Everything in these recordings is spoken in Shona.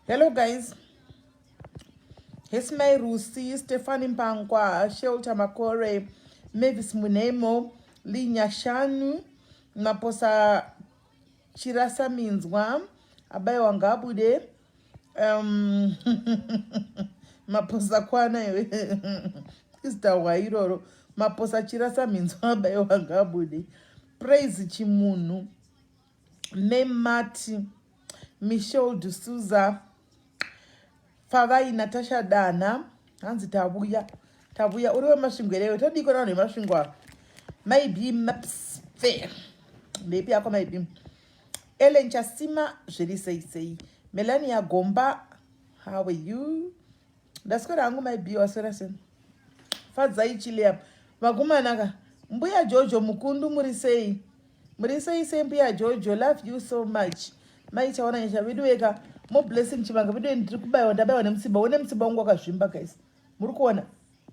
Hello guys. Hesmai Rusi, Stephanie Mpankwa, Shelter Makore, Mavis Munemo, Linya Shanu, Maposa Chirasa Minzwa, Abaye Wangabude, Maposa Kwana, Sister Wairoro, Maposa Chirasa Minzwa, Abaye Wangabude, Praise Chimunu, Memati, Michelle D'Souza, Favai Natasha Dana, Hansi Tabuya, Uriwe Mashingwele, Tadiko na Mashingwa, maybe maps fair, maybe I maybe Ellen Chasima, Jeli say, Melania Gomba, how are you? That's what I'm going to be or Saracen. Fazai Chilia, Maguma Naga, Mbuya Jojo Mukundu Murisei, Sempia Jojo, love you so much. My chawana Shaviduega. More blessing chimanga video ndikuba wondabe wane msiba wangu wakashimba guys. Murikuona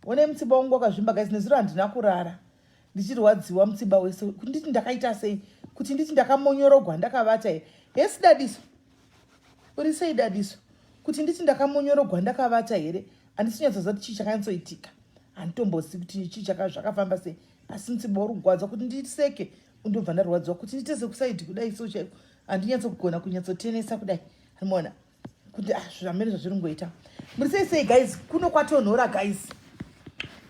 wane msiba wangu wakashimba guys nezira ndinakurara ndichirwadziwa msiba wese nditi ndakaita sei kuti nditi ndakamonyorogwa ndakavata yes dadiso uri sei dadiso kuti nditi ndakamonyorogwa ndakavata here andisinyatsoza kuti chii chakanzoitika anditombosi kuti chii zvakafamba sei asi msiba urugwadza kuti ndiseke undobva ndarwadziwa kuti nditese kusaidi kudai so chaiko andinyatso kunyatsotenesa kudai. Mona kuti zvamene zvazviringoita muri sei guys kuno kwatonhora guys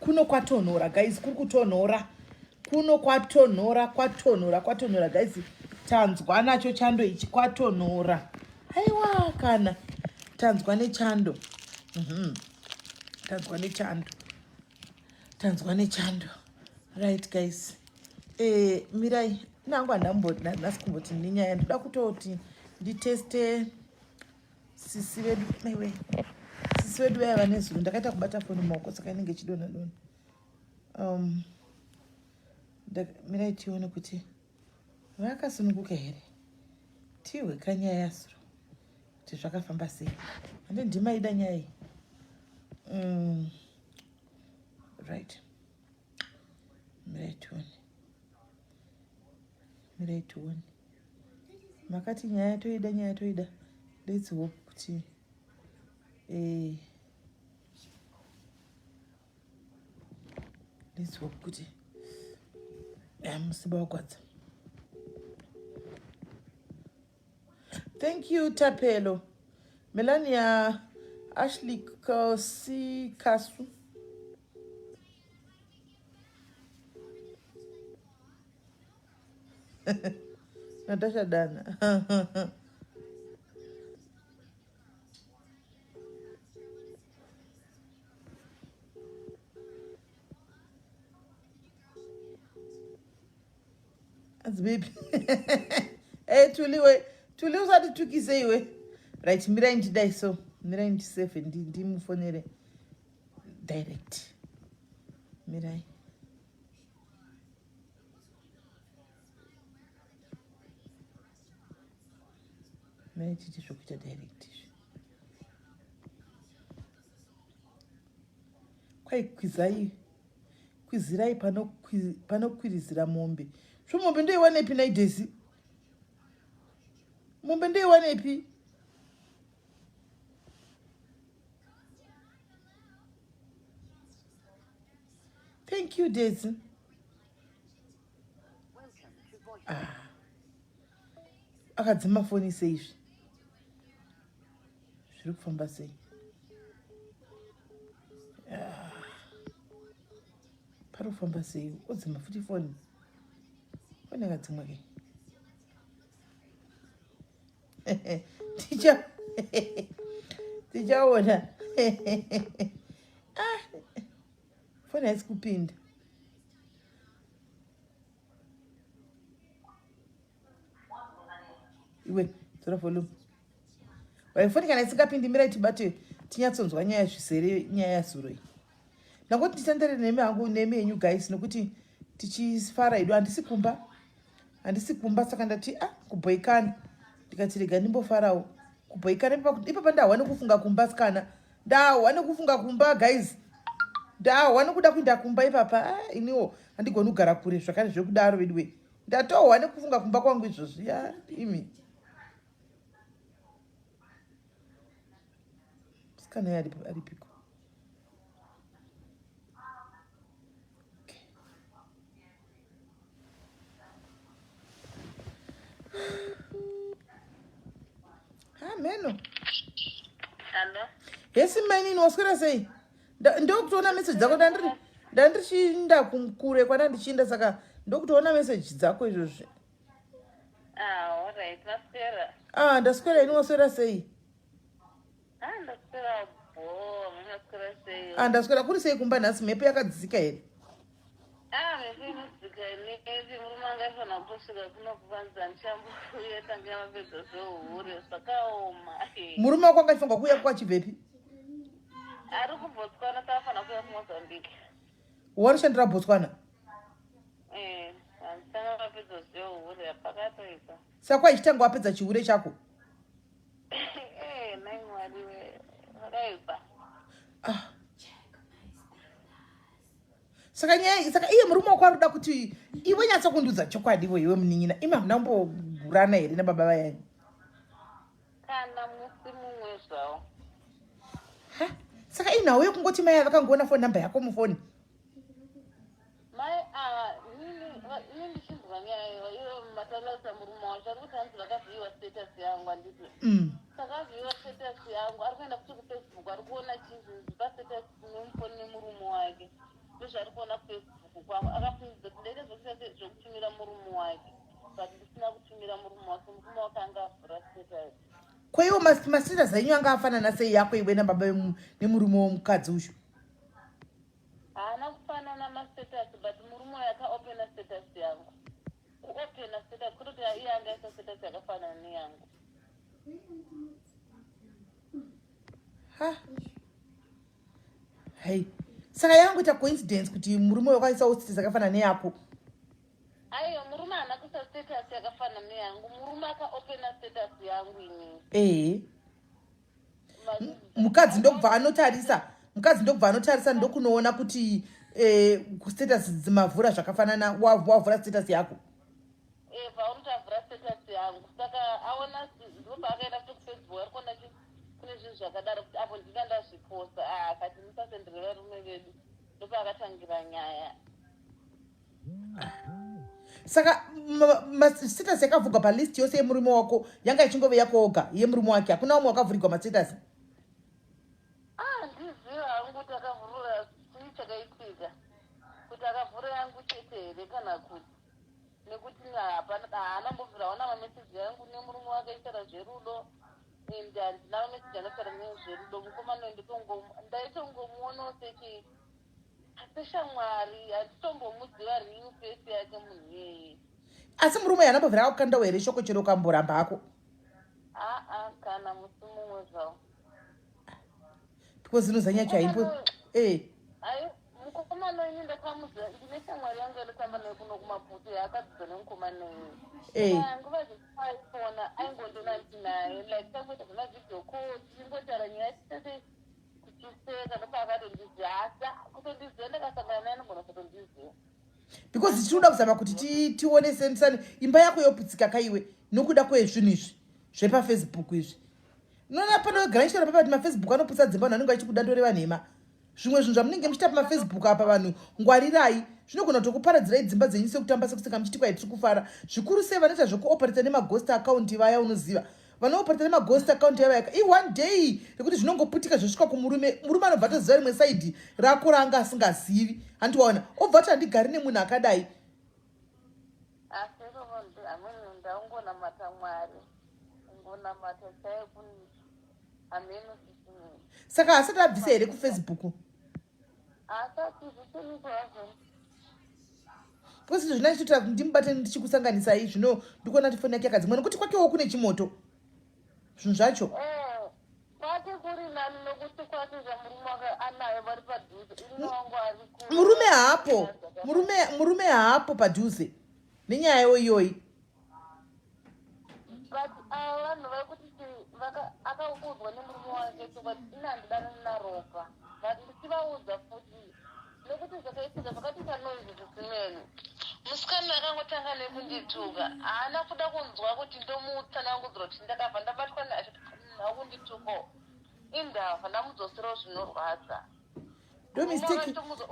kuri kutonhora kuno kwatonhora guys tanzwa nacho chando ichi kwatonhora aiwa kana tanzwa nechando tanzwa nechando right guys mirai nangwa ndasikumboti ndinyaya ndoda kutoti nditeste sisi vedu vaya vane zvinhu ndakaita kubata foni mumaoko saka inenge ichidonha mirai tione kuti vakasununguka here tihwe kanyaya suro kuti zvakafamba sei hande ndimaida nyaya iyi right mirai tione makati nyaya toida let's hope kuti musiba wakwadza. Thank you Tapelo. Melania Ashley Kosi Kasu. Natasha Dana. As baby. Tuli usati tukise iwe. Right, mira ndidai so. Mira ndisafe ndimufonere direct. Mirai. Mira titi shokuta direct. Kwai kwizirai panokwirizira mombe. Sho mombe ndoiwanepi naidesi? Mombe ndoiwanepi? Thank you, Daisy. Akadzima foni sei? Zviri kufamba sei? Pari kufamba sei? Odzima futi foni. Foni akadzimwa ke. Tichaona. Foni haisi kupinda. Iwe, tora volume. Foni kana isingapindi mira tibate tinyatsonzwa nyaya zvisere nyaya suro iyi. Nakuti nditendere nemi hangu nemi yenyu guys nokuti tichifara ido handisi kumba saka ndati kubhoikana ndikati rega ndimbofarawo kubhoikana ipo pandawana kufunga kumba sikana Ndawa nekufunga kumba guys. Ndawa nekuda kuenda kumba ipapa. Iniwo andigoni kugara kure zvakare zvekudaro vedwe. Ndatohwa nekufunga kumba kwangu izvozvi. Imi. Sikana aripiko. Meno. Hello. Yes, mani noswera sei? Ndokutoona message dzako ndandirishinda kure kwanandichinda saka ndokutoona message dzako izvozvi. Alright, naswera. Ndaswera ini waswera sei? Ndaswera naswera sei? Ndaswera kuri sei kumba nhasi mhepo yakadzika here? Mhepo inodzika nezi murume angafana kutosvika kuno kuvanza ndichambofuya tanga mapedza zvohure zvakaoma. Murume wako angafanirwa kuuya kwachibvepi? Ari kuBotswana taafana kuuya kuMozambique. Wanoshandira Botswana? Tanga mapedza zvohure pakatoita. Saka ichitanga wapedza chihure chako? Nai Mwari wakaipa. Saka iye murume wako arikuda kuti iwe nyatsa kundudza chokwadi iwe munin'ina. Imi hamuna kumbogurana here nababa vayani? Kana musi mumwe zvawo. Saka inhau yekungoti mai vakangoona phone number yako mufoni? Mai ini ndichimbwa nyaya iyo matalausa murume wacho ari kuti hanzi vakavhiyiwa status yangu handiti. Sakavhiyiwa status yangu ari kuenda kuti kuFacebook ari kuona chinhu pastatus nemufoni nemurume wake. Ndozvaari kuona kuFacebook kwangu akafunidza kuti ndaita zvokutumira murume wake but ndisina kutumira murume wake. Murume wake anga avhura status. Kwa hiyo mastatus enyu anga afanana sei yako iwe nababa nemurume womukadzi uyu? Haana kufanana mastatus but murume yakaopena status yangu. Kuopena status kutoti iye angaisa status yakafanana neyangu. Hey, saka yangoita coincidence kuti murume wakaisawo status yakafanana neyako. Aiyo, murume haana kuisa status yakafanana neyangu. Murume akaopena status yangu ini. Mukadzi ndokubva anotarisa ndokunoona kuti status dzimavhura zvakafanana wavhura status yako. Paunoti avhura status yangu saka aona ndobva akaenda kuti kuFacebook ari kuona kune zvinhu zvakadaro kuti apo ndinga ndazviposta akati musasendere varume vedu ndobva akatangira nyaya. Saka status yakavhurwa palist yose yemurume wako yanga ichingove yako oga yemurume wake, hakuna umwe wakavhurirwa mastatus? Ndiziva hangu kuti akavhurira chii chakaitika kuti akavhura yangu chete here kana kuti nekuti haana mbobvira aona mameseji yangu nemurume wake aisara zverudo and handina mameseji anosara nezverudo. Mukomana ndaitongomuonawo seshamwari handitombomuziva real face yake munhu iyeye. Asi murume haana mbobvira akukandawo here shoko chero ukamboramba hako? Kana musi mumwe zvawo. Because zinozanya chaimbo. Mukomana ini ndakamuziva ndine shamwari yangu yanotamba nayo kuno kumaputo yaakadzidza nemukomana ini. Nguva dzekuaifona aingondoona ndinaye like tangoita zvemavidhio call tichingotara nyaya tese kuchiseka ndopa akatondiziva asi kutondiziva ndakasangana naye anogona kutondiziva. Because tichinoda kuzama kuti tione sensani imba yako yoputsika kaiwe nokuda kwezvinhu izvi zvepaFacebook izvi. Nona panogara ichitaura papa kuti maFacebook anoputsa dzimba vanhu vanenge vachikudandore vanhema. Zvimwe zvinhu zvamunenge muchita pamaFacebook apa vanhu ngwarirai. Zvinogona kutokuparadzira dzimba dzenyu sekutamba sekuseka muchiti kwai tiri kufara. Zvikuru sei vanoita zvekuoperata nemaghost account vaya unoziva. Vanooperata nemaghost account yavaya. One day rekuti zvinongoputika zvosvika kumurume. Murume anobva atoziva rimwe side rako raanga asingazivi. Handi waona. Obva ati handigari nemunhu akadai. Asi amweni ndaungonamata Mwari. Ungonamata chaiye ameno sisini. Saka asati abvisa here kuFacebook? Asati zvisini kwazvo. Because zvina chitota ndimubate ndichikusanganisai zvino ndikuona kuti foni yake yakadzimwa nekuti kwakewo kune chimoto. Zvinhu zvacho. Kwake kuri nani nokuti kwake zvamurume wake anayo vari padhuze. Ini wangu ari ku. Murume haapo padhuze. Nenyaya iyoyi. But vanhu vari kuti akaudzwa nemurume wake kuti inandidana naropa ndichivaudza futi nekuti zvakaitika zvakati kanonzi zvisimeni musikana akangotanga nekundituka haana kuda kunzwa kuti ndomutsanangudzira kuti ndakabva ndabatwa nazvo hakundituko indavha ndamudzoserawo zvinorwadza.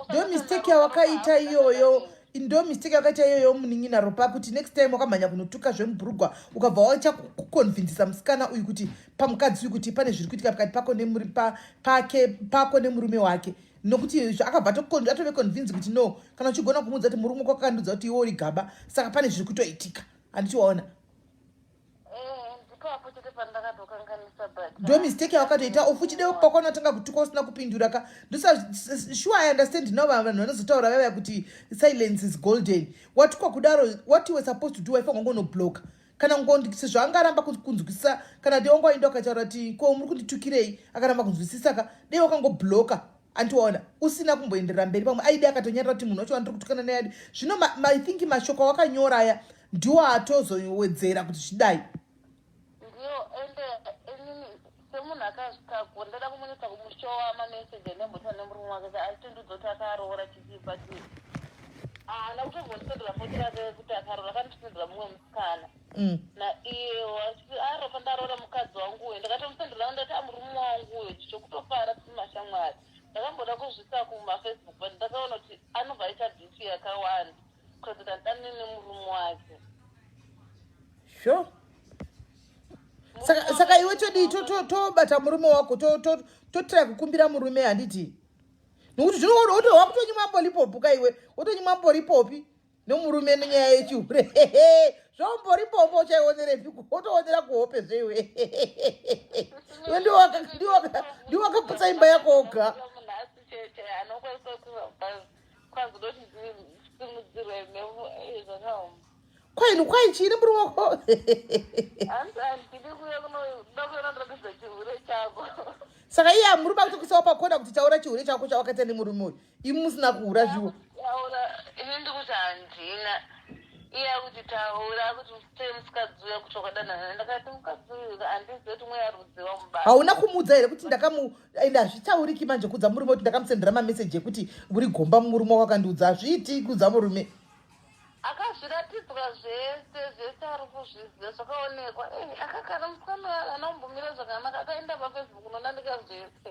ndo mistake yawakaita iyoyo ndo mistake yawakaita iyoyo munin'ina ropa kuti next time wakamhanya kunotuka zvemubhurugwa ukabva wacha kukonvinzisa musikana uyu kuti pamukadzi uyu kuti pane zviri kuitika pakati pako nemurume wake nokuti akabva atove convince kuti no kana uchigona kumudza kuti murume kwakandudza kuti iwe uri gaba saka pane zviri kutoitika handichiwaona ndo mistake yawakatoita ofu uchide pakonatanga kutuka usina kupindura ka sure I understand now vanhu vanozotaura vaya kuti silence is golden watukwa kudaro what you were supposed to do waifa ngongonobloka kana sezvaangaramba kunzwisisa kana dei wangoaenda ukataura kuti ko muri kunditukirei akaramba kunzwisisa ka dei wakangobloka antiwaona usina kumboenderera mberi pamwe aidi akatonyarira kuti munhu wacho wandiri kutukana naye zvino I think mashoko awakanyora aya ndiwo atozowedzera kuti zvidai semunhu akazvikako ndada kumunisa kumushowa mameseji anembotwa nemurume wake aitondudza akaroora chichipa chii haana kutongondisendera foti rake kuti akaroora akandisendera mumwe musikana naiye aropa ndaroora mukadzi wangu uyo ndakatomusendera ndati amurume wangu uyo chichokutofara timashamwari ndakamboda kuzvisa kumafacebook but ndakaona kuti anobva aita dhifi yakawanda kuti dandani nemurume wake sure saka iwe todii tobata murume wako totrai kukumbira murume handiti nokuti zvino wakutonyimwa mboripopi kaiwe wotonyimwa mboripopi nomurume nenyaya yechihure zvomboripopo uchaionerepi wotoonera kuhope zveiwe iwe ndiwakaputsa imba yako oga kwainu kwai chini murume wako saka iye amuri pakutokusawo pakoda kuti taura chihure chako chawakaita nemurume uyu imi musina kuhura zviwo ini ndikuti handina iye akuti taura kuti semusikadzi uya kuti wakadanana ndakati mukadzi uyu handizive kuti mwe yarudziwa mubasa hauna kumuudza here kuti ende hazvitauriki manje kudza murume kuti ndakamusendera mameseji ekuti uri gomba murume wakandiudza hazviiti kudza murume akazviratidzwa zvese ari kuzviziva zvakaonekwa akakana musikana anombomira zvakanaka akaenda pafacebook unonandika zvese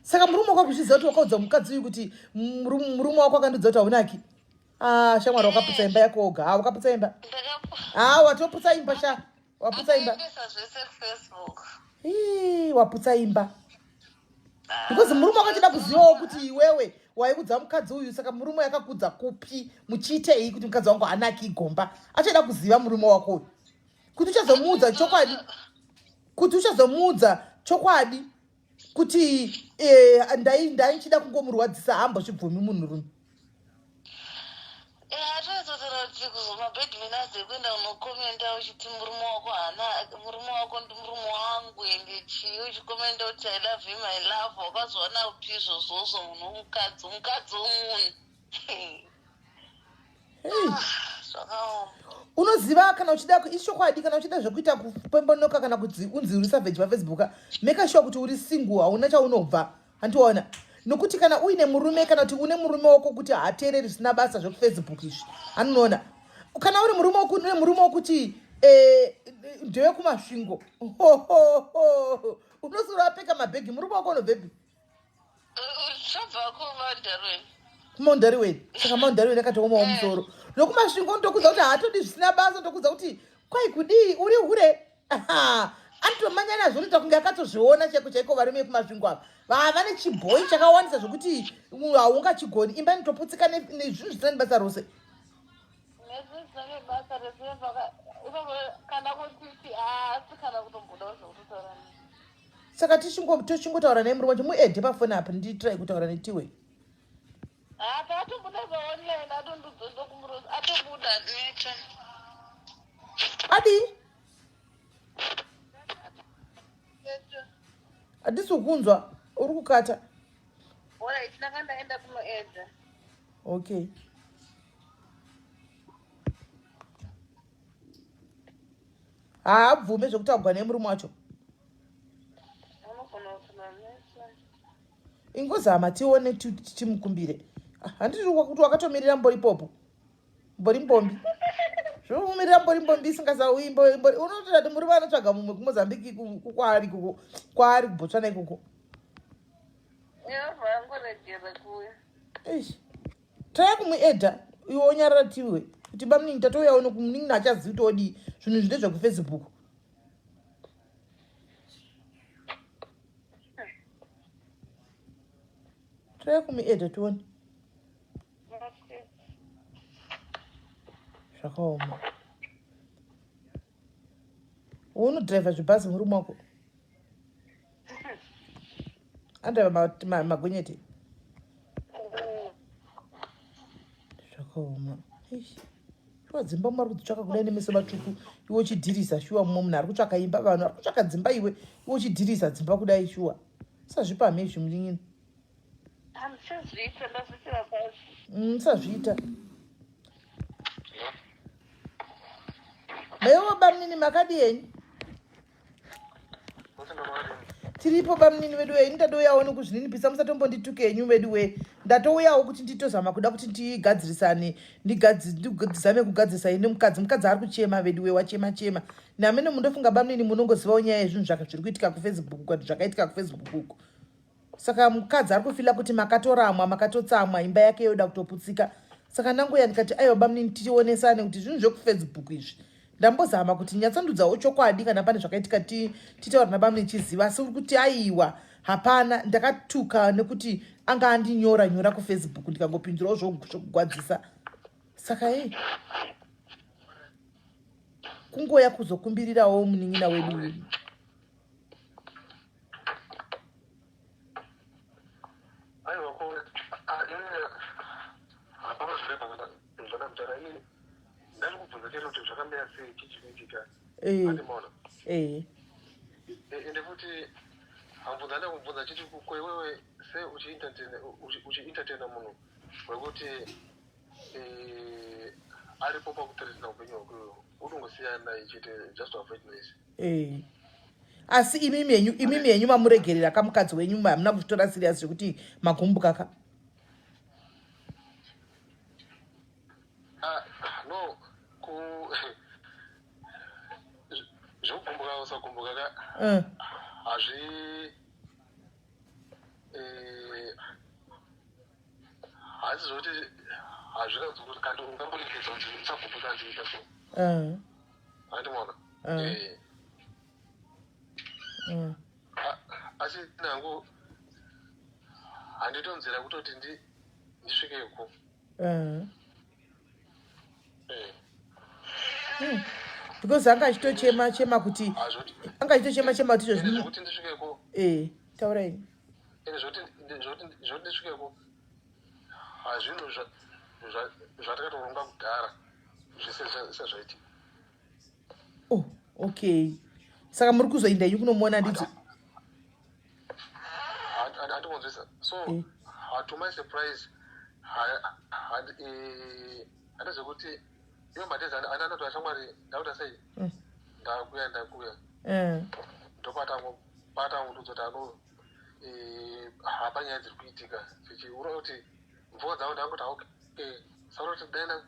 saka murume wako kuzviziva kuti wakaudza mukadzi uyu kuti murume wako akandiudza kuti haunaki shamwari wakaputsa imba yako oga wakaputsa imba watoputsa imba waputsa imba zvese Facebook waputsa imba because murume wakachida kuzivawo kuti iwewe waikudza mukadzi uyu saka murume yakakudza kupi muchiitei kuti mukadzi wangu hanaki igomba achada kuziva murume wako uyu kuti uchazomuudza chokwadi kuti ndaichida kungomurwadzisa hamba zvibvumi munhurume atozotora kuti kuzomabhedminazi ekuenda unokomenda uchiti murume wako murume wako ndi murume wangu ende chii uchikomenda kuti I love you my love wakazoona upi izvozvozvo munhu mukadzi womunhu zvakaoma unoziva kana uchida ishokwadi kana uchida zvekuita kupembonoka kana unzirisa vheji pafacebook make sure kuti uri single hauna chaunobva handiwaona nokuti kana uine murume kana kuti une murume wako kuti haateereri zvisina basa zvekufacebook izvi anoona kana uri murume wokuti ndewe kumasvingo unosura wapfeka mabhegi murume wako unobvepi zvabva kumandarweni kumaundarweni saka maundarweni akatomawo musoro nokumasvingo ndokudza kuti haatodi zvisina basa ndokudza kuti kwai kudii uri hure anotomanya nazvo noita kunge akatozviona cheko chaiko varume kumasvingo ava vava nechibhoi chakawandisa zvokuti haungachigoni imba nitoputsika nezvinhu zvisina nebasa rose saka tichingotaura nemurume wacho muedhe pafoni apa nditirai kutaura netiwe adi handisi kunzwa uri kukata okay haabvume zvekutaurwa nemurume wacho ingozama tione timukumbire. Handiti kuti wakatomirira mbori popo mbori mbombi zvomumirira mbori mbombi isingazauyi mbori unototi muri vanotsvaga mumwe kumozambiki kwaari kubotswana ikoko taya kumuedha iwe onyarara tiwe kuti bamuningi tatouyawo kumuningi achazivi todii zvinhu zvine zvekufacebook taya kumuedha tione zvakaoma unodhiraivha zvibhazi muri mwako andriva magonyeti zvakaoma shuwa dzimba mari kudzitsvaka kudai nemeso matsvuku iwe uchidhirisa shuwa mumwe munhu ari kutsvaka imba vanhu ari kutsvaka dzimba iwe uchidhirisa dzimba kudai shuwa usazvipa mhezvi munyingini musazviita maiwo bamunini makadi yenyu tiripo bamunini vedu wei ndatouyawo nekuzvininipisa musatombondituke yenyu vedu wei ndatouyawo kuti nditozama kuda kuti tigadzirisane ndizame kugadzirisa nemukadzi ari kuchema vedu wei wachema namene mundofunga bamunini munongozivawo nyaya yezvinhu zviri kuitika kufacebook kwati zvakaitika kufacebook uko saka mukadzi ari kufila kuti makatoramwa makatotsamwa imba yake yoda kutoputsika saka ndangoya ndikati aiwa bamunini tionesane kuti zvinhu zvekufacebook izvi ndambozama kuti nyatsandudzawo chokwadi kana pane zvakaitika titaura nabamwe chiziva asi uri kuti aiwa hapana ndakatuka nekuti anga andinyora kufacebook ndikangopindurawo zvokugwadzisa saka kungoya kuzokumbirirawo munin'ina wedu ende futi hamvunzana kubvunza chiti kwewewe se uchientertaina munhu wekuti aripo pakuteresina upenyu hwakoyo unongosiyana ichiti just to avoid noise asi imimi yenyu mamuregerera kamukadzi wenyu hamuna kuzvitora serious zvekuti magumbukaka no zvokugumbuka usagumbuka ka hazvi zvoti hazvikazi kuti kandi ungamborekedza kuti usagumbuka ndiita so handimona asi nangu handitonzera kutoti ndisvikeko because anga achitochema kuti kuti zvoti ndisvikeko taurai zvoti ndisvikeko hazvinhu zvatakatoronga kugara zvese sezvaiti okay saka muri kuzoenda inyu kunomuona nditi handikonzwisa so to my surprise handizvekuti iyo madezi ananoti ashamwari ndauta sei ndakuya ndopatangu ndozoti hapa nyaya dziri kuitika zvichiura kuti mvuka dzavo ndangoti okay sauroti daina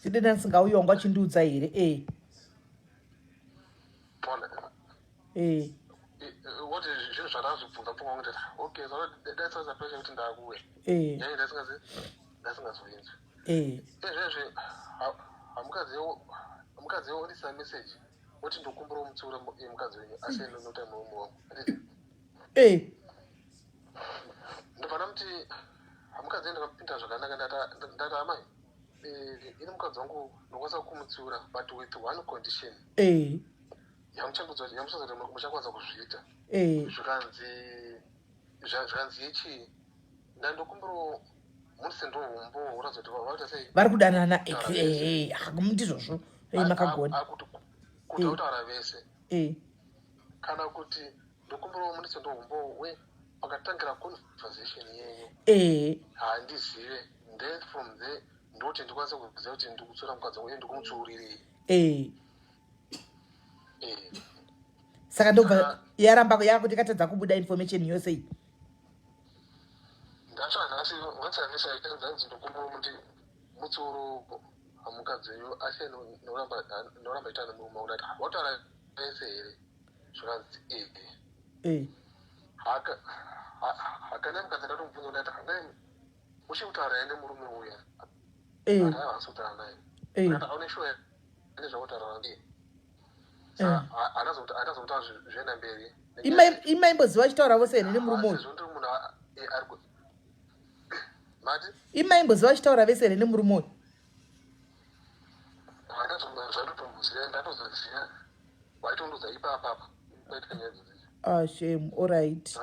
tidenda ndisingauyiwa ngwachindiudza here woti zvinhu zvandazvibvunza pfungwa kuti okay daisaapressure kuti ndakuya nyaya ndasingazoinzwi izvezve hamukadzi yeonisa meseji woti ndokumbura mutsiura yemukadzi wenyu asi enonotime womuwangu ndobvana muti hamukadzi enda kapinda zvakanaka ndati amai ini mukadzi wangu ndokwanisa kumutsiura but with one condition yamuchazoti muchakwanisa kuzviita zvikanzi yechi ndandokumbiro munisendo humbo urazoti vaita sei vari kudanana ndizvozvo makagona kuti autaura vese kana kuti ndokumbiro munisendo humbo we pakatangira conversation yenyu handizive then from there ndoti ndikwanisa kuziva kuti ndikutsura mukadzi wangu ndikumutsiurirei saka ndobva yaramba yakuti katadza kubuda information yose iyi ndachana asi watsavisa ikanzanzi ndokumbura kuti mutsuro hamukadzeyo asi noramba itana murume unati watara vese here zvakanzi hakana mukadzi ndatomubvunza unati hanai uchikutaura ene murume uya haasi kutaura naye ati aune shuwa ane zvakutaura ndiye anazotaura zvienda mberi imaimboziva achitaura vose ene nemurume uyu mati imaimboziva achitaura vese ene nemurume uyu ndatozoziva waitondodza ipapapa maitika nyaya dzidzi shame alright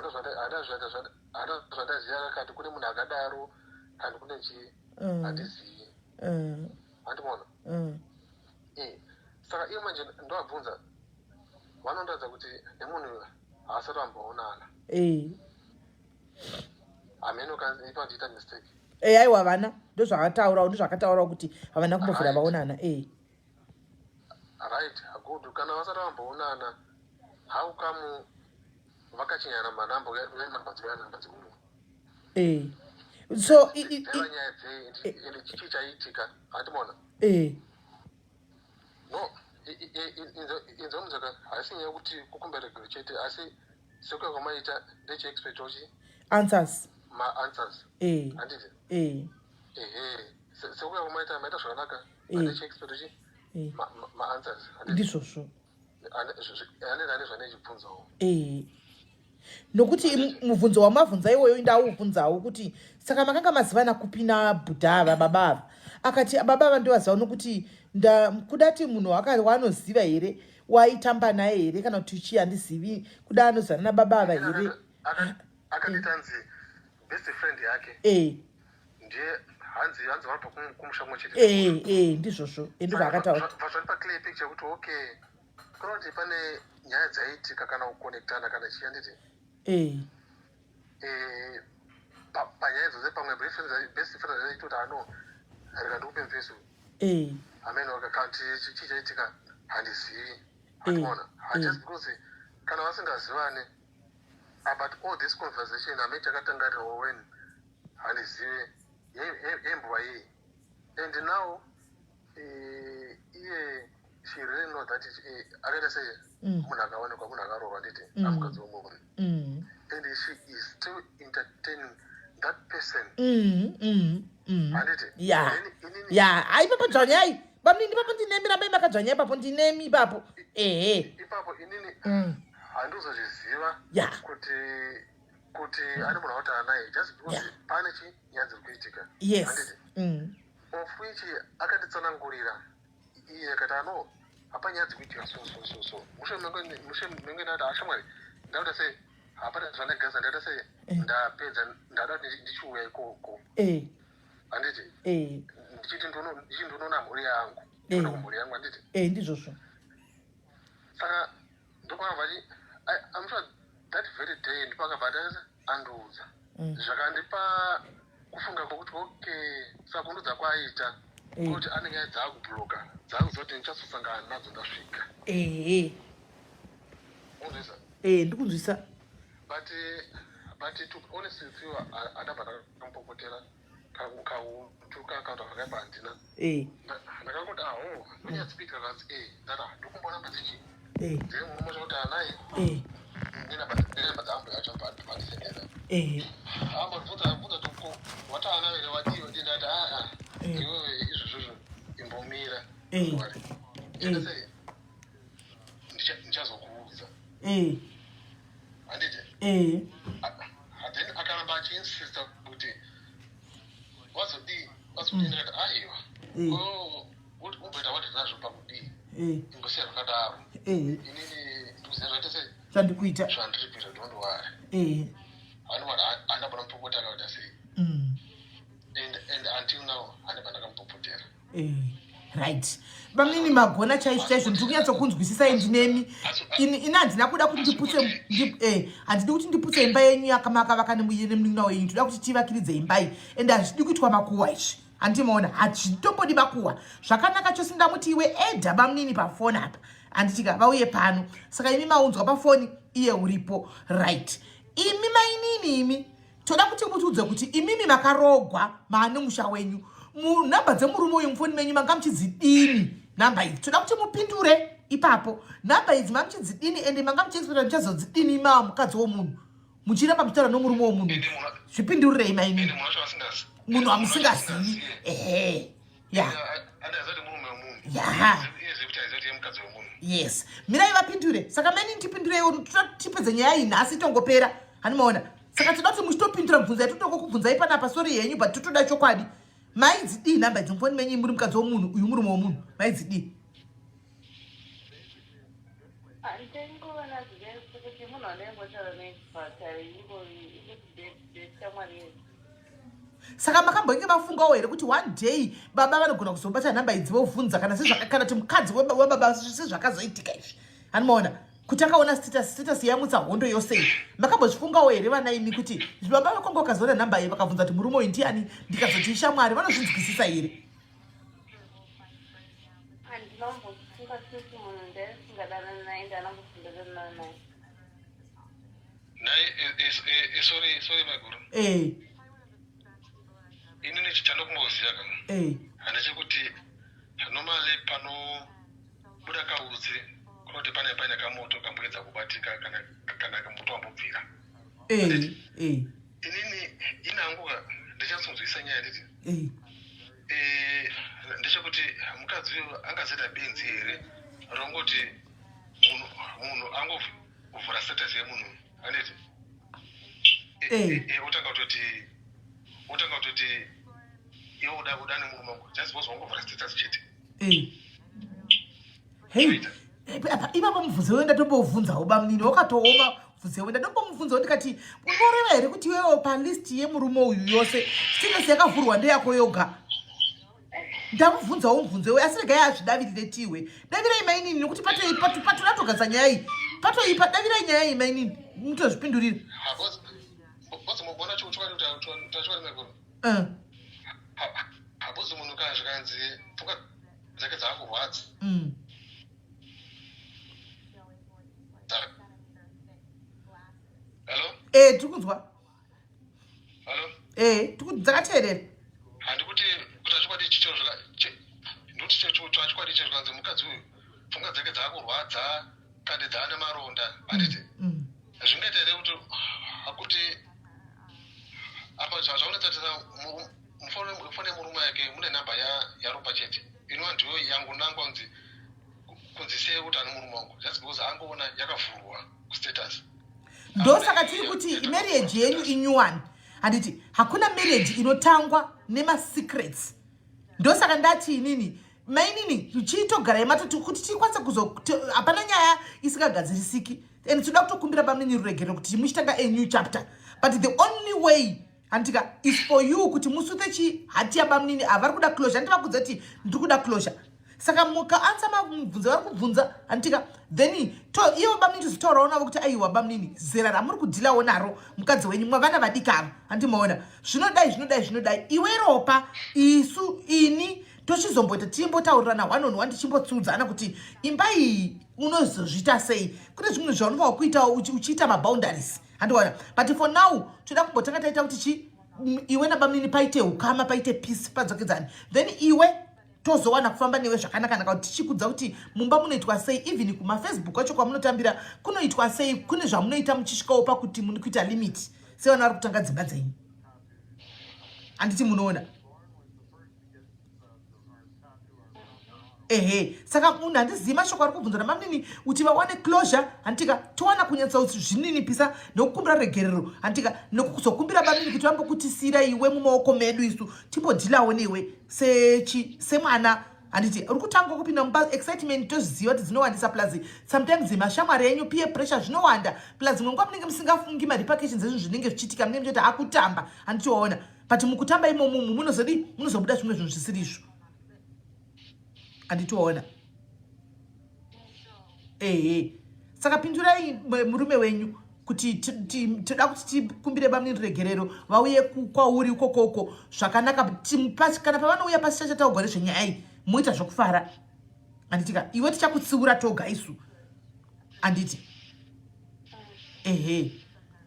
zvandaziva kati kune munhu akadaro kandi kune chii handizivi handimona saka iyo manje ndovabvunza vanondaidza kuti nemunhu haasati vamboonana hameno ipa ndiita mistake aiwa vana ndozvakataurawo kuti havana kumbofira vaonana right good kana vasati vamboonana how come vakachinyana manamba uyanamba dziuyanamba dziuno so nyaya dzei chii chaiitika handimona no inzo muzaka haisi nyaya kuti kukumberegero chete asi sekuya kwamaita ndechiexpectochi answers maanswers handiti sekuya kwamaita maita zvakanaka ndechiexpectochi maanswers ndizvozvo anenge ane zvanechibvunzawo nokuti mubvunzo wamabvunza iwoyo ndaubvunzawo kuti saka makanga mazivana kupi nabudha ava baba ava akati baba ava ndovaziva nokuti kudati munhu waanoziva here waitamba naye here kana kuti chii handizivi kuda anozivana nababa ava here akatitanzi best friend yake ndiye hanzi vabva kumushango chete ndizvozvo ndozvaakataura vazvati paclear picture kuti okay kana kuti pane nyaya dzaiitika kana kukonektana kana chii handiti panyaya dzose pamwe best friend yaiti kuti ano reka ndikupe mfeso amen wakakanti chii chaitika handizivi handimona just because kana vasingazivane about all this conversation amei takatangarirawo when handizive yembova yei and now iye she really know that akaita sei munhu akaonekwa munhu akaroorwa nditi amukadzi womunhu and she is still entertaining that person handiti aipapo dzvanyai ipapo ndinemi rambai makadzvanya ipapo ndinemi ipapo ipapo inini handizozviziva kuti ane munhu akutaura naye just because pane chinyaya dziri kuitika handiti of which akatitsanangurira iye akati ano hapa nyaya dziri kuitika so mushe menge ndati ashamwari ndakuda sei hapana zvanegasa ndaita sei ndapedza ndada kuti ndichiuya ikoko handiti ndichiti ndinoona mhuri yangu ndinoda kumhuri yangu handiti ndizvozvo saka ndopakabva I'm sure that very day ndipakabva andiudza zvakandipa kufunga kwokuti okay saka kundudza kwaaita kuti ane nyaya dzaakubhuroka dzaakuzoti ndichazosangana nadzo ndasvika unzwisa ndikunzwisa but to honestly with you adabva ndakampopotera kautukakauta vakaipa handina ndakangoti unyatspika kanzi ndati ndikumbona mbadzichi dziri murume zvakutaura naye ndinamba dzaambo yacho pandisendera ambobvunza toko wataura navere wadiwa ndindati iwewe izvozvozvo imbomira wari enda sei ndichazokuudza handiti then akaramba achiinsista kuti wazodii ndikati aiwa umboita wati nazvo pakudii imbosiya zvakadaro inini ndikuziva zvaita sei zvandikuita zvandiri kuita ndondowari handabona mupopota akaita sei and until now handabva ndakamupopotera right vamweni magona chaizvo chaizvo ndiri kunyatsokunzwisisai ndinemi ini handina kuda kuti handidi kuti ndiputse imba yenyu yakamakavaka nemunin'ina wenyu toda kuti tivakiridze imbai ende hazvidi kuitwa makuhwa izvi handimaona hazvitombodi makuhwa zvakanaka chose ndamuti iwe edha vamunini pafoni apa handitika vauye pano. Saka imi maunzwa pafoni iye uripo, right? Imi mainini imi toda kuti mutiudze kuti imimi makarogwa maane musha wenyu. Namba dzemurume uyu mufoni menyu manga muchidzidini namba idzi. Toda kuti mupindure ipapo. Namba idzi mamuchidzidini ende manga muchiexpecta muchazodzidini mukadzi womunhu. Muchiramba muchitaura nomurume womunhu. Zvipindurirei mainini. Munhu amusingazivi. Yeah. Yeah. Yes. Mirai vapindure. Saka meni tipindure tipedze nyaya iyi nhasi tongopera. Hanimaona. Saka toda kuti muchitopindura mubvunzo yatotoko kubvunzai panapa sorry yenyu but totoda chokwadi. Maidzidi namba idzi mufoni menyu muri mukadzi womunhu uyu murume womunhu. Maidzidi. Saka makambonge mafungawo here kuti one day baba vanogona kuzobata namba idzi vovhunza kana kuti mukadzi webaba sezvakazoitika izvi. Hanimaona kuti akaona status yamutsa hondo yose. Makambozvifungawo here vana imi kuti baba vakonga vakazoona namba iyi vakabvunza kuti murume uyu ndiani ndikazoti ishamwari vanozvinzwisisa here. Sorry my guru. Inini chichanokumboziya kana. Handisi kuti normally pano buda kaudzi kunoti pane kamoto kamboedza kubatika kana kamoto wambobvira. Inini inangu ndichasonzwisa nyaya nditi. Ndechekuti mukadzi angazeta benzi here rongoti munhu angovhura status yemunhu anditi. Utanga kutoti iwe uda nemurume wangu just because wangovhura status chete. Hey, ipapo mubvunzo wenda tombobvunzawo bamunini wakatooma mubvunzo wenda tombomubvunzawo ndikati unoreva here kuti iwewo palisti yemurume uyu yose status yakavhurwa ndeyako yoga. Ndamubvunzawo mubvunzo we asi regai azvidavirire tiwe. Davirai mainini nokuti patoratogadzwa nyaya iyi. Patoipa davirai nyaya iyi mainini mutozvipindurira. Bosi mubona chokwadi utachwa nemegoro. Habosi munhu kana zvikanzi pfuka dzake dzakurwadza. Hello? Tirikunzwa. Hello? Dzakateerera. Handikuti utachikwadi chicho ndokuti chochikwadi icho zvikanzi mukadzi uyu pfungwa dzake dzakurwadza kandi dzaane maronda handiti. Zvingaita here kuti hakuti apa zvaunotatisa mufone murume yake mune namba yaropa chete inova ndiyo yangu nangu kunzi sei kuti ane murume wangu just because angoona yakavhurwa kustatus. Ndosaka tiri kuti marriage yenyu inyuwani handiti hakuna marriage inotangwa nemasecrets. Ndosaka ndati inini mainini chiitogarai matatu kuti tikwanise hapana nyaya isingagadzirisiki and toda kutokumbira bamunini ruregerero kuti muchitanga a new chapter but the only way handika is for you kuti musute hati yabamunini avari kuda closure. Handiti vakudza kuti ndiri kuda closure. Saka mukaansa mabvunzo vari kubvunza handika then ivo bamunini tozotaurawo navo kuti aiwa bamunini zera ramuri kudhilawo naro mukadzi wenyu mwavana vadikava handimaona zvinodai iwe ropa isu ini tochizomboita timbotaurirana one on one tichimbotsudzana kuti imba iyi unozozvita sei. Kune zvimwe zvaunofanwa kuitawo uchiita maboundaries handiona but for now toda kumbotanga taita kuti iwe nabamunini paite ukama paite peace padzokedzani then iwe tozowana kufamba newe zvakanaka naka kuti tichikudza kuti mumba munoitwa sei even kumafacebook acho kwamunotambira kunoitwa sei kune zvamunoita muchisvikawo pakuti muri kuita limit sevana vari kutanga dzimba dzenyu handiti munoona. Saka munhu handizivi mashoko ari kubvunzwa namamunini kuti vawane closure handika towana kunyatsa zvininipisa nokukumbira regerero handika nokuzokumbira bamunini kuti vambokutisira iwe mumaoko medu isu timbodhilawo newe semwana handiti uri kutanga kupinda mumba excitement toziva kuti dzinowandisa plus sometimes mashamwari enyu peer pressure zvinowanda plus mwe nguva munenge musingafungi marepercussions ezvinhu zvinenge zvichiitika munenge muchiti akutamba handiti waona but mukutamba imomo munozobuda zvimwe zvinhu zvisiri izvo handitoona. Saka pindurai murume wenyu kuti toda kuti tikumbire bamunini regerero vauye kwauri ukokoko zvakanaka kana pavanouya pasi chachataugwa nezvenyaya iyi muita zvokufara Anditika iwe tichakutsiura toga isu. Anditi. Ehe.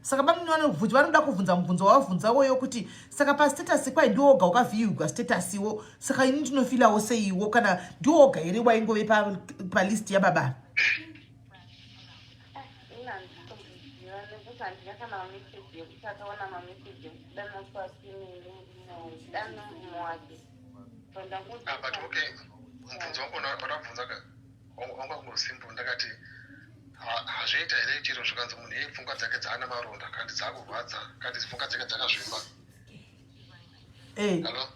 Saka bamwe vanoda kubvunza mubvunzo wavabvunzawo yokuti saka pa status kwa ndioga ukavhiyuga status wo saka ini ndinofilawo seiwo kana ndioga here waingove pa list yababa. But okay, mubvunzo wako wakabvunza wanga kungosimple ndakati hazviita here chiro zvikanzi munhu pfungwa dzake dzaana maronda kandi dzakurwadza kandi pfungwa dzake dzakazvimba. Hello?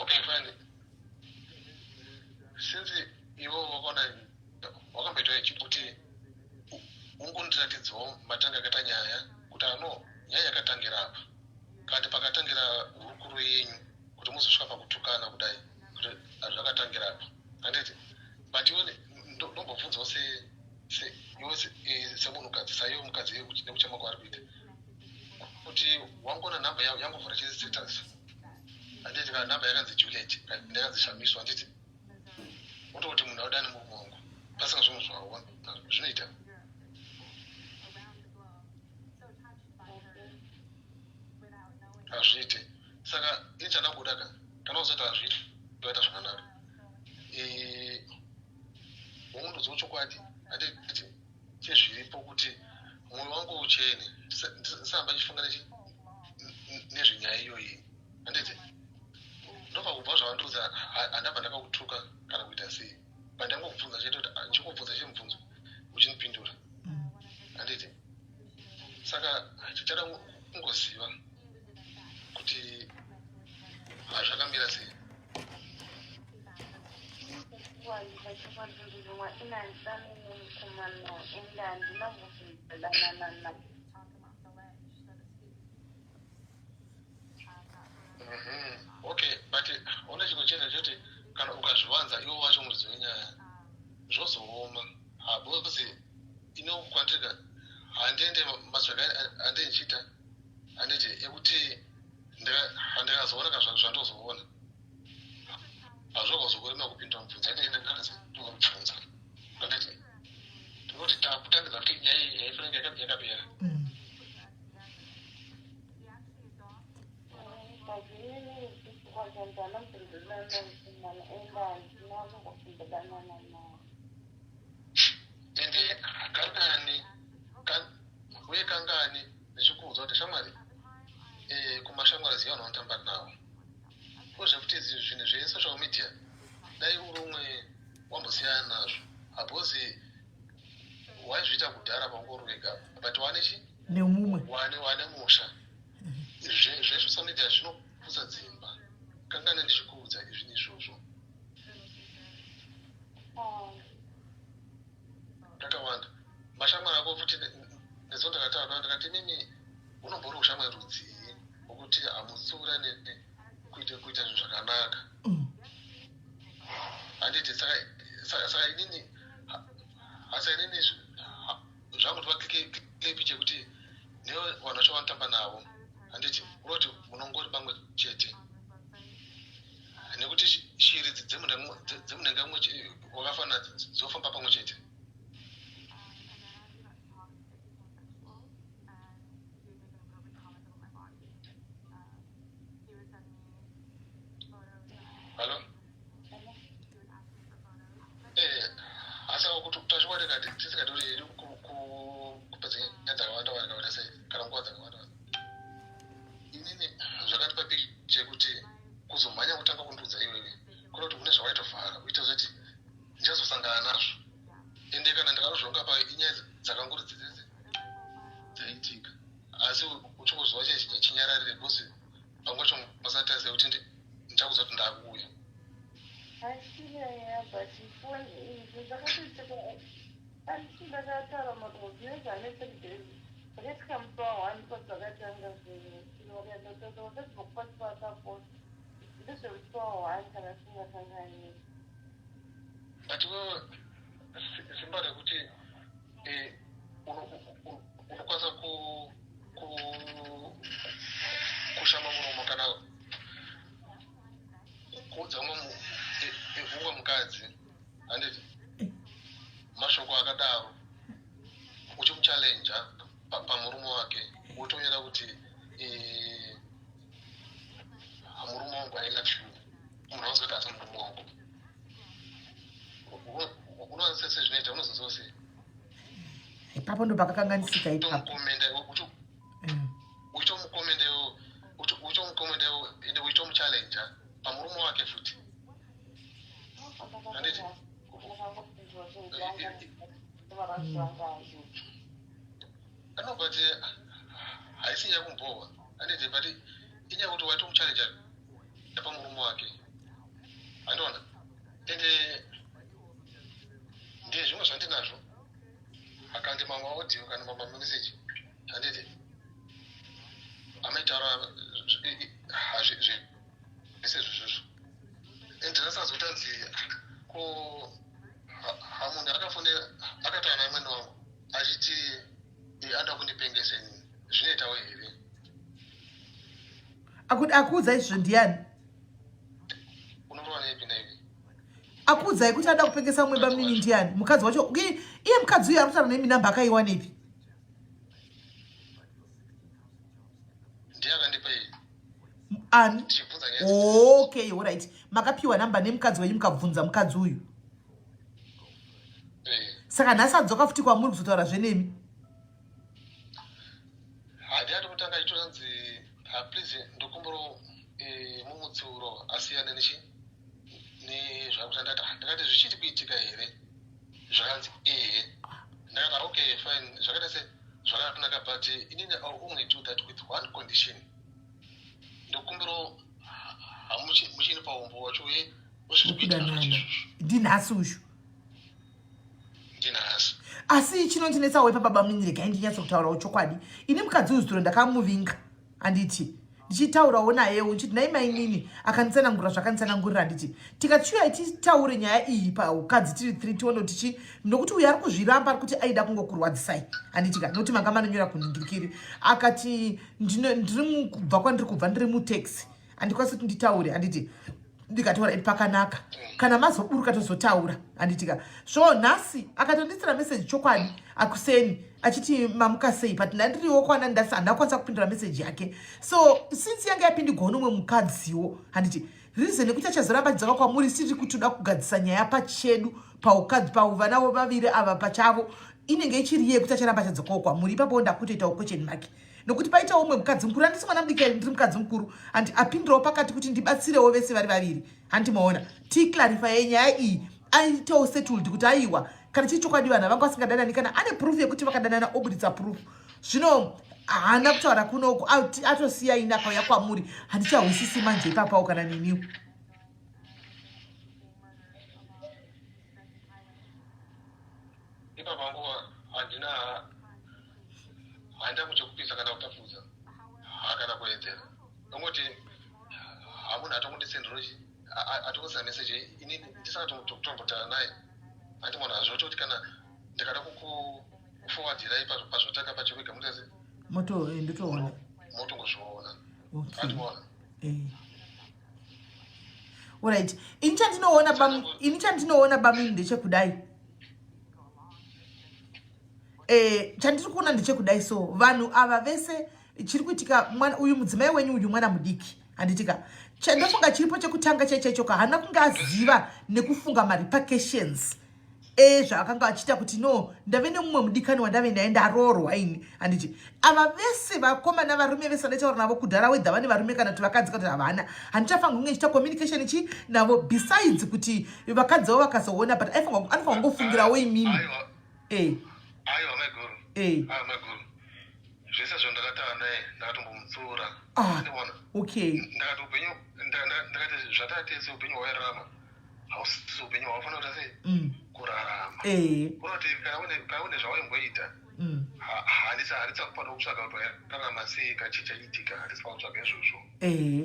Okay, fine. Since iwo wakamboita chikuti ungondiratidzawo matanga akaita nyaya kuti nyaya yakatangira apa kandi pakatangira hurukuro yenyu kuti muzosvika pakutukana kudai kuti zvakatangira apa handiti but iwe ndombobvunzawo iwe semunhukadzi saiwo mukadzi nekuchema kwaari kuita kuti wangona nhamba yangovhura chistatus handiti kana nhamba yakanzi Juliet kandi yakanzi Shamiswa handiti utoti munhu audani murume wangu pasina zvimwe zvaona zvinoita hazviiti saka ichandangodaka kana uzoti hazviiti toita zvakanaka ungondodziwo chokwadi handiti chezviripo kuti mwoyo wangu uchene ndisahamba ndichifunga nezvenyaya iyoyi handiti ndobva kubva zvavandiudza handabva ndakakutuka kana kuita sei pandangokubvunza chete kuti ndichikubvunza chemubvunzo uchindipindura handiti saka chichada kungoziva kuti hazvakamira sei. Okay, but ona chimwe chete choti kana ukazviwanza iwo wacho muridzi wenyaya zvozooma habozi inokwatika handiende matsvaga andindichita handiti ekuti handikazoona kazvandozoona hazvakazokurema kupinda mubvunzo atiende kanazomubvunza handiti tinoti takutangidza kuti nyaya yaifanira yakapera. Ende kangani ndichikuudza kuti shamwari kumashamwari ziva vanotamba nawo kozvekuti zvinhu zvesocial media dai uri umwe wambosiyana nazvo hapozi waizviita kudhara pangori wega but wanechi wane musha zvesocial media zvinoputsa dzimba kangani ndichikuudza izvi izvozvo ndakawanda mashamwari ako futi nezo ndakataura ndakati mimi unombori kushamwari rudzii wokuti hamutsura kuita zvinhu zvakanaka handiti saka inini hasa inini zvangu ndivaklipi chekuti nevo vanhu vacho vanotamba navo handiti unoti munongori pamwe chete nekuti shiri dzemunhenga wakafanira dzofamba pamwe chete. Hello? Hasa kuti tazviwanika tisingatori kupedza nyaya dzakawanda wanda sei kana nguva dzakawanda inini zvakatipa pikicha yekuti kuzomhanya kutanga kundiudza iwewe kuda kuti mune zvawaitofara uite zoti ndichazosangana nazvo ende kana ndikarozvonga pa inyaya dzakangori dzaitika asi uchingozova chinyararire bosi pamwe cho masataisa kuti ndichakuza kuti ndakuuya but ndopare kuti unokwanisa kushama muromo kana kuudza umwe mukadzi handiti mashoko akadaro uchimuchalenja pamurume wake wotonyera kuti murume wangu I love you munhu anozoti asi murume wangu unowanisa sezvinoita unozoziva sei ipapo ndo pakakanganisika ipapo uchimukomendewo ende uchimuchalenja pamurume wake futi handiti anobati haisi nyakumbowa handiti but inyaya kuti waitomuchalenja pamurume wake handiona ende ndiye zvimwe zvandinazvo akandi mamwe audio kana mamwe meseji handiti amaitaura zvese zvizvozvo endinasazotanzi ko hamunhu akataura namwene wangu achiti anda kundipengeseni zvinoitawo here akuudzai izvo ndiani unorova neipi naipi akuudzai kuti ada kupengesa mumwe bamini ndiani mukadzi wacho iye mukadzi uyu arikutaura nemi namba akaiwa nepi ndiye akandipa iyi ani okay alright makapiwa namba nemukadzi wenyu mukabvunza mukadzi uyu saka nhasi adzoka futi kwamuri kuzotaura zvenemi hadiati kutanga itonanzi please ndokumbura mumutsiuro asiyane nezvakuti ndakati zvichiti kuitika here zvakanzi ndakati okay fine zvakaita se zvakanaka but inini I'll only do that with one condition ndokumbira hamuchini paumbo wacho ndinhasi ushu ndinhasi asi chinondinetsawo ipapa bamini regai ndinyatsotaurawo chokwadi ini mukadzi uzitoro ndakamuvinga handiti ndichitaurawo nayewo ndichiti nai mainini akanditsanangurira zvakanditsanangurira handiti tikachiuya titaure nyaya iyi paukadzi tiri 3 tione kuti nokuti uyo ari kuzviramba ari kuti aida kungokurwadzisai handitika nokuti manga manonyora kunhingirikiri akati ndiri kubva kwandiri kubva ndiri mutaxi handikwanisi kuti nditaure handiti ndikataura pakanaka kana mazoburuka tozotaura handitika so nhasi akatonditsira meseji chokwadi akuseni achiti mamuka sei but ndandiriwo kwana ndasi handakwanisa kupindura meseji yake so since yanga yapindigwa nomwe mukadziwo handiti reason yekuti achazoramba dzaka kwamuri siri kuti uda kugadzisa nyaya pachedu paukadzi pauvana vaviri ava pachavo inenge ichiri yekuti acharamba achadzokawo kwamuri ipapo ndakutoitawo question mark nokuti paitawo umwe mukadzi mukuru handisi mwana mudiki ndiri mukadzi mukuru handi apindirawo pakati kuti ndibatsirewo vese vari vaviri handimaona ticlarifye nyaya iyi aitawo settled kuti aiwa kana chii chokwadi vanhu vanga vasingadanani kana ane proof yekuti vakadanana obuditsa proof zvino haana kutaura kunoku atosiya ini akauya kwamuri handichahwisisi manje ipapawo kana niniwo ipapa nguva handina kuchokupisa kana kutapudza hakana kuedzera nongoti hamunhu atongondisendrochi atongosina meseji inini ndisakatombotara naye handimona zvototi kana ndikada kukuforwardirai pazvotaka pachivega mutese nditoona motongozviona handimona alright ini chandinoona bamini ndechekudai chandiri kuona ndechekudai so vanhu ava vese chiri kuitika uyu mudzimai wenyu uyu mwana mudiki handitika chandafunga chiripo chekutanga chaichaichoka haana kunge aziva nekufunga marepercussions zvaakanga achiita kuti no ndave nemumwe mudikani wandave naye ndarorwa ini handiti ava vese vakomana varume vese vandaitaura navo kudhara wedha vane varume kana kuti vakadzi kana kuti havana handichafanira kunge ichiita communication chi navo besides kuti vakadzi vavo vakazoona but anofanira kungofungirawo imimi aiwa maiguru zvese zvandakataura naye ndakatombomutsiura ndibona okay ndakati upenyu ndakati zvatatese upenyu hwairarama hausisi upenyu hwafanira kuita sei kurarama kuroti kana une zvawaimboita handisakupanda kutsvaga kuti wairarama sei kachichaitika handisapa kutsvaga izvozvo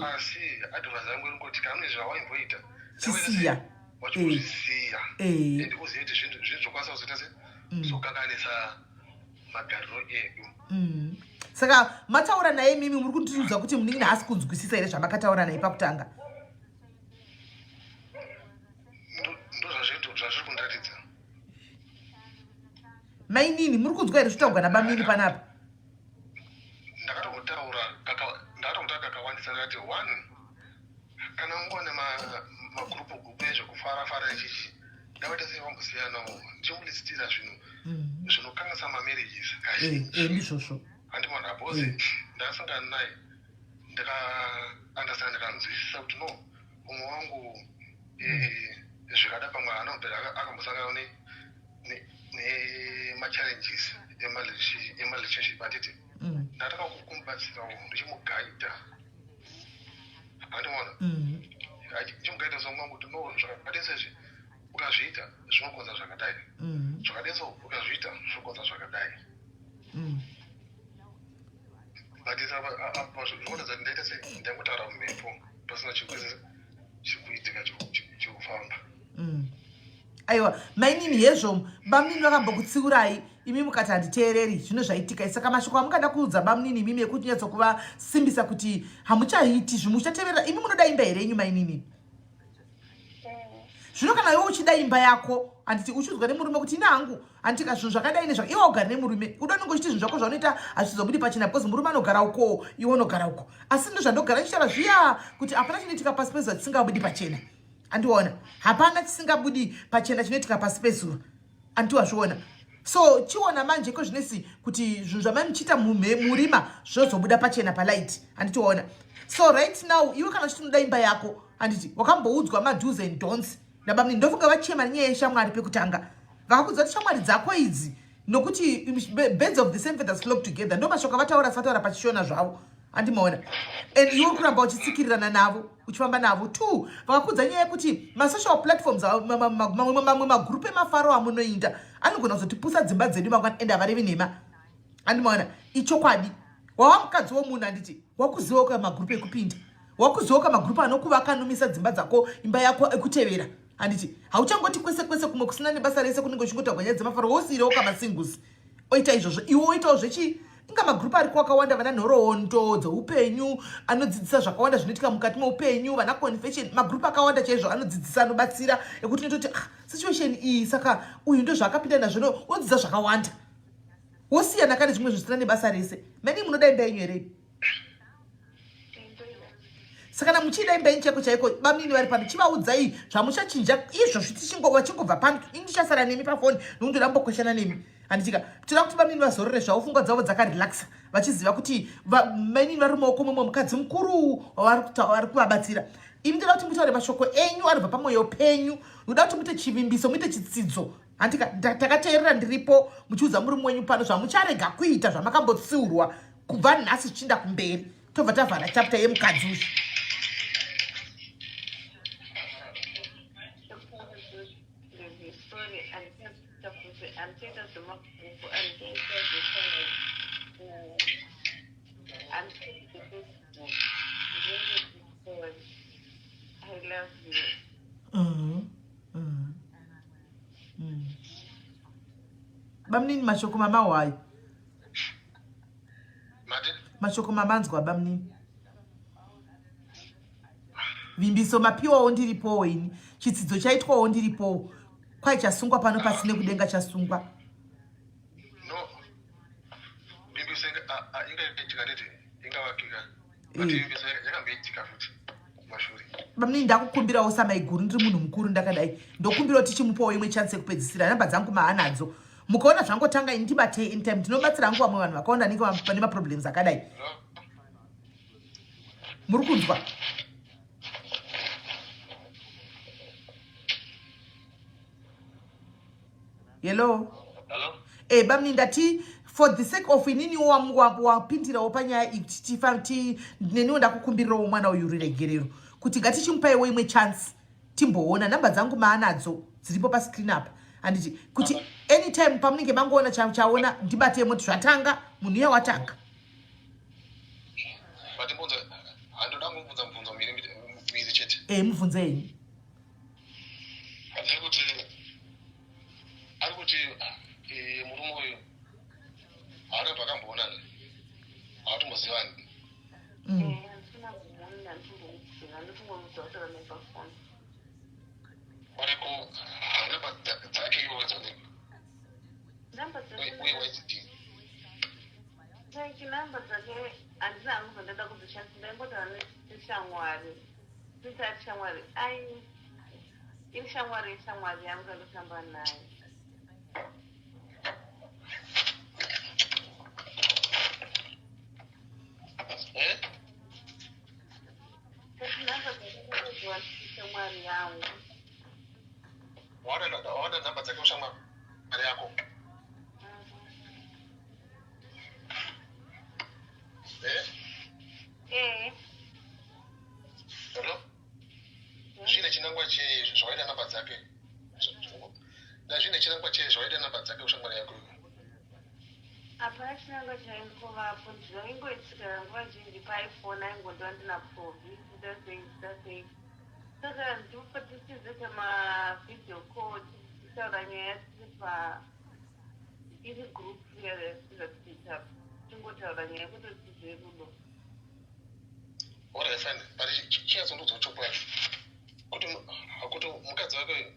asi advise yangu iringoti kana une zvawaimboita chisiya wachikuzvisiya ende uzive kuti zvinhu zvokwanisa kuzoita sei sokanganisa magariro edu. Saka mataura naye mimi muri kutiudza kuti munenge haasi kunzwisisa here zvamakataura naye pakutanga. Ndo zvazviri kundiratidza. Mainini muri kunzwa here zvitaurwa nabamini panapa? Ndakatotaura kakawandisa ndakati 1 kana ngone magrupu ezvekufara ichichi ndavaita sei vambosiyanawo ndichimulistira zvinokangasa mamarriages kazhinji. Ndizvozvo handimona bhosi ndakasangana naye ndikaandastanda ndikanzwisisa kuti no umwe wangu zvikada pamwe anobvera akambosangana nemachallenges emarelationship atiti ndataka kumubatsirawo ndichimugaidha handimona ndichimugaidha somwangu kuti no zvakadai sezvi ukazviita zvinokonza zvakadai zvakadai so ukazviita zvinokonza zvakadai zvinoratidza kuti ndaita sei ndangotaura mumhepo pasina chikuitika chekufamba. Aiwa mainini hezvo bamnini vakambokutsiurai imi mukati handiteereri zvino zvaitika. Saka mashoko amungada kuudza bamnini imimi ekuti nyatsokuva-simbisa kuti hamuchaiti zvimwe muchateverera imi munoda imba here yenyu mainini? Zvino kana iwe uchida imba yako handiti uchiudzwa nemurume kuti ine hangu handitika zvinhu zvakadai nezvaka iwe ugara nemurume uda unenge uchiti zvinhu zvako zvaunoita hazvizobudi pachena because murume anogara uko iwe unogara uko. Asi ndo zvandogara ndichitaura zviya kuti hapana chinoitika pasi pezuva chisingabudi pachena. Andiona hapana chisingabudi pachena chinoitika pasi pezuva. Andiwazviona. So chiona manje kozvinesi kuti zvinhu zvamai muchiita murima zvozobuda pachena palight. Anditiona. So right now iwe kana uchiti unoda imba yako handiti wakamboudzwa mado's and don'ts nabamni ndofunga vachema nyaya yeshamwari pekutanga vakakudza kuti shamwari dzako idzi nokuti birds of the same feathers flock together ndo mashoko vataura sataura pachishona zvavo. Andimaona and iwe kuramba uchitsikirirana navo uchifamba navo. 2 vakakudza nyaya yekuti masocial platforms mamwe magrupu emafaro amunoinda anogona kuzotipusa dzimba dzedu mangwana ende havarevi nhema. Andimaona ichokwadi wava mukadzi womunhu handiti wakuziva kwa magrupu ekupinda wakuziva kwa magrupu anokuvaka anomisa dzimba dzako imba yako ekutevera handiti hauchangoti kwese kwese kumwe kusina nebasa rese kunenge uchingotagwa nyaya dzemafaro wosiyirewo kamasingusi oita izvozvo iwe oitawo zvechi inga magrupu ariko akawanda vana nhoroondo dzeupenyu anodzidzisa zvakawanda zvinoitika mukati meupenyu vana confession magrupu akawanda chaizvo anodzidzisa anobatsira ekuti nototi situation iyi saka uyu ndo zvaakapinda nazvo odzidzisa zvakawanda wosiyana kane zvimwe zvisina nebasa rese mani munoda imba yenyu here? Saka kana muchida imba yenyu chaiko chaiko bamnini vari pano chivaudzai zvamuchachinja izvo vachingobva pano indichasara nemi pafoni nokuti ndambokweshana nemi handitika toda kuti bamnini vazorore zvavo pfungwa dzavo dzakarelaxa vachiziva kuti mainini vari mumaoko momwe mukadzi mukuru vari kuvabatsira. Imi ndoda kuti mutaure mashoko enyu anobva pamwoyo penyu noda kuti muite chivimbiso muite chitsidzo handika takateerera ndiripo muchiudza muri mwenyu pano zvamucharega kuita zvamakambotsiurwa kubva nhasi zvichinda kumberi tobva tavhara chapta yemukadzi uyu. Bamnini mashoko mamawayo mashoko mamanzwa bamnini vimbiso mapiwawo ndiripowo ini chitsidzo chaitwawo ndiripowo kwai chasungwa pano pasine kudenga chasungwa bamnini ndakukumbirawo samaiguru ndiri munhu mukuru ndakadai ndokumbirawo tichimupawo imwe chance yekupedzisira namba dzangu maanadzo mukaona zvangotanga ini ndibate intime ndinobatsira nguva vamwe vanhu vakaona nenge pane maproblems akadai muri kunzwa. Hello. Bamni ndati for the sake of inini wapindirawo panyaya neniwo ndakukumbirirawo mwana uyu riregerero kuti ngatichimupaiwo imwe chance timboona namba dzangu maanadzo dziripo pascreen apa handiti kuti anytime pamunenge mangoona chaona ndibate moti zvatanga munhu iye watanga. Mubvunzei. Ari kuti ndikungomudzotora nepafoni. Wareko namba dzake iwadzane. Namba dzake Uye waiti. Namba dzake handina hangu ndada kuzvishandisa ndaimbotaura neshamwari. Ndisati shamwari ai iri shamwari yangu ndinotamba naye. Shamwari yangu. Waona namba dzake ushamwari yako. Hello? Zvine chinangwa zvawaida namba dzake. Zvine chinangwa zvawaida namba dzake ushamwari yako. Hapana chinangwa chaingovapo ndinoingoitsikira nguva zhinji paiphone aingodwa ndina provi ndasei. Saka ndipatisize kamavideo call tisaura nyaya tiri iri group yazatiita tingotaura nyaya kutotisize rudo. Alright, fine. But chiyazondodzo chokwadi kuti mukadzi wake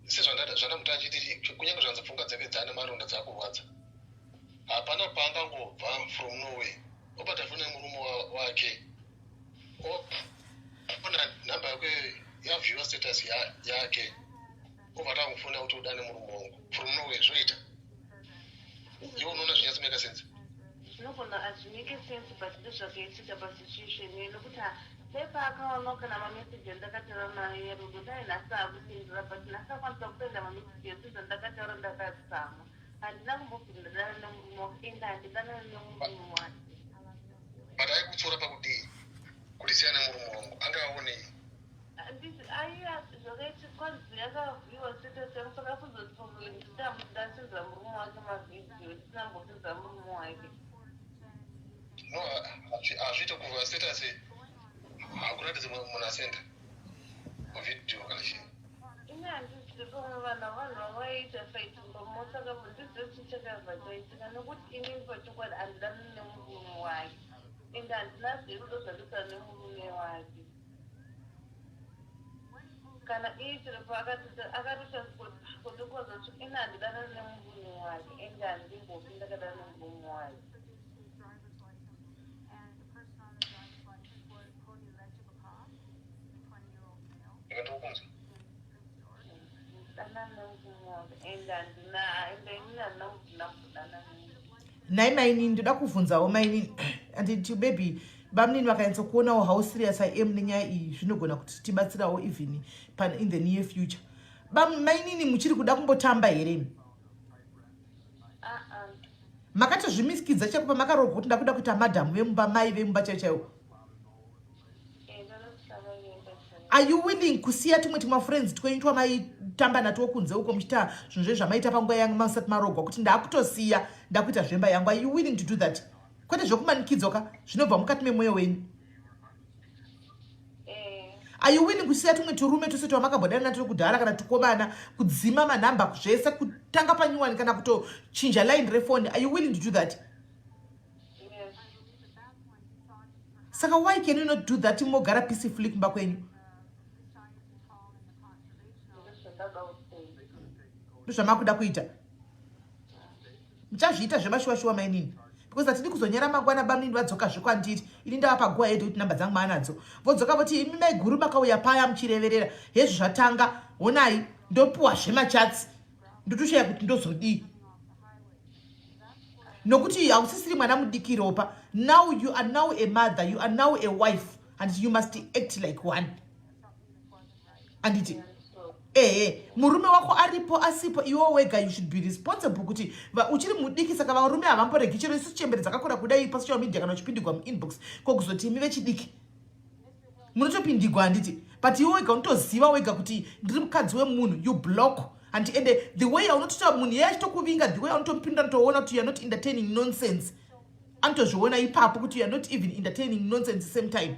sezvandamuti achiti kunyange zvanzi pfungwa dzake dzaane maronda dzakurwadza hapana paangangobva from nowhere obata fune murume wake ona nhamba yake yavhiewa status yake obata angufuna kuti udane murume wangu from nowhere zvoita iwe unoona zvinyatsimeka sense zvinogona hazvimeke sense but ndezvakaitika pasituation iyi nokuti sepaakaonawo kana mameseji andakataura naye rudo dai nhasi akusindira but nhasi akwanisa kupenda mameseji ese zvandakataura ndakazama handina kumbopinda dana nemurume wake ende handidanane nemurume wake but aikupfuura pakudii kuti siyana murume wangu angaonei aiya zvakaiti kwanzi yakavhiwa status yangu saka kuzoti ndasinza murume wake mavhidhiyo tisinambosinza murume wake no hazviite kuvhiwa status hakuratidzi munhu asenda mavhidhiyo kana chii ine handizii pamwe vanhu vavaita faitimbomo saka ndizoti chakavhachaitika nokuti inini pachokwadi handidani nemurume wake ende handinazivi rudo zvandisa nemurume wake kana ii chiripo akatita kudokozoti ine handidana nemurume wake ende handimbopi ndakadana nemurume wake. Nai maini ndoda kuvhunzawo maini anditi baby bamnini vakaenza kuonawo how serious I am nenyaya iyi zvinogona kuti tibatsirawo even in the near future. Mainini muchiri kuda kumbotamba here? Makatozvimiskidza chekupa makarogwa kuti ndakuda kuita madhamu vemumba mai vemumba chaiwo. Are you willing kusiya tumwe friends twenyu twamaitamba natwo kunze uko muchita zvinhu zvamaita panguva yangu masati marogwa kuti ndakutosiya ndakuita zvemba yangu? Are you willing to do that? Kwete zvokumanikidzoka zvinobva mukati memwoyo wenyu. Are you willing kusiya tumwe turume tose twamakambodana natwo kudhara kana tukomana kudzima manhamba zvese kutanga panyuwani kana kutochinja line refone? Are you willing to do that? Saka why can you not do that mogara peacefully kumba kwenyu? Ndozvamakuda kuita. Muchazviita zvemashua mainini. Because atidi kuzonyera mangwana bamnini vadzoka zvikwandiri. Ini ndavapa go ahead kuti namba dzangu maanadzo. Vodzoka voti imi mai guru makauya paya muchireverera. Hezvo zvatanga. Honai ndopuwa zvemachatsi. Ndotoshaya kuti ndozodii. Nokuti hausisiri mwana mudiki ropa. Now you are now a mother, you are now a wife, and you must act like one. And it murume wako aripo asipo iwo wega, you should be responsible kuti uchiri mudiki. Saka varume havamboregi chero isu chembere dzakakura kudai pasocial media kana uchipindigwa muinbox kokuzoti imi vechidiki munotopindigwa handiti. But iwo wega unotoziva wega kuti ndiri mukadzi wemunhu, you block. And the way unotota munhu yeye achitokuvinga, the way unotopinda ntoona kuti you are not entertaining nonsense. Antozviona ipapo kuti you are not even entertaining nonsense at the same time.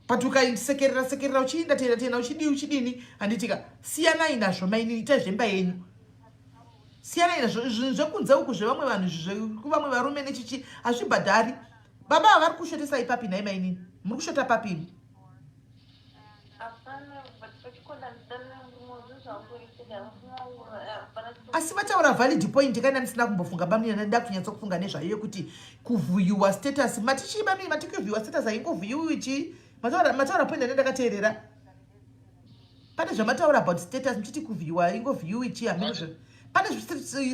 But ukasekerera uchiinda tena uchidini handitika siyanai nazvo mainini, itai zvemba yenyu. Siyanai nazvo zvinhu zvekunze uku zvevamwe vanhu zvekuvamwe varume nechichi hazvibhadhari. Baba havari kushotesa ipapi nai mainini. muri kushota papini? Asi vataura valid point kana ndisina kumbofunga bamini nda kunyatsa kufunga nezvayo kuti kuvhuyiwa status matichi bamini matikuvhuyiwa status aingovhuyiwi ichi mataura point ndakateerera pane zvamataura about status mchiti kuvhuyiwa ingovhuyiwi ichi amene pane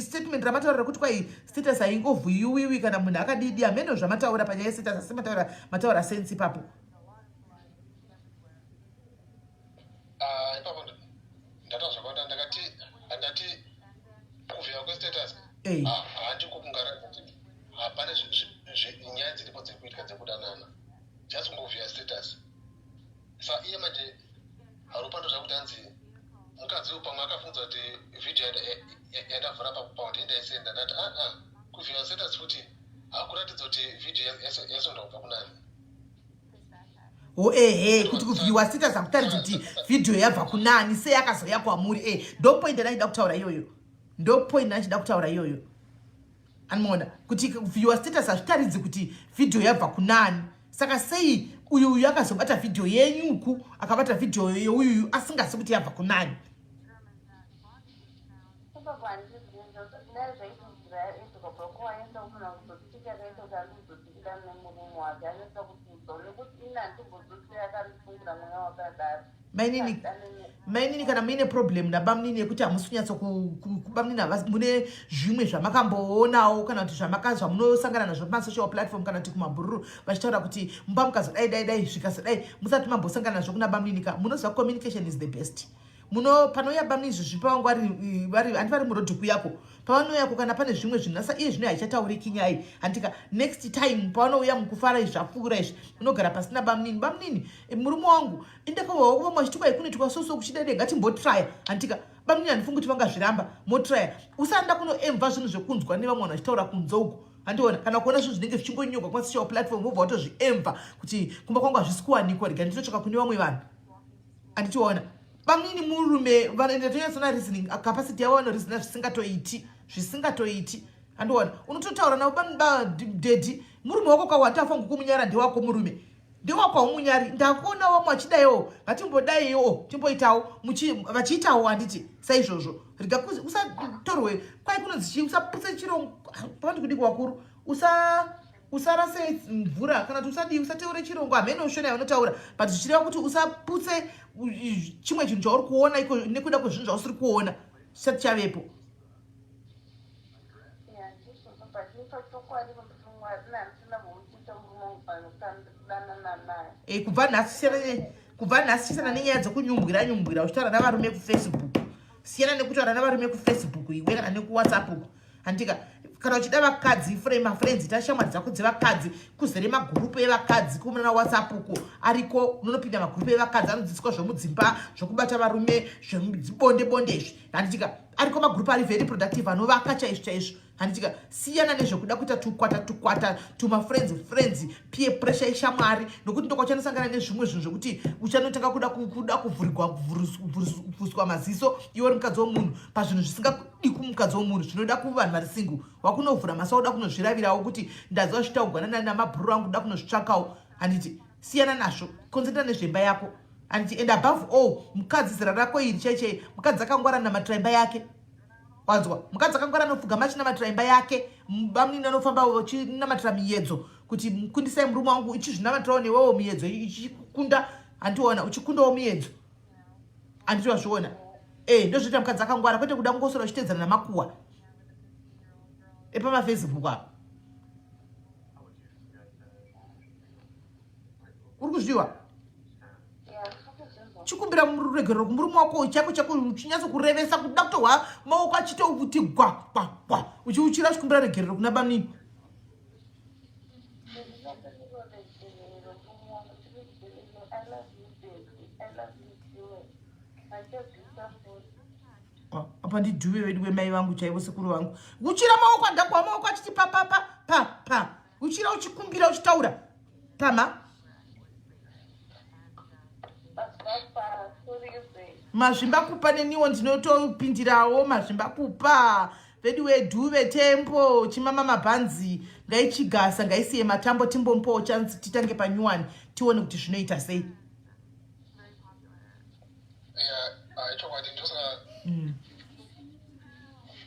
statement ramataura kuti kwai status aingovhuyiwi kana munhu akadidi amene zvamataura panyaya status asi mataura sense papo. Ipapo ndataura zvakawanda ndakati kuvhuyiwa kwestatus handikukungaradza kuti hapana nyaya dziripo dzekuitika dzekudanana just kungovhuya status. Sa iye manje harupando zvakuti hanzi mukadzi pamwe akafunza kuti vhidhiyo yandavhura paundi ndaisenda ndati kuvhuyiwa status futi hakuratidza kuti vhidhiyo yasonda kubva kunani. Kuti kuvhuyiwa status hakutaridza kuti vhidhiyo yabva kunani sei akazoya kwamuri. Ndo point ndachida kutaura iyoyo. Ndo point ndachida kutaura iyoyo. Anoona kuti kuvhuyiwa status hazvitaridzi kuti vhidhiyo yabva kunani. Saka sei uyu akazobata vhidhiyo yenyuku akabata vhidhiyo yeuyu asingasi kuti yabva kunani. Mainini kana muine problem nabamnini yekuti hamusi kunyatsa kubamnini mune zvimwe zvamakamboonawo kana kuti zvamunosangana nazvo kumasocial platform kana kuti kumabhururu vachitaura kuti mumba mukazodai zvikazodai musati mambosangana nazvo kuna bamninika munoziva communication is the best. Panouya bamnini izvo zvipa wangu handi vari murodhiku yako pavanouya kana pane zvimwe zvinhu iye zvino haichatauriki nyaya handika next time pavanouya mukufara izvi zvapfuura izvi unogara pasina bamnini murume wangu indakawakuva machitikwai kunoitwa soso kuchidai ngatimbotraya handika bamnini handifungi kuti vangazviramba motraya usanda kunoemva zvinhu zvekunzwa nevamwe vanhu vachitaura kunze uko handiona kana kuona zvinhu zvinenge zvichingonyoka kumasocial platform wobva watozviemva kuti kumba kwangu hazvisi kuwanikwa rega ndinotsvaka kune vamwe vanhu handichiona. Bamnini murume vanendatonyatsa reasoning capacity yavo vanorizina zvisingatoiti handiona unototaura navo badedi murume wako kawatafa ngokumunyara ndewako murume ndewako haumunyari ndakuona vamwe vachidaiwo ngatimbodaiwo timboitawo vachiitawo handiti saizvozvo rega usatorwe kwai kunonzi usaputse chirongo pavandi kudiki wakuru usarase mvura kana kuti usateure chirongo hamene ushona yavanotaura but zvichireva kuti usaputse chimwe chinhu chauri kuona iko nekuda kwezvinhu zvausiri kuona chisati chavepo. Kubva nhasi siyana nenyaya dzekunyumbwira uchitaura navarume kufacebook siyana nekutaura navarume kufacebook iwe kana nekuwhatsapp handika kana uchida vakadzi mafriends tashamwari dzako dzevakadzi kuzere magurupu evakadzi kumuna whatsapp uko ariko unonopinda magurupu evakadzi anodzidziswa zvomudzimba zvokubata varume zvebonde izvi handitika ariko magurupu ari very productive anovaka chaizvo handitika siyana nezvekuda kuita tukwata friends peer pressure ishamwari nokuti ndokwachanosangana nezvimwe zvinhu zvokuti uchanotanga kuda kuvhuriswa maziso iwe uri mukadzi womunhu pazvinhu zvisingadi kumukadzi womunhu zvinoda kuvanhu vari single wakunovhura maso uda kunozviravirawo kuti ndaziva zvitaugwana namabhururu angu uda kunozvitsvakawo handiti siyana nazvo konzentra nezvemba yako handiti and above all mukadzi zera rako iri chaichai mukadzi akangwara namatraimba yake wanzwa mukadzi akangwara anopfuga machina matraimba yake bamnini anofamba namatira miyedzo kuti mukundisai murume wangu ichizvinamatirawo newewo miyedzo ichikunda handiona uchikundawo miyedzo handiti wazviona ndozvoita mukadzi akangwara kwete kuda kungosora uchitedzana namakuwa epamafacebook apa uri kuzviwa chikumbira muregerero kumurume wako chako uchinyatso kurevesa kuda kutohwa maoko achitokuti gwa uchiuchira chikumbira regerero kuna bamnini. Apa ndidhuve vedu wemai vangu chaivo sekuru vangu uchira maoko andakwa maoko achiti pa uchira uchikumbira uchitaura pama mazvimba kupa neniwo ndinotopindirawo mazvimba kupa vedu wedhuve tempo chimama mabhanzi ngaichigasa ngaisiye matambo timbompowo chance titange panyuwani tione kuti zvinoita sei. chokwadi ndosaka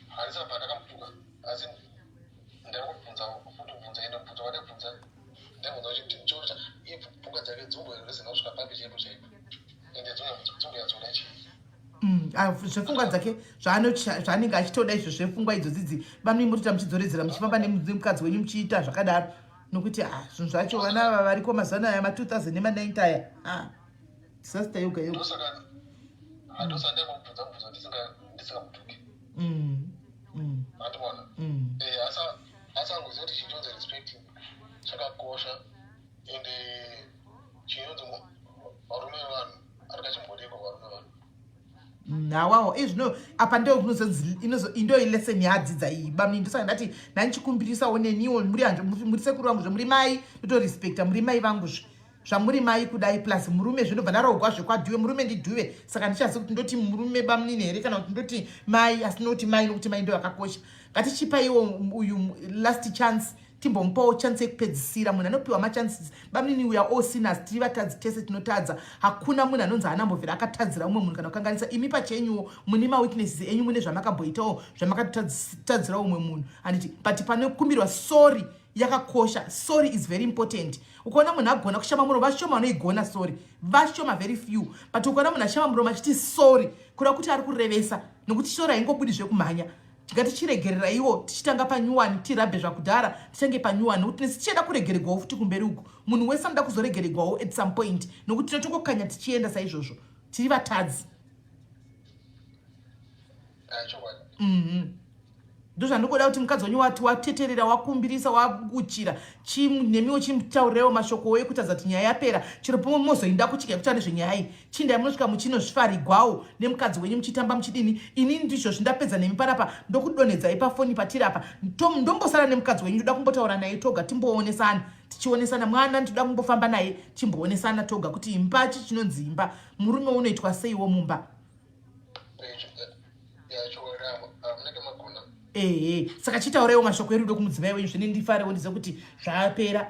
harisabva ndakamutuka asi ndakubvunza futi kubvunza ende kubvunza wadebvunza ndabvunza kuti ndichocha ipfuka dzake dzomboresina kusvika pambi chaipo chaipo ende dzongoyatsoda chii zvepfungwa dzake zvaanenge achitoda izvo zvepfungwa idzodzi bamwe mutota muchidzoredzera muchifamba nemukadzi wenyu muchiita zvakadaro nokuti zvinhu zvacho vana ava variko mazana aya ma2000 nema90 aya disasta yoga yoga ndosa ndakubvunza kubvunza ndisingamutuki andibona asi angoziva kuti chinonzi respect chakakosha ende chinonzi varume vanhu arikachimbodeko varume vanhu nawawo izvino apa ndo ileseni yadzidza iyi bamwe ndosaka ndati nanichikumbirisawo neniwo muri sekuru vangu zvomuri mai ndotorespekta muri mai vangu zvamuri mai kudai plus murume zvinobva ndarogwa zvekwadhuwe murume ndidhuwe saka ndichazi kuti ndoti murume bamnini here kana kuti ndoti mai asi noti mai nokuti mai ndo yakakosha ngatichipaiwo uyu last chance timbomupawo chance yekupedzisira munhu anopiwa machances bamnini we are all sinners tiri vatadzi tese tinotadza hakuna munhu anonzi anambovhera akatadzira umwe munhu kana kukanganisa imi pachenyuwo mune maweaknesses enyu mune zvamakabhoitawo zvamakatadzirawo umwe munhu anditi but panokumbirwa sorry yakakosha sorry is very important ukaona munhu agona kushama muromo vashoma vanoigona sorry vashoma very few but ukaona munhu ashama muromo achiti sorry kuda kuti ari kurevesa nokuti sorry haingobudi zvekumhanya ngatichiregerera iwo tichitanga panyuwani tirabhe zvakudhara tichange panyuwani nokuti nesi tichida kuregeregwawo futi kumberi uku munhu wese anoda kuzoregeregwawo at some point nokuti tinotongokanya tichienda saizvozvo tiri vatadzi ndozvandokoda kuti mukadzi wenyu wati wateterera wakumbirisa waguchira nemiwo chimutaurirewo mashokowo ekutadza kuti nyaya yapera chero pomwe mozoinda kuchika kuti ane zvenyaya iyi chindai munosvika muchinozvifarigwawo nemukadzi wenyu muchitamba muchidini inini ndizvo zvindapedza nemi panapa ndokudonhedzai pafoni patiri apa ndombosara nemukadzi wenyu ndoda kumbotaura naye toga timboonesana tichionesana mwana ndinoda kumbofamba naye timboonesana toga kuti imba chinonzi imba murume unoitwa seiwo mumba saka chitaurewo mashoko erudo kumudzimai wenyu zvine ndifarewo ndize kuti zvapera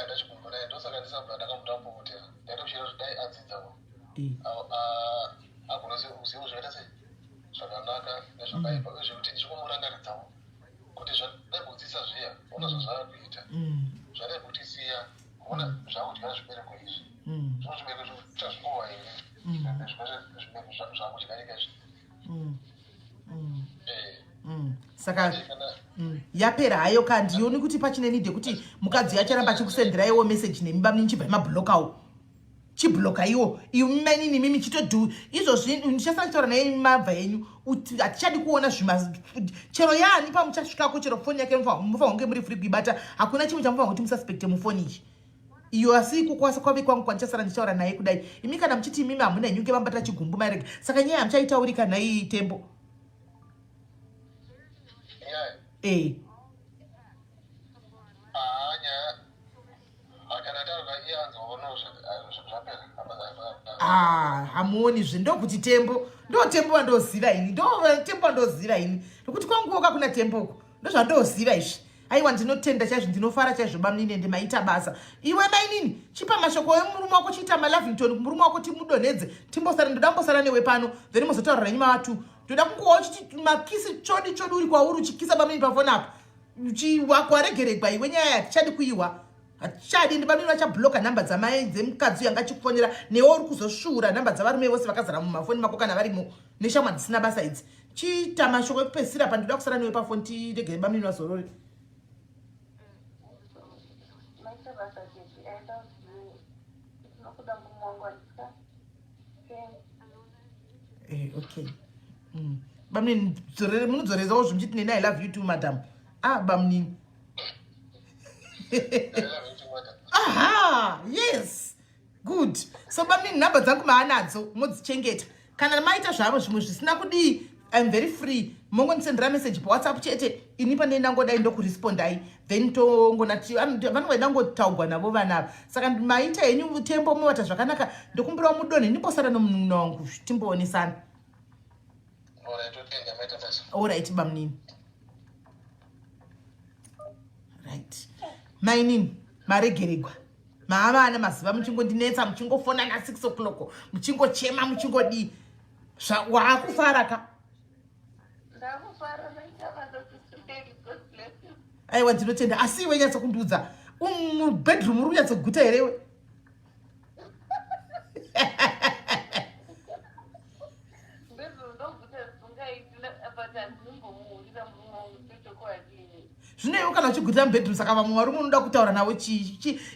ndachikumbura ndosaka ndisabva ndakamutampomutera ndatoshira kuti dai adzidzawo agona uzivo zvakaita sei zvakanaka nezvakaipa zvekuti ndichikumurangaridzawo kuti zvadaibudzisa zviya ona zvazvaakuita zvadaibutisiya ona zvakudya zvibereko izvi zvino zvibereko zvekuita zvikowa here saka yapera hayo kandioni kuti pachine nidhe kuti mukadzi yacharamba chikusenderawo meseji nemimba minichibva mabhulokawo chibhuloka iwo imanini mimi chitodhu izvozvi ndichasachitaura naye mabva yenyu hatichadi kuona chero yani pamuchasvikako chero foni yake mufange muri free kuibata hakuna chimwe chamufange kuti musaspekte mufoni ichi iyo asi kukwasa kwave kwangu kwandichasara ndichitaura naye kudai imi kana muchiti imimi hamuna nyuke vambata chigumbu mairege saka nyaya hamuchaitaurika naye tembo hamuonizve ndokuti tembo ndotembo wandoziva ini ndotembo wandoziva ini nokuti kwanguoka kuna temboko ndozvandoziva izvi aiwa ndinotenda chaizvo ndinofara chaizvo bamnini ende maita basa iwe mainini chipa mashoko emurume wako chiita malavington kumurume wako timudonhedze ndoda mbosara newe pano then mozotaurira nenyu mavatu ndoda kungowa chiti makisi chodi uri kwauri uchikisa bamnini pafoni apa waregeregwa iwe nyaya hatichadi kuiwa hatichadi ndi bamnini vachabhuloka nhamba dzemukadzi uyo angachikufonera newe uri kuzosvuura nhamba dzavarume vose vakazara mumafoni mako kana varimo neshamwa dzisina basa idzi chiita mashoko ekupedzisira pa ndoda kusara newe pafoni tiregere bamnini vazorori okay bamnini munodzorezawo zvimuchiti neni I love you too madam bamnini aha yes good so bamnini nhamba dzangu maanadzo modzichengeta kana maita zvavo zvimwe zvisina kudii I'm very free mongondisendera message pawhatsapp chete ini pane ndangodai ndokurespondai then vanongoida ngotaugwa navo vanava saka maita henyu tembo muvata zvakanaka ndokumbirawo mudonhe ndimbosara nomunhu wangu timboonesana Alright, bamnini. Right. Mainini, maregeregwa. Mama ana maziva muchingo ndinetsa muchingo fona na 6 o'clock. Muchingo chema muchingo di. Wakufara ka. Aiwa ndinotenda asi iwe nyatsa kundudza. Bedroom uri nyatsa kuguta here. Zvino kana uchiguta bedroom saka vamwe vari munoda kutaura nawo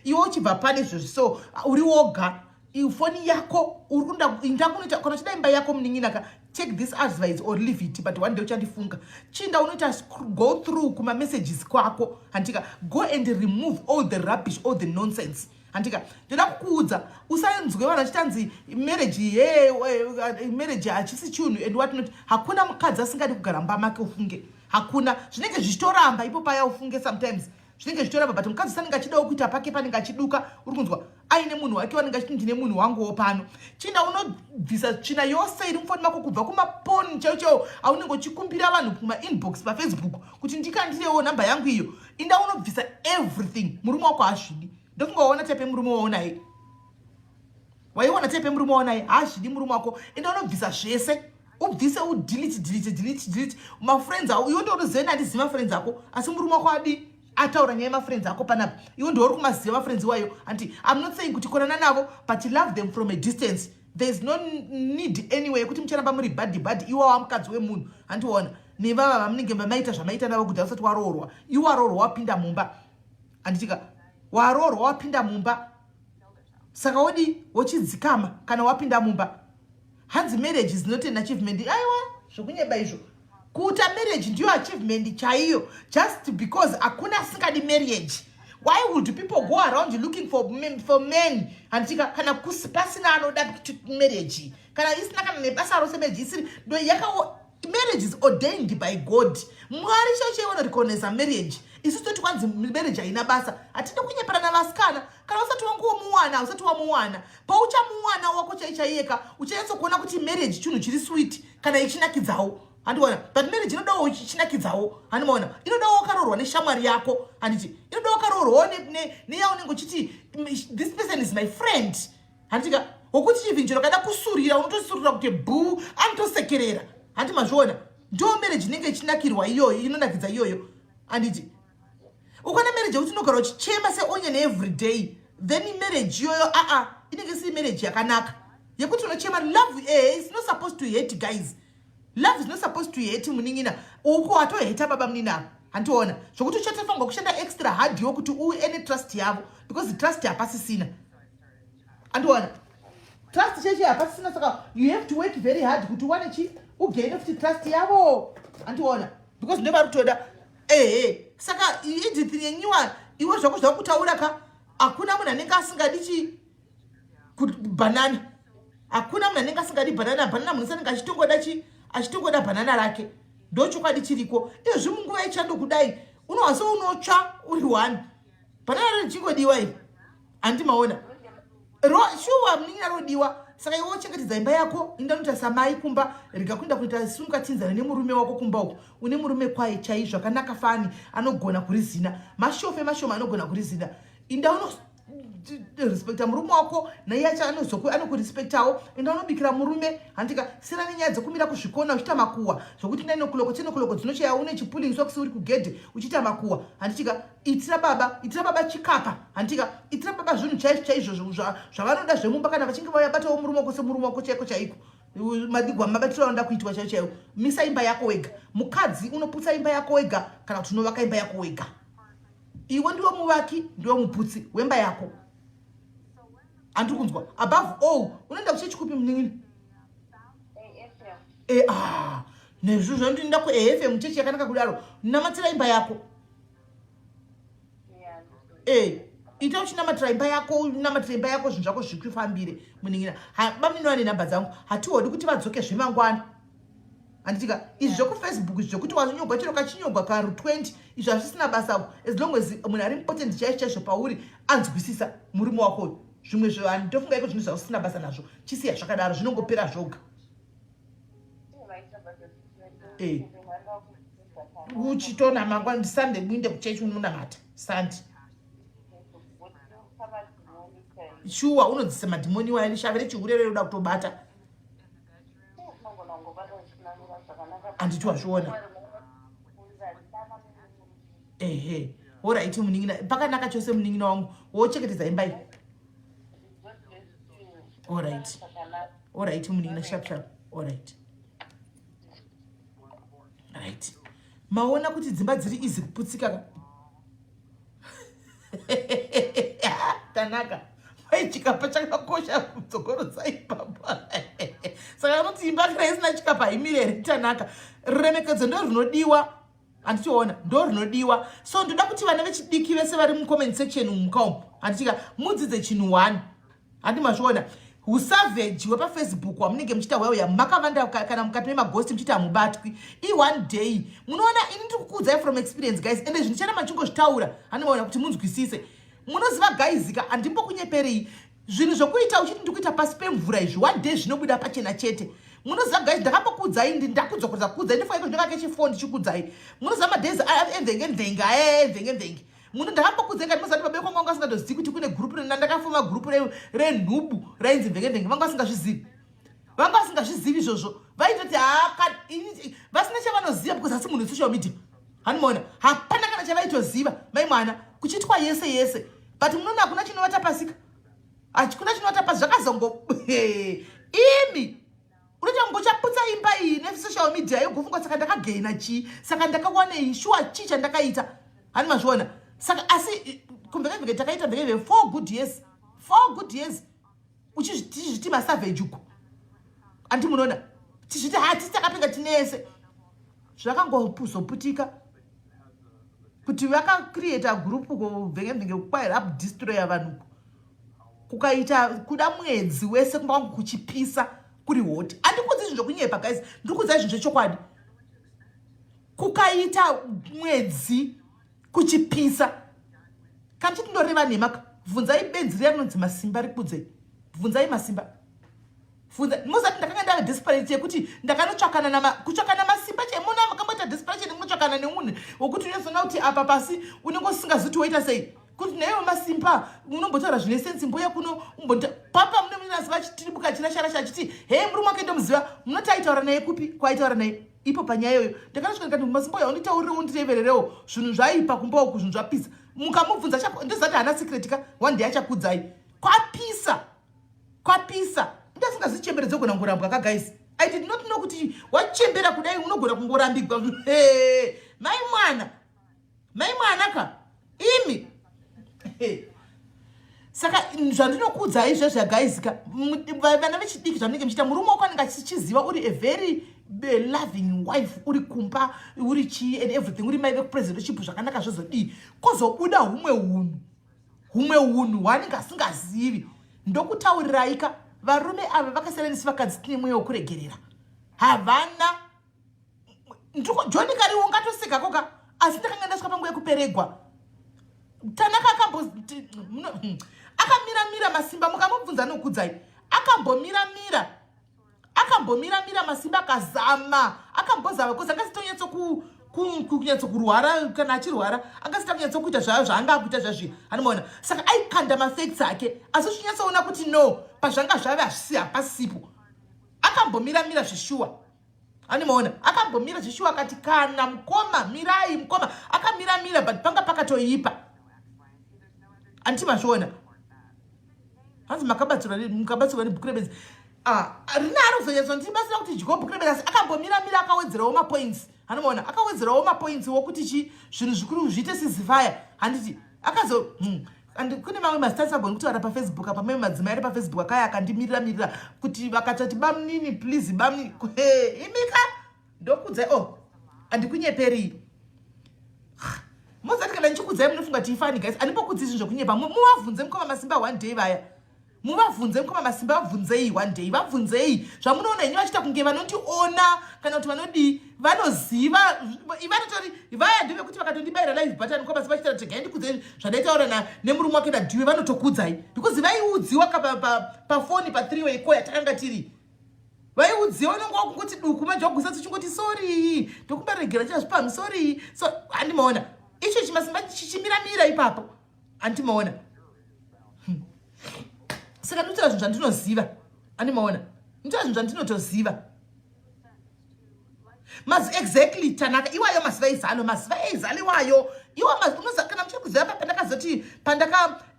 iwe uchibva pane izvozvi so uri woga ifoni yako uri kunda ndakunoita kana uchida imba yako munin'inaka take this advice or leave it but one day uchandifunga chinda unoita go through kuma messages kwako handika go and remove all the rubbish all the nonsense handika ndoda kukuudza usanzwe vanhu vachitanzi marriage hachisi chinhu and what not hakuna mukadzi asingadi kugara mumba make ufunge hakuna zvinenge zvichitoramba ipo paya ufunge sometimes zvinenge zvichitoramba but mukadzi usanenge achidawo kuita pake panenge achiduka uri kunzwa aine munhu wake wanenge achiti ndine munhu wanguwo pano chinda unobvisa tsvina yose iri mufoni mako kubva kumaponi chaiwo aunenge uchikumbira vanhu kumainbox pafacebook kuti ndikandirewo namba yangu iyo inda unobvisa everything murume wako hazvidi ndofunga waona tepe murume waonaye waiona tepe murume waonaye hazvidi murume wako inda unobvisa zvese ubvise delete mafriends ako iwe ndo unoziva handizivi mafriends ako asi murume wako adi ataura nyaya yemafriends ako panapa iwe ndo uri kumaziva mafriends wayo anti I'm not saying kuti konana navo but love them from a distance there's no need anyway yekuti mucharamba muri badi iwe wamukadzi wemunhu handiona nevava vamunenge maita zvamaita navo kuti usati waroorwa iwe waroorwa wapinda mumba handitika waroorwa wapinda mumba saka wodi wochidzikama kana wapinda mumba hanzi marriage is not an achievement aiwa zvokunyeba izvo kuita marriage ndiyo achievement chaiyo just because hakuna asingadi marriage why would people go around looking for men handika kana pasina anoda marriage kana isina kana nebasa rose marriage isiri ndo marriage is ordained by God mwari chaiwo anoreconnaisa marriage isusu toti kwanzi marriage haina basa hatidi kunyepana navasikana kana usati wangomuwana usati wamuwana pauchamuwana wako chaichaiyeka uchanyatsokuona kuti marriage chinhu chiri sweet kana ichinakidzawo handiona but marriage inodawo ichinakidzawo handimaona inodawo wakaroorwa neshamwari yako handiti inodawo wakaroorwawo neyaunenge uchiti this person is my friend handitika wokuti chivhinjiro kada kusurira unotosurira kuti bhuu anotosekerera handimazviona ndo marriage inenge ichinakirwa iyoyo inonakidza iyoyo handiti ukana marriage yekuti unogara uchichema seonyeni every day then marriage iyoyo inenge siri marriage yakanaka yekuti unochema love is not supposed to hate guys love is not supposed to hate munin'ina uko watoheta baba munin'ina handiona zvokuti uchatofanirwa kushanda extra hard yokuti uene trust yavo because trust hapasisina handiona trust chechi hapasisina saka you have to work very hard kuti uwane chi ugaine futi trust yavo handiona because ndo vari kutoda saka idhithi yenyiwa iwe zvako zvava kutaura ka hakuna munhu anenge asingadi chi banana hakuna munhu anenge asingadi banana munhu sanenge achitongoda banana rake ndo chokwadi chiriko izvi munguva ichando kudai unohasa unotsva uri one banana richingodiwa ivi handimaona shuwa munin'ina rodiwa saka iwe uchengetedza imba yako indanota samai kumba rikakunda kuita sungatinzana nemurume wako kumba uko une murume kwaye chaizvo akanaka fani anogona kurizina mashofe mashoma anogona kurizina inda uno respekta murume wako naiye acho anokurespektawo inda unobikira murume handika sina nenyaya dzekumira kuzvikona uchiita makuhwa zvokuti nainokuloko tenokuloko dzinochaya une chipuling sokisi uri kugedhe uchiita makuhwa handitika itira baba chikapa handika itira baba zvinhu chaizvo zvavanoda zvemumba kana vachinge vayabatawo murume wako semurume wako chaiko chaiko madigwa mabatiro anoda kuitwa chaiwo misa imba yako wega mukadzi unoputsa imba yako wega kana kuti unovaka imba yako wega iwe ndiwe muvaki ndiwe muputsi wemba yako handiri kunzwa above all unoenda kuchechikupi munin'ina nezvo zvandinda kuafm chechi yakanaka kudaro namatira imba yako ita uchinamatira imba yako zvinhu zvako zvikufambire munin'ina baminova nenhamba dzangu hatiodi kuti vadzoke zvemangwana handitika izvi zvokufacebook izvi zvokuti wazonyogwa chiro kachinyogwa karu 20 izvi hazvisina basa as long as munhu ari important chaizvo pauri anzwisisa murume wakoyo zvimwe zvandofunga iko zvinhu zvasisina basa nazvo chisiya zvakadaro zvinongopera zvoga uchitona mangwana Sunday muinde kuchechi unonamata Sunday shuwa unodzisa madhimoni waya shavere chiurere uda kutobata anditi wazviona alright munin'ina pakanaka chose munin'ina wangu wochengetedza imba iyi alright munin'ina sharp alright maona kuti dzimba dziri izi kuputsika tanaka chikapa chakakosha kudzokorozai papa saka unoti imba kana isina chikapa haimiri here tanaka ruremekedzo ndo runodiwa handitiona ndo runodiwa so ndoda kuti vana vechidiki vese vari mucomment section mukaumu handitika mudzidze chinhu 1 handi mazviona usavage wepafacebook wamunenge muchita weuya makavanda kana mukati memagosti muchita hamubatwi one day munoona ini ndiri kukuudzai from experience guys ende zvinhu chana machingozvitaura handimaona kuti munzwisise munoziva guys handimbokunyeperei zvinhu zvokuita uchiti ndikuita pasi pemvura izvi one day zvinobuda pachena chete munoziva guys ndakambokuudzai ndakudzokoreza kuudzai ndifaiko ndinokake chifoni ndichikuudzai munoziva madhezi envenge ndakambokuudzai ngati muzati babeko vanga vasingazozivi kuti kune gurupu ndakafoma gurupu renhubu rainzi mvenge vanga vasingazvizivi izvozvo vaitoti vasina chavanoziva because hasi munhu wesocial media handimaona hapana kana chavaitoziva mai mwana kuchitwa yese but munoona hakuna chinovata pasika hakuna chinovata pasi zvakazongo imi unotangombochaputsa imba iyi nesocial media yogofunga saka ndakageina chii saka ndakawanei shuwa chii chandakaita hani mazviona saka asi kumvekeveke takaita mvekeve 4 good years uchizviti masavage uku andi munoona tichiti hatisi takapinga tinese zvakangozoputika kuti vakacreata gurupu kuvhengevhenge kwairap destroya vanhu kukaita kuda mwedzi wese kumba kwangu kuchipisa kuri hoti andikudzi zvinhu zvokunyepa guys ndikuudzai zvinhu zvechokwadi kukaita mwedzi kuchipisa kana chitindoreva nemaka bvunzai benzi riya rinonzi masimba rikudzei bvunzai masimba muzati ndakanga ndave desperate yekuti ndakanotsvakana kutsvakana masimba chemuna makamboita desperation munotsvakana nemunhu wokuti unoziona kuti apa pasi unenge usingazuti woita sei kuti naiwo masimba unombotaura zvine sensi mboya kuno papa mune munaziva chitiribuka chirasharasha achiti hei murume wake ndomuziva munoti aitaura naye kupi kwaitaura naye ipo panyaya iyoyo ndakanosvika ndikati masimba uya unditaurirewo undirevererewo zvinhu zvaipa kumba uku zvinhu zvapisa mukamubvunza ndizati hana secret ka one day achakudzai kwapisa ndasingazichemberedze kugona kungorambwa ka guys I did not know kuti wachembera kudai unogona kungorambigwa mai mwana ka imi saka zvandinokuudzai izvozvo guys ka vana vechidiki zvamunenge muchiita murume wako anenge achiziva uri a very loving wife uri kumba uri chii and everything uri mai vekupresidentship zvakanaka zvozodii kozobuda humwe unhu hwaanenge asingazivi ndokutauriraika varume ava vakaserenisi vakadzi tine mweya wokuregerera havana joni kari ungatoseka koka asi ndakanga ndasvika panguva yekuperegwa tanaka akamiramira masimba mukamubvunza nokudzai akambomiramira masimba akazama akambozama kozi angazitonyatsokurwara kana achirwara angazita kunyatsokuita zvayo zvaangakuita zvazvi anomaona saka aikanda mafacts ake asi uchinyatsoona kuti no pazvanga zvave hazvisi hapasipo akambomiramira zvishuwa anomaona akambomira zvishuwa akati kana mukoma mirai mukoma akamiramira but panga pakatoipa anditi mazviona hanzi mukabatsirwa nebhuku rebenzi rinaro kuzonyatswa ndibasira kuti dyiwa bhuku rebenzi asi akambomiramira akawedzerawo mapoints anomaona akawedzerawo mapoints wokuti chi zvinhu zvikuru zviite sizifaya handiti akazo kune mamwe masitatsagoni kuti vara pafacebook apa mamwe madzimai ari pafacebook akaya akandimirira kuti vakatati bamnini please bamnini imika ndokudzai handikunyeperi mozati kana ndichikudzai munofunga tifani guys handipokudzi zvinhu zvokunyepa muvabvunze mukoma masimba one day vaya muvabvunze mukoma masimba vabvunzei one day vabvunzei zvamunoona ini vachiita kunge vanondiona kana kuti vanodii vanoziva vanotori vaya ndevekuti vakatondibayira live button kwabasi vachitaura kuti gai ndikudzai zvandaitaura nemurume wake nadhiwe vanotokudzai because vaiudziwa pafoni pa3way koya takanga tiri vaiudziwa nonga kungoti duku majogwisa tichingoti sorry ndokumbaregera chazvipami sorry so handimaona icho chimasimba chichimiramira ipapo handimaona saka ndinotora zvinhu zvandinoziva handimaona ndinotora zvinhu zvandinotoziva exactly tanaka iwayo masiva ezano masiva ezano iwayo kana muchiri kuziva pandakazoti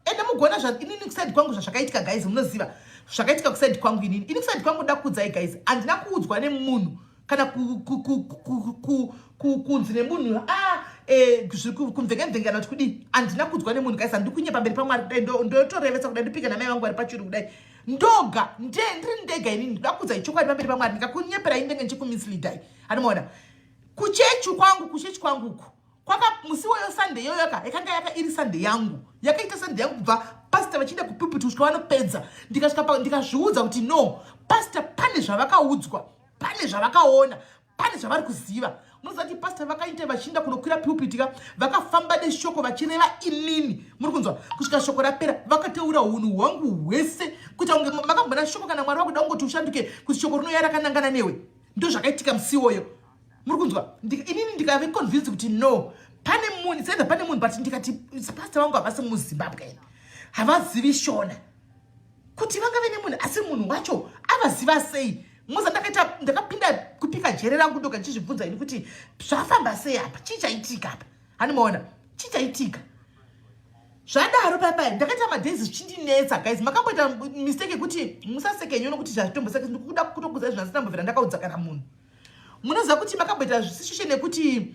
ende mugona inini kusaidi kwangu zvazvakaitika guys munoziva zvakaitika kusaidi kwangu inini kusaidi kwangu ndakuudzai guys handina kuudzwa nemunhu kana kunzi nemunhu kumvengenzengana kuti kudii handina kuudzwa nemunhu guys handiri kunyepa mberi pamwari kudai ndotorevesa kudai ndipika namai vangu vari pachiri kudai ndoga ndiri ndega inini ndakuudzai chokwadi pamberi pamwari ndikakunyeperai ndenge ndichikumislidai handimaona kuchechi kwangu uku musi wayo sunday yoyoka yakanga iri sunday yangu yakaita sunday yangu kubva pastor vachienda kupipiti kusvika vanopedza ndikazviudza kuti no pastor pane zvavakaudzwa pane zvavakaona pane zvavari kuziva munozati pastor vakaita vachienda kunokwira pipiti vakafamba neshoko vachireva inini muri kunzwa kusvika shoko rapera vakateura unhu hwangu hwese kuti unge makambona shoko kana mwari vakuda ungoti ushanduke kuti shoko rinoya rakanangana newe ndo zvakaitika musi iwoyo muri kunzwa inini ndikave convinced kuti no pane munhu but ndikati pastor vangu havasi muzimbabwe havazivi shona kuti vangave nemunhu asi munhu wacho avaziva sei muza ndakapinda kupika jere rangu ndoga ndichizvibvunza ini kuti zvafamba sei apa chichaitika apa handimaona chichaitika zvadaro papa ndakaita madhazi zvichindinetsa guys makamboita mistake yekuti musasekenyo nokuti zvazvitomboseke ndikuda kutokuza zvinhu asitambovhera ndakaudza kana munhu munoziva kuti makamboita situation yekuti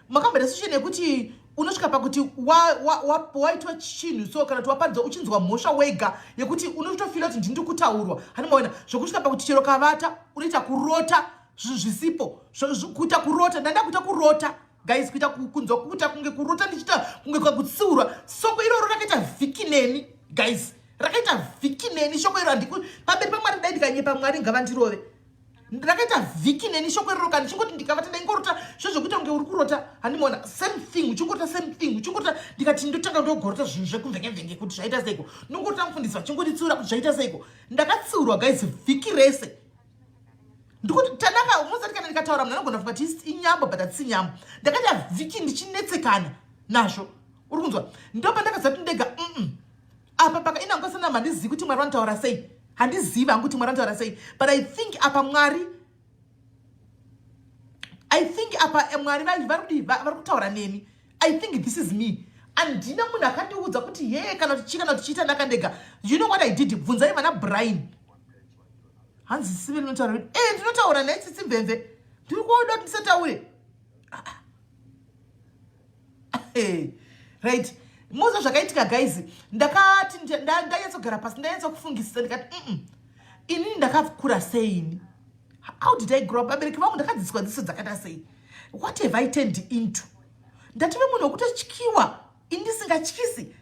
makamboita situation yekuti unosvika pakuti waitwa chinhu so kana kuti waparidza uchinzwa mhosva wega yekuti unotofila kuti ndiri kutaurwa handimaona zvokusvika pakuti chero kavata unoita kurota zvisipo kuita kurota ndanda kuita kurota guys kuita kunzwa kuita kunge kurota ndichita kunge kwakutsiurwa soko iroro rakaita vhiki neni guys rakaita vhiki neni shoko iro pamberi pamwari dai ndikanyepa mwari ngava ndirove ndakaita vhiki neni shoko iroro kandi chingoti ndikavata ndaingorota zvezvokuita kunge uri kurota handimaona same thing uchingorota ndikati ndotanga ndogorota zvinhu zvekumvengevhenge kuti zvaita seiko ndongorota mufundisi vachingonditsuura kuti zvaita seiko ndakatsiurwa guys vhiki rese ndikuti tanaka unosati kana ndikataura munhu anogona funga kuti inyambo but hatisi nyambo ndakaita vhiki ndichinetsekana nazvo uri kunzwa ndopandakazati ndega apa paka inangasana handizivi kuti mwari vanotaura sei handizivi hangu kuti mwari vanotaura sei but I think apa mwari vari kutaura nemi I think this is me handina munhu akandiudza kuti yeye kana tichiita ndakandega you know what I did bvunzai vana Brian hanzi sive rinotaura kuti ndinotaura naitsitsi mvemve ndiri kuoda kuti ndisataure right muzo zvakaitika guys ndakati ndanyatsogara pasi ndanyatsokufungisisa ndikati inini ndakakura sei ini how did I grow up abereki vangu ndakadzidziswa dziso dzakaita sei what have I turned into ndative munhu wekutotyiwa ini ndisingatyisi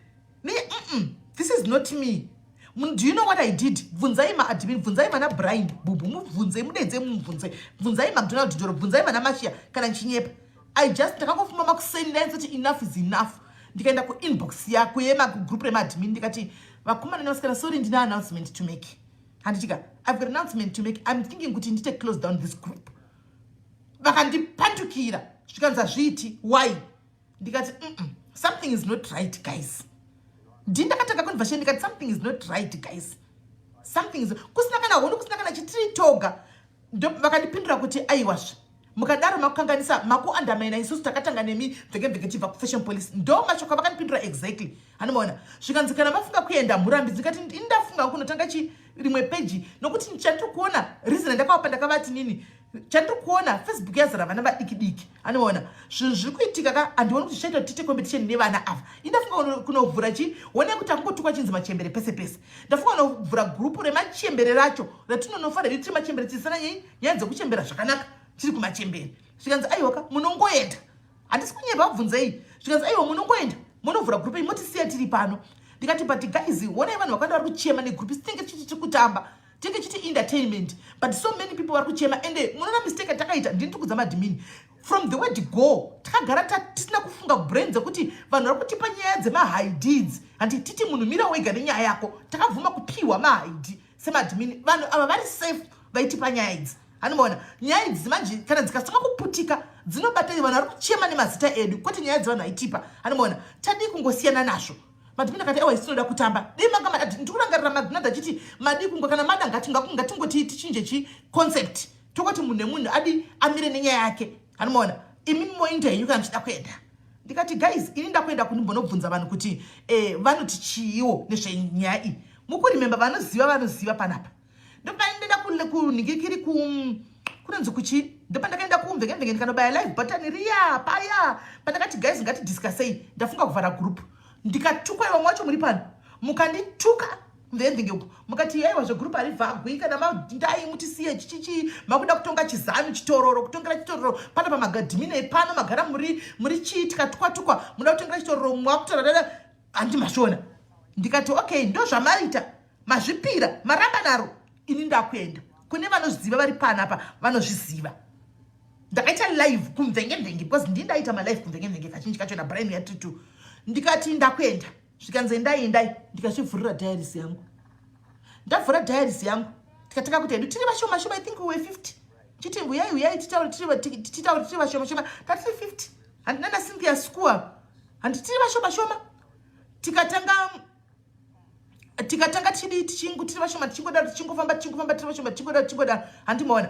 this is not me do you know what I did bvunzai maadmin bvunzai vana Brian bubu mubvunzei mudedze mubvunzei bvunzai McDonald Doro bvunzai vana Mashia kana nchinyepa I just ndakangofuma makuseni ndainzoti enough is enough ndikaenda kuinbox yako yemagroup remadmin ndikati vakomana nevasikana sorry ndine announcement to make handitika I've got an announcement to make I'm thinking kuti ndite close down this group vakandipandukira zvikanza zviti why ndikati something is not right guys ndakatanga conversation ndikati something is not right guys something is kusina kana hondo kusina kana chitiri toga vakandipindura kuti aiwasva mukadaro makukanganisa makuandamaina isusu takatanga nemi vhege tibva kufashion police ndo mashoko vakandipindura exactly handimaona zvikanzi kana mafunga kuenda murambi ndikati ndafunga kunotanga rimwe peji nokuti chandiri kuona reason ndakavapa ndakavati nini chandiri kuona Facebook yazara vana vadiki handimaona zvinhu zviri kuitika handioni kuti zvichaita tite competition nevana ava indafunga kunovhura one kuti akungotukwa chinzi machembere pese pese ndafunga kunovhura gurupu remachembere racho ratinonofanira tiri machembere tisana nyaya dzekuchembera zvakanaka tiri kumachembere zvikanzi aiwaka munongoenda handisi kunyemba bvunzei zvikanzi aiwa munongoenda munovhura gurupu iyi motisiya tiri pano ndikati but guys onai vanhu vakanda vari kuchema negrupu tinenge chiti kutamba tinenge chiti entertainment but so many people vari kuchema ende munoona mistake takaita ndinitukudza madhimini from the word go takagara tisina kufunga brain dzekuti vanhu vari kutipa nyaya dzemahigh deeds handi titi munhu mira wega nenyaya yako takabvuma kupiwa mahigh semadmin vanhu ava vari safe vaitipa nyaya idzi hanimona nyaya idzi manje kana dzikasaka kuputika dzinobata vanhu vari kuchema nemazita edu kwete nyaya dzevanhu vaitipa hanimona tadii kungosiyana nazvo madhimini akati ewa isinoda kutamba dei manga madati ndikurangarira madhinadha achiti madii kungo kana mada ngatingoti tichinje concept tokoti munhu nemunhu adi amire nenyaya yake hanimona imi moinda henyu kana muchida kuenda ndikati guys ini ndakuenda kundimbonobvunza vanhu kuti vanoti chiiwo nezvenyaya iyi mukurimemba vanoziva panapa ndopaendeda kuningirikiri kunonzi kuchi ndopandakaenda kumvekemveke ndikanobaya live button riya paya pandakati guys ngatidiscusei ndafunga kuvhara group ndikatukwa ivo mwacho muri pano mukandituka mvemvenge uko mukati yaiwa zvegroup harivhagwi kana mandai mutisiye chichichi makuda kutonga chizanu chitororo kutongera chitororo pana pamagadhimine pano magara muri chii tikatukwa muda kutongera chitororo mwakutororera handimashona ndikati okay ndo zvamaita mazvipira maramba naro ini ndakuenda kune vanozviziva vari panapa vanozviziva ndakaita live kumvenge because ndindaita malive kumvenge kazhinji kacho na brain yatutu ndikati ndakuenda zvikanzi endai ndikachivhurira diaries yangu ndavhura diaries yangu tikataka kuti hedu tiri vashoma I think we were 50 chiti huyai titauri tiri vashoma tatiri 50 handinana Cynthia skua handi tiri vashoma tikatanga tiri vashoma tichingofamba tiri vashoma tichingoda handimona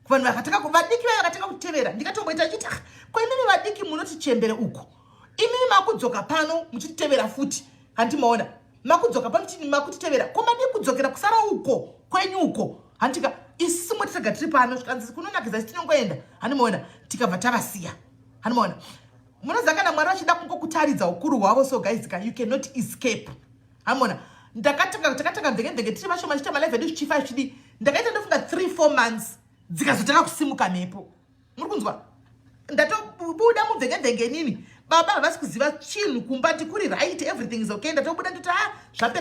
vanhu vakataka vadiki vaya vakataka kutevera ndikatomboita chiti ko imimi vadiki munotichembere uko imimi makudzoka pano muchititevera futi handimaona makudzoka pano makutitevera ko madi kudzokera kusara uko kwenyu uko handika isi motitaga tiri pano zvikanzi kunonakidza tinongoenda handimaona tikabva tavasiya handimaona munozakana mwari vachida kungokutaridza ukuru hwavo so guys you cannot escape handimaona takatanga mvenge tiri vashoma chita malive edu zvichifa zvichidi ndakaita ndofunga 3-4 months dzikazotanga kusimuka mhepo muri kunzwa ndatobuda muvhengevhenge nini baba havasi kuziva chinhu kumba tikuri right everything is okay ndatobuda ndoti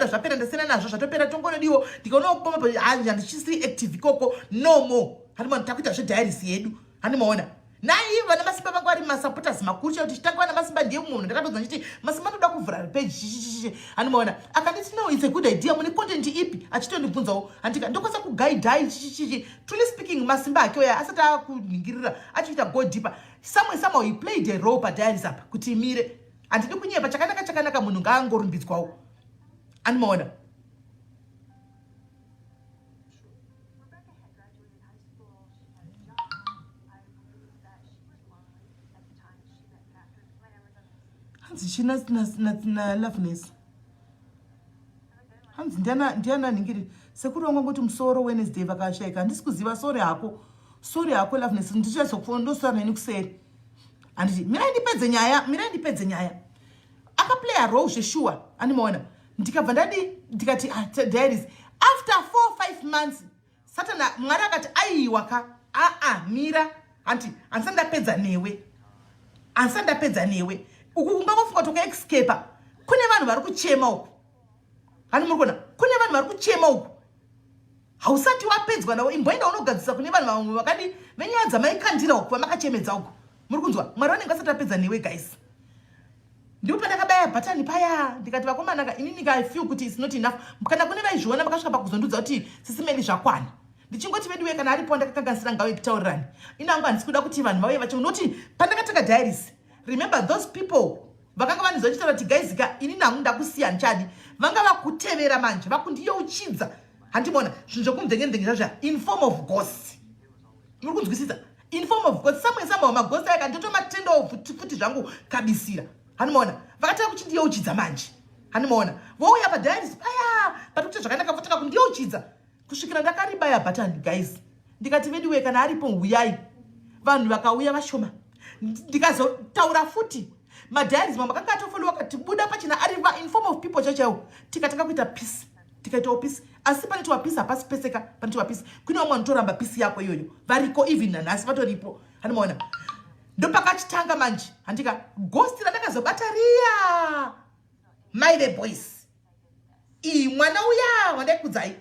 zvapera ndasina nazvo zvatopera tongonodiwo ndikaonakupoma handichisiri active ikoko no more handimona takuita zvedairis yedu handimaona nai vana masimba vangu vari masupporters makuru chakuti chitanga vana masimba ndiye munhu ndakatodza ndichiti masimba ndoda kuvhura page handimaona akanditi no it's a good idea mune content ipi achitondibvunzawo handika ndokwanisa kugaidhai chichichi truly speaking masimba ake oya asati akuningirira achiita go deeper somehow he played a role padiaries apa kuti imire handidi kunyepa chakanaka munhu ngaangorumbidzwawo handimaona na loveness hanzi ndiana ningiri sekuru wangu kuti musoro Wednesday vakashayika handisi kuziva sori hako loveness ndichazokufona ndosara neni kuseri handiti mirai ndipedze nyaya akaplaya role zveshuwa handimaona ndikabva ndikati diaries after 4-5 months satana mwari akati aiwaka mira hanti handisandapedza newe uku kungakofunga tokaescapa kune vanhu vari kuchema uku hani muri kuona kune vanhu vari kuchema uku hausati wapedzwa navo imboenda unogadzisa kune vanhu vamwe vakadi venyaya dzamaikandira uku vamakachemedza uku muri kunzwa mwari vanenge vasati vapedza newe guys ndipo pandakabaya bhatani paya ndikati vakomanaka inini ndikafeel kuti it's not enough kana kune vaizviona vakasvika pakuzondudza kuti SIS MELLY zvakwana ndichingoti vedu kana aripo ndakakanganisira ngawe kutaurirani inangu handisi kuda kuti vanhu vauye vachinoti pandakataka diaries remember those people vakanga vanizochitaura kuti guys ini nangu ndakusiya nchadi vanga vakutevera manje vakundiyeuchidza handimona zvinhu zvokumvenge zvazva in form of ghost muri kunzwisisa in form of ghost samwe magost aya kandotomatendo futi zvangu kabisira handimona vakataka kuchindiyeuchidza manje handimona vouya padiaries paya patikuti zvakanaka votaka kundiyeuchidza kusvikira ndakaribaya bhatani guys ndikati veduwe kana aripo huyai vanhu vakauya vashoma ndikazotaura futi madiaries mamwe akanga atofoliwa kati buda pachina ariva in form of people chachaiwo tikatanga kuita peace tikaitawo peace asi panetiwa peace hapasi peseka panetiwa peace kune vamwe vanotoramba peace yako iyoyo variko even nanhasi vatoripo handimaona ndopakachitanga manje handika ghost randakazobata riya my the boys mwana uya wandaikudzai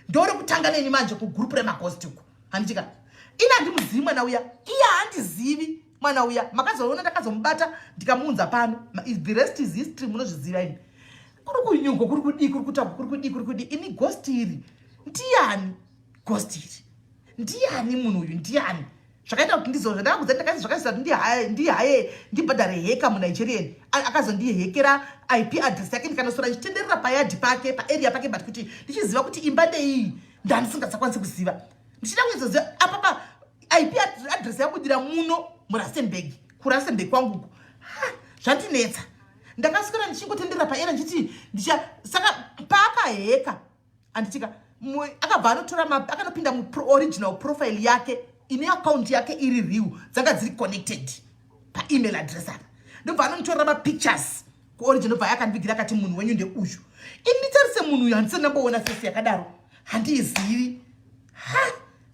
ndori kutanga neni manje kugrupu remagost uku handitika ina handimuzivi mwana uya iya handizivi mwana uya makazoona ndakazomubata ndikamuunza pano the rest is history munozviziva ini kuri kunyungo kuri kudi ini ghost iri ndiani ghost ndiani munhu uyu ndiani zvakaita kuti ndizvo ndakakudza ndakazi zvakaisa kuti ndihaye ndibhadhare heka muNigerian akazondihekera IP address yake ndikanosora ndichitenderera payadhi pake paarea pake but kuti ndichiziva kuti imba ndeiyi ndandisingachakwanisi kuziva ndichida kuizoziva apa IP address yabudira muno muRustenburg kuRustenburg kwanguku zvandinetsa ndakaswera ndichingotenderera paarea ndichiti saka paakaheka anditika akabva anotora akanopinda muoriginal profile yake ine account yake iri real dzanga dziri connected paemail address apa ndobva anonitorera mapictures kuoriginal bva yakandivigira akati munhu wenyu ndeuyu inditarise munhu uyu handisina namboona face yakadaro handiizivi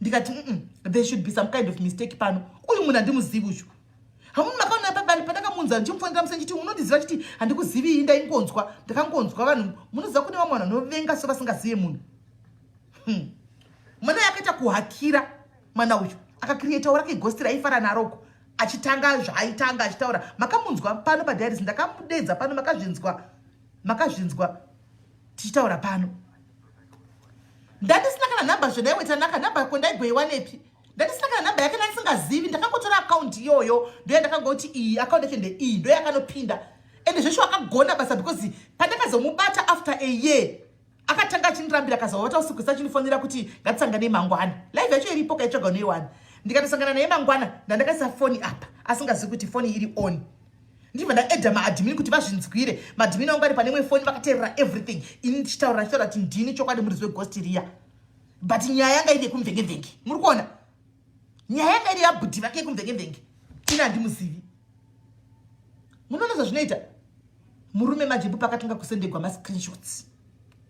ndikati there should be some kind of mistake pano uyu munhu handimuzivi uyu hamuni makaona pabani pandakamunza ndichimufonera musenjiti unondiziva chiti handikuzivi ndaingonzwa ndakangonzwa vanhu munoziva kune vamwe vanhu vanovenga so vasingazive munhu mwana yakaita kuhakira mwana uyu akakrietawo rake ghost raifara naroko achitanga zvaaitanga achitaura makamunzwa pano padiaries ndakamudedza pano makazvinzwa tichitaura pano ndandisina kana namba zvondaiwetanaka namba kondaigoiwa nepi ndandisina kana namba yake nandisingazivi ndakangotora akaunti iyoyo ndoya ndakangoti iyi akaunti yacho ndeiyi ndo yakanopinda ende zvesho akagona basa because pandakazomubata after a year akatanga achindirambira akazovata usiku sachinifonera kuti ngatisangane mangwana live yacho iripo kaitsvaga noiwana ndikatosangana naye mangwana ndandakaisa foni apa asingazivi kuti foni iri on ndibva ndaedha maadmin kuti vazvinzwire maadmin angu ari pane imwe foni vakateerera everything ini ndichitaura kuti ndini chokwadi muridzi weghost riya but nyaya yanga iri yekumvengevenge muri kuona nyaya yanga iri yabhudhi vake yekumvengevenge ini handimuzivi munoona zvazvinoita murume majembu pakatanga kusendegwa mascreenshots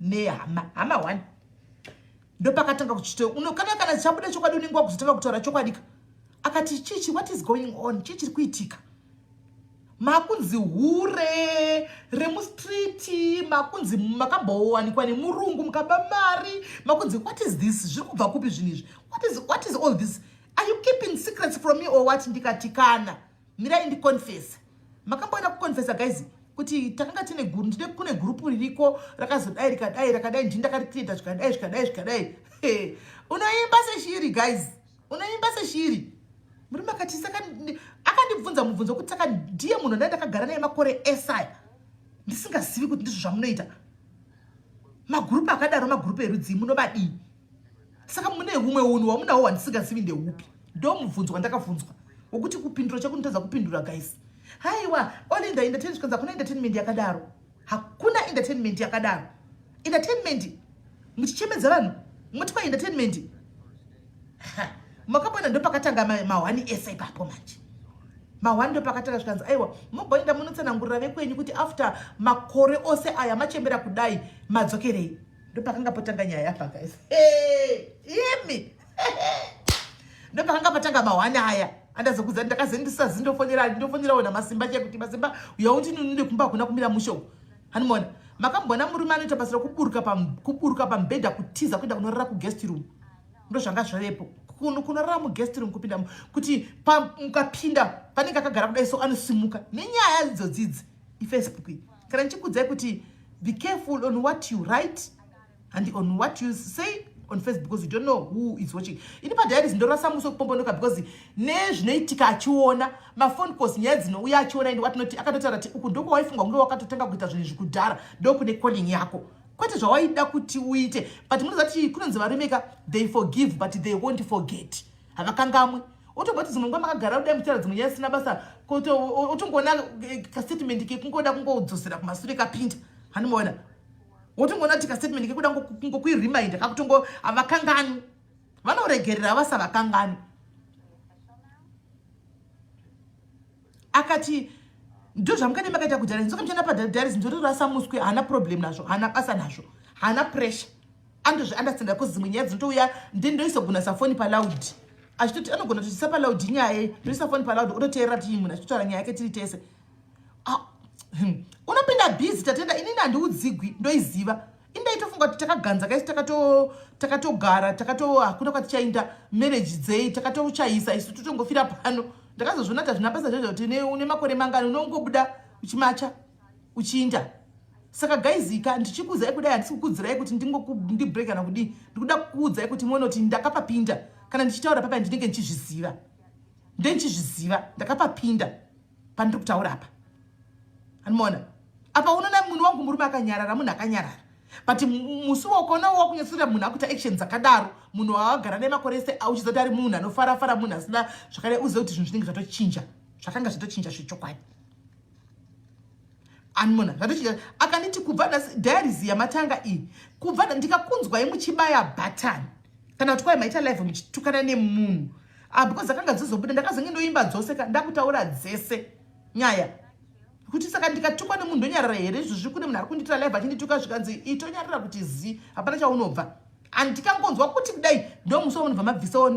nehama 1 ndo pakatanga kuchito kana chabuda chokwadi unenge wakuzotanga kutaura chokwadika akati chichi what is going on chichi kuitika makunzi hure remustriti makunzi makambowanikwa nemurungu mukaba mari makunzi what is this zviri kubva kupi zvinhu izvi what is all this are you keeping secrets from me or what ndikatikana mirai ndiconfess makamboenda kuconfessa guys kuti takanga tine kune gurupu ririko rakazodai rakadai ndini ndakarikrieta zvikadai unoimba seshiri guys unoimba seshiri muri makati saka akandibvunza mubvunzo kuti saka ndiye munhu ndakagara naye makore esaya ndisingazivi kuti ndizvo zvamunoita magurupu akadaro magurupu erudzi munobadii saka mune humwe unhu wamunawo wandisingazivi ndeupi ndo mubvunzo wandakabvunzwa wokuti kupindura chekunditadza kupindura guys haiwa olinda entertainment kuna entertainment yakadaro hakuna entertainment yakadaro entertainment muchichemedza vanhu motipa entertainment makabona ndo pakatanga mahwani ese ipapo manje mahwani ndo pakatanga zvikanzi aiwa mogoenda munotsanangurira vekwenyu kuti after makore ose aya machembera kudai madzokerei ndo pakanga potanga nyaya yapa guys imi ndo pakanga potanga mahwani aya andazokudza ndakazendisa ndofonera ona masimba chekuti masimba yauti ninde kumba kuna kumira musho hanimona makambona murume anoita basa rokuburuka pambedha kutiza kuenda kunorara kuguest room ndo zvanga zvarepo kunorara muguest room kupinda kuti mukapinda panenge akagara kudai so anosimuka nenyaya idzodzidzi ifacebook kana ndichikudzai kuti be careful on what you write and on what you say on Facebook because you don't know who is watching. Ini padiaries ndorasa muso kupombonoka because nezvinoitika achiona mafone calls nyaya dzinouya achiona ende watinoti akatotaura kuti uku ndoko waifungwa kunge wakatotanga kuita zvinhu zvekudhara ndokune calling yako kwete zvawaida kuti uite but munoziva kuti kunonzi varemeka they forgive but they won't forget havakangamwe otobati dzimwe nguva makagara kudai muchitaura dzimwe nyaya dzisina basa kuti otongoona kastatement kekungoda kungodzosera kumashure kapinda hanimaona wotongona tika statement kekuda ngokuiremind kakutongo avakangani vanoregerera vasa vakangani akati ndo zvamukane makaita kudhara nzoka mchana padiaries ndorasa muswe hana problem nazvo hana basa nazvo hana pressure andozviunderstanda because dzimwe nyaya dzinotouya ndoisogona safoni paloud achitoti anogona tochisa paloud nyaya ndoisa foni paloud ototeerera kuti munhu achitotaura nyaya yake tiri tese unopinda busy tatenda inini handiudzigwi ndoiziva indaitofunga kuti takaganza kaisi takatogara hakuna kwatichaenda marriage dzei takatochaisa isu totongofira pano ndakazozvona kuti hazvina basa zvezvo kuti une makore mangani unongobuda uchimacha uchiinda Saka guys ndichikuudzai kudai handisi kukuudzirai kuti ndibreak kana kudii. Ndikuda kukuudzai kuti muone kuti ndakapapinda kana ndichitaura papa ndinenge ndichizviziva. Ndichizviziva ndakapapinda pandiri kutaura apa. Anoona? Apa unoona munhu wangu murume akanyarara, munhu akanyarara. But musi wokona wakunyasira munhu akuita actions akadaro, munhu wagara nemakore ese auchizoti ari munhu anofara munhu asina zvakare uzive kuti zvinhu zvinenge zvatochinja. Zvakanga zvatochinja zvechokwadi. Anmona zvatochinja akanditi kubva diaries yamatanga iyi kubva ndikakunzwa muchibaya button kana kuti kwai maita live muchitukana nemunhu because akanga dzizobuda ndakazenge ndoimba dzose ndakutaura dzese nyaya kuti saka ndikatukwa nemunhu ndonyarara here izvozvi kune munhu ari kunditira live achindituka zvikanzi itonyarara kuti zi hapana chaunobva andikangonzwa kuti kudai ndo musi waunobva mabvisawo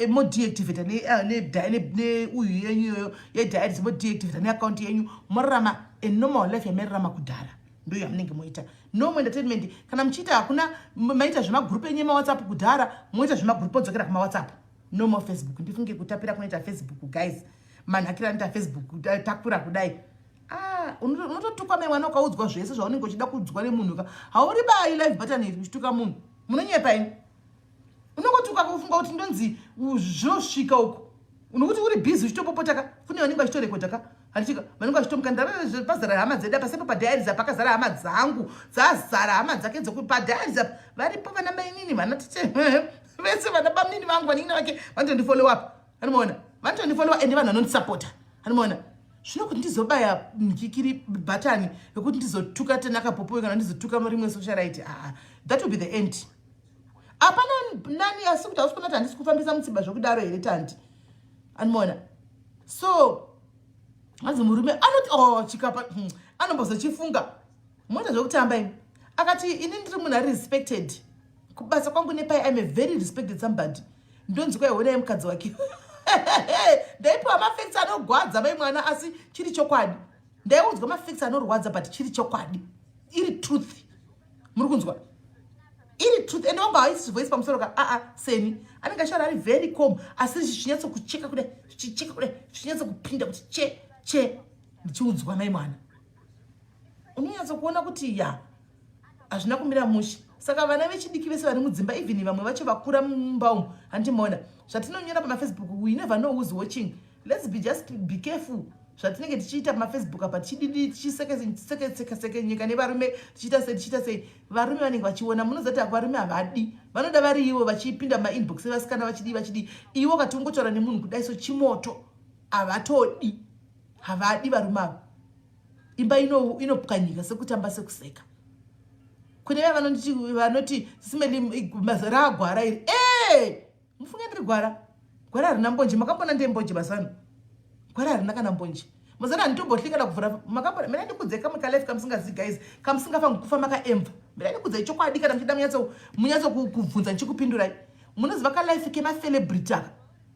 modeactivata neuyu yenyu yediaries modeactivata neaccount yenyu morarama normal life yamerarama kudhara ndo yamunenge moita no entertainment kana muchiita hakuna maita zvemagroup enyu emaWhatsApp kudhara moita zvemagroup odzokera kumaWhatsApp no more Facebook. Ndifunge kutapira kunoita Facebook guys manhakira anoita Facebook takura kudai unototukwa memwana ukaudzwa zvese zvaunenge uchida kuudzwa nemunhu hauri bai live button iri kuchituka munhu munonyepa ini unongotuka kufunga kuti ndonzi zvinosvika uko unokuti uri busy uchitopopotaka kune vanenge vachitorekodaka hanichika vanenge vachitomuka ndarapazara hama dzedu apa sepo padiaries apa pakazara hama dzangu dzazara hama dzake padiaries apa varipo vana mainini vana tite vese vana bamnini vangu vaningina vake vanotondifollow up anomuona vanotondifollow ende vanhu vanondisapota anomuona zvino kuti ndizobaya mukikiri button yokuti ndizotuka tenakapopowe kana ndizotuka rimwe socialite that will be the end. Hapana nani asi kuti hausikona kuti handisi kufambisa mutsiba zvokudaro here tandi anomuona so hanzi murume anoti chikapa anombozochifunga moita zvokutamba ini akati ini ndiri munhu ari respected kubasa kwangu nepai I'm a very respected somebody ndonzi kwaihonai mukadzi wake ndaipiwa mafacts anogwadza mai mwana asi chiri chokwadi ndaiudzwa mafacts anorwadza but chiri chokwadi iri truth muri kunzwa iri truth ende wanga haisi voice pamusoro seni anenge ashara ari very calm asi zvichinyatsokucheka kudai zvichicheka kudai zvichinyatso kuti che ndichiudzwa mai mwana unonyatsokuona kuti hazvina kumira mushe saka vana vechidiki vese vari mudzimba even vamwe vacho vakura mumba umu handimoona zvatinonyora pamafacebook we never know who's watching. Let's be careful zvatinenge tichiita pamafacebook apa tichididi tichisekeseke nyika nevarume tichiita sei varume vanenge vachiona munozati varume havadi vanoda vari ivo vachipinda mainbox evasikana vachidi ivo kati ungotaura nemunhu kudai so chimoto havatodi havadi varume avo imba inopwanyika sekutamba sekuseka kune vanoti SIS mazara agwara iri mufunge ndiri gwara harina mbonje makambona ndembonje basano gwara harina kana mbonje mazana handitombotlikana kuvhura makambona mira ndikudzai kamwe kalife kamusingazivi guys kamusingafangi kufa makaemva mira ndikudzai chokwadi kana muchida munyatso kubvunza ndichikupindurai munoziva kalife kemacelebrity aka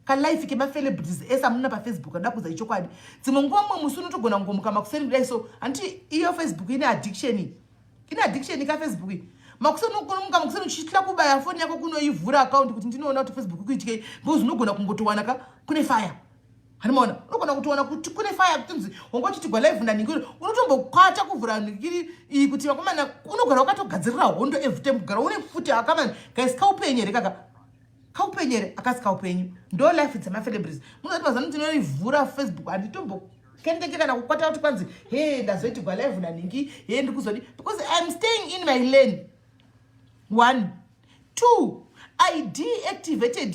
kalife kemacelebrities ese amuna pafacebook anoda kudzai chokwadi dzimwe nguva mwe musi unotogona kungomuka makuseni kudai so handiti iyo Facebook ine addiction kafacebook makuseni unomuka makuseni uchitla kubaya foni yako kunoivhura account kuti ndinoona kuti Facebook kuitike because unogona kungotowana kune fire hanimoona unogona kutowana kuti kune fire kutinzi wangochitigwa live ndaningi unotombokwata kuvhura nikiri iyi kuti vakomana unogara wakatogadzirira hondo every time kugara une futi akamana guys kaupenyere kaupenyere akasikaupenyu ndo life dzemacelebrities munoti mazano ndinoivhura Facebook handitombo kendeke kana kukwata kuti kwanzi ndazoitigwa live ndaningi ndikuzodi because I'm staying in my lane. 1, 2, I deactivated,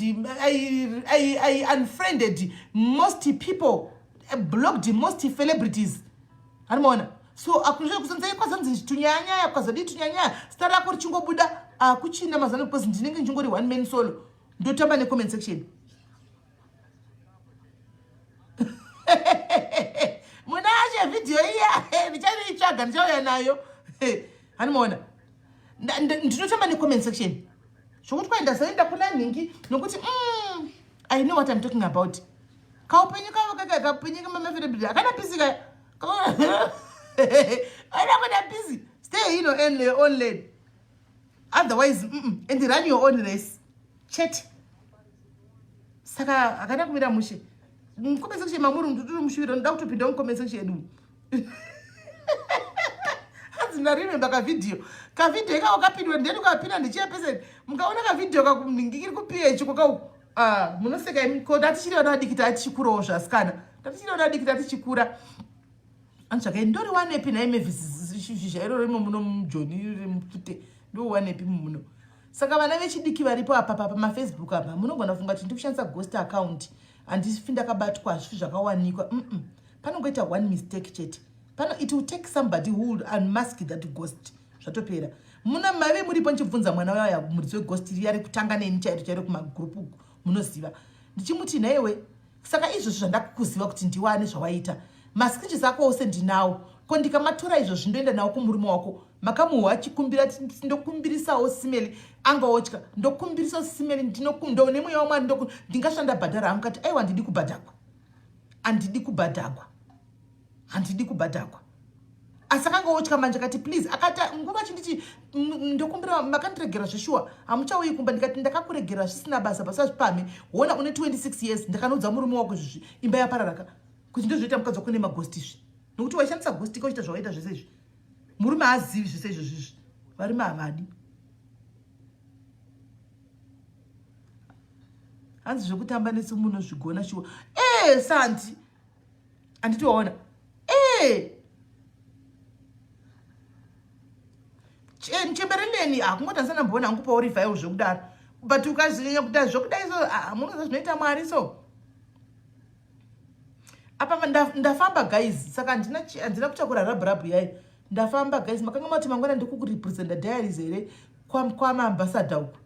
I unfriended most people, blocked most celebrities. Hanimona. So akusha kusanza kwazanzi tunyanya kwazadi tunyanya stara ko chingo buda kuchina mazano because ndinenge njongori one man solo ndotamba ne comment section. Munaje video iya bichani ichaga njoya nayo. Hanimona. Ndinotamba ne-comment section zvokuti kwaenda zaenda kuna ningi nokuti I know what I'm talking about. Kaupenyu kavo kakapenyu mamafelebrity akana pisi kaya aina kwenda pisi stay in your own lane otherwise and run your own race chat saka akana kumira mushe comment section mamuru nduturi mushiro nda kutopinda mu comment section yedu hanzi remember kavideo ikawo kapindwa ndeni ukapinda ndichiyepeseni mukaona kavideo kakuningi ku PH kokau munoseka imiko tatichiriwa nadikita atichikurawo zvasikana tatichiriwa nadikita atichikura anzvaka ndori wanepi naimevhisi iroro muno mujoni remupute ndo wanepi muno saka vana vechidiki varipo apa pamafacebook apa munogona kufunga kuti ndikushandisa ghost account handisifi ndakabatwa hazvifi zvakawanikwa panongoita one mistake chete pano it will take somebody who will unmask that ghost zvatopera muna mave muripo nchibvunza mwana waya muridzi weghost riyari kutanga neni chairo kumagrupu munoziva ndichimuti nhaiwe saka izvozvo zvandakuziva kuti ndiwane zvawaita maskriches ako ose ndinawo ko ndikamatora izvozvo ndoenda nawo kumurume wako makamuhwa achikumbira ndokumbirisawo simeli angaotya ndokumbirisawo simeli nemweya wamwari ndingashanda bhadhara hangu kati aiwa handidi kubhadhagwa asi akangaotya manje kati please akati nguva chinditi ndokumbira makandiregera zveshuwa hamuchauyi kumba ndikati ndakakuregera zvisina basa pasazvipame wona une 26 years ndakanoudza murume wako izvozvi imba yapararaka kuti ndozvoita mukadzi wako nemagosti izvi nokuti waishandisa gosti ikochita zvawaita zvese izvi murume haazivi zvese izvozvizvi varume havadi hanzi zvekutamba nesi munozvigona shuwa santi handitiwaona chembereleni kungotarisana mbona hangu paurivhayo zvekudaro but ukazinyanya kudai zvokudai so munoza zvinoita mwari so apa ndafamba guys saka handina kutakura rabhurabhu yai ndafamba guys makanga mati mangwana ndikukurepresenta diaries here kwamaambassador uku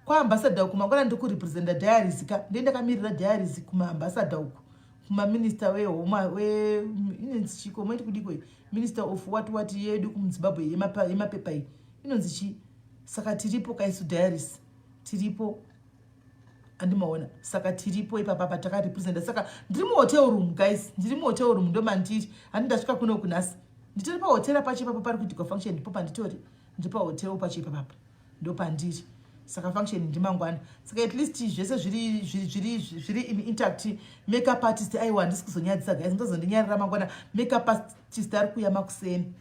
kwaambassador uku mangwana ndikurepresenta diaries ka ndendakamirira diaries kumaambassador uku kumaminister wehome inonzi chiko maiti kudiko minister of what yedu kumuzimbabwe yemapepa iyi inonzi chi saka tiripo kaisu diaries tiripo andimaona saka tiripo ipapa takarepresenta saka ndiri muhotel room guys ndiri muhotel room ndomandiri handindasvika kuno kunasi nditori pahotel pachipapo pari kuitika function ndipo panditori ndiri pahotel pachipapapa ndopandiri saka function ndimangwana saka at least zvese zviri in intact makeup artist aiwa handisi kuzonyadzisa guys ndozondinyarira mangwana makeup artist ari kuya makuseni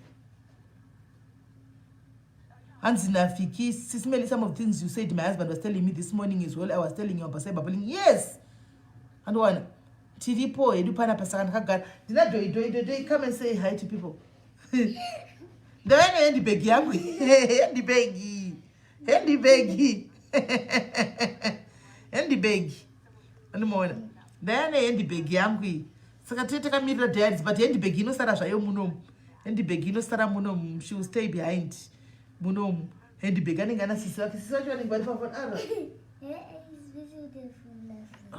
hanzi nafiki SIS MELLY some of the things you said my husband was telling me this morning as well I was telling you about cyberbullying yes andowana tiripo hedu panapa saka ndakagara ndina doi come and say hi to people ndavane handibag yangu handibag andimaona ndayane handibag yangu iyi saka takamirira diaries but handibag inosara zvayo munomu handibag inosara munomu she will stay behind munomu handibag anenge ana sisi wake vanenge vari pafoni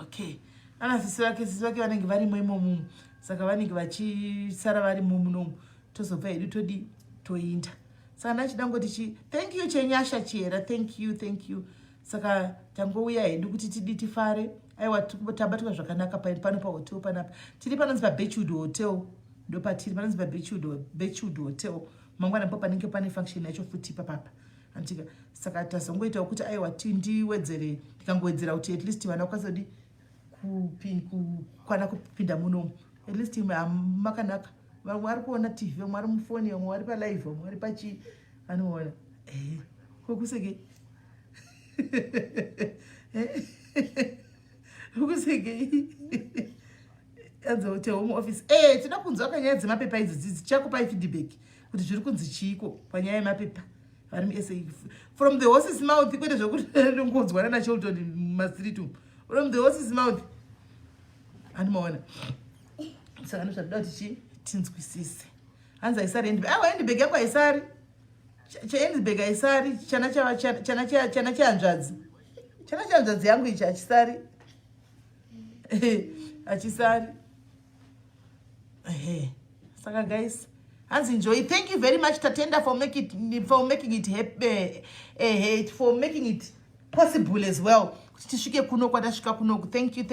okay ana sisi wake vanenge varimo imomu saka vanenge vachisara varimo munomu tozobva hedu todi toinda saka ndachidangoti thank you chenyasha chiera thank you saka tangouya hedu kuti tidi tifare aiwa tabatwa zvakanaka pano pahotel panapa tiri panonzi paBeechwood Hotel ndopatiri panonzi paBeechwood Hotel mangwana po panenge pane function yacho futi papapa antika saka tazongoitawo kuti aiwa tindiwedzere tikangowedzera kuti at least vana kwasodi kukwana kupinda munomu at least makanaka vamwe vari kuona TV vamwe vari mufoni vamwe vari palive vamwe vari pachi anoona kokuseke kokuseke anzoti home office tinoda kunzwa panyaya dzemapepa idzi dzichakupai feedback kuti zviri kunzi chiiko panyaya yemapepa vari muSA from the horse's mouth kwete zvokuti ringonzwana nachildren mumastreet umu from the horse's mouth andimaona saka ndozvadoda kuti tinzwisise hanzi haisari handibag yangu haisari chahandibag haisari chana chahanzvadzi yangu ichi hachisari hachisari saka guys hanzi enjoy thank you very much tatenda for making it possible as well kuti tisvike kuno kwatasvika kunoku thank you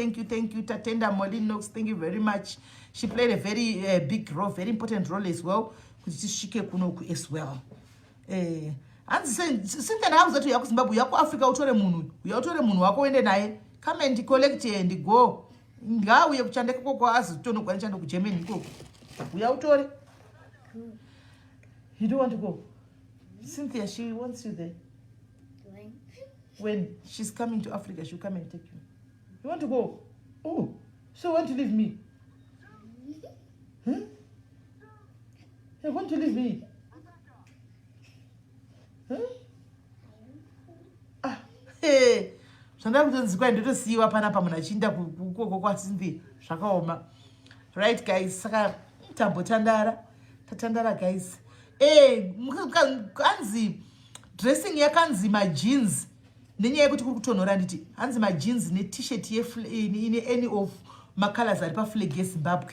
tatenda Molinox thank you very much she played a very big role very important role as well kuti tisvike kunoku as well hanzi singana hangu zati uya kuZimbabwe uya kuAfrica utore munhu wako uende naye come and collect and go ngauye kuchandeka koko azitonokwani chando kuGermany ikoko uya utore You don't want to go? Cynthia, she wants you there. When she's coming to Africa, she'll come and take you. You want to go? Oh, so you want to leave me? Huh? You want to leave me? Huh? Ah, hey. Right, guys? Tatandara, guys. Hey, kanzi dressing yakanzi ma jeans. Nenyaya yekuti kutonhora nditi hanzi ma jeans ne t-shirt ine any of ma colors ari pa flag yeZimbabwe.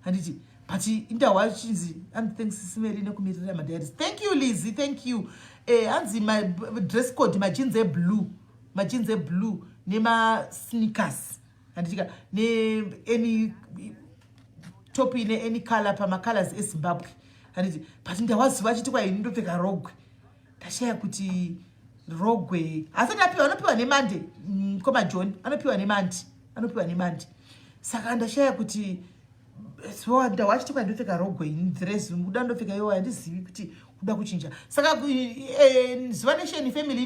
Handiti but indawa chinzi and thanks Smelly nekumirira ma diaries. Thank you Lizzie, thank you. Hanzi my dress code ma jeans blue. Ma jeans blue ne ma sneakers. Handiti ne any top ine any color pa ma colors eZimbabwe. Handiti but ndawaziva chiti kwa ini ndopfeka rogwe. Tashaya kuti rogwe asi anopiwa nemande koma John anopiwa nemande saka ndashaya kuti swanda wachiti kwandopfeka rogwe dress muda ndopfeka iwo handizivi kuti kuda kuchinja saka zuva nation family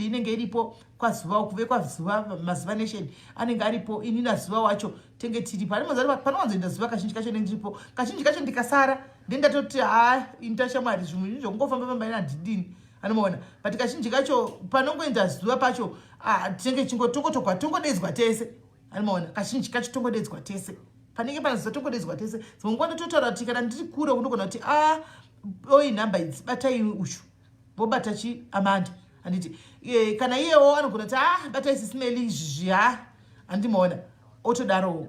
inenge iripo kwazuva kuve kwazuva mazuva nation anenge aripo ini nazuva wacho tenge tiri panowanzoenda zuva kazhinji kacho ndiripo kazhinji kacho ndikasara ndendatoti intashamwari zvimwe zvongofamba inadhidini anomaona but kazhinji kacho panongoenda zuva pacho tinenge tongodedzwa tese anomaona kazhinji kacho tongodedzwa tese panenge panazuva tongodedzwa tese zvimwe ndototaura kuti kana ndiri kure kundogona kuti oi nhamba idzi batai ushu vobata chi Amanda handiti kana iyewo anogona kuti batai SIS MELLY izvi handimaona otodaro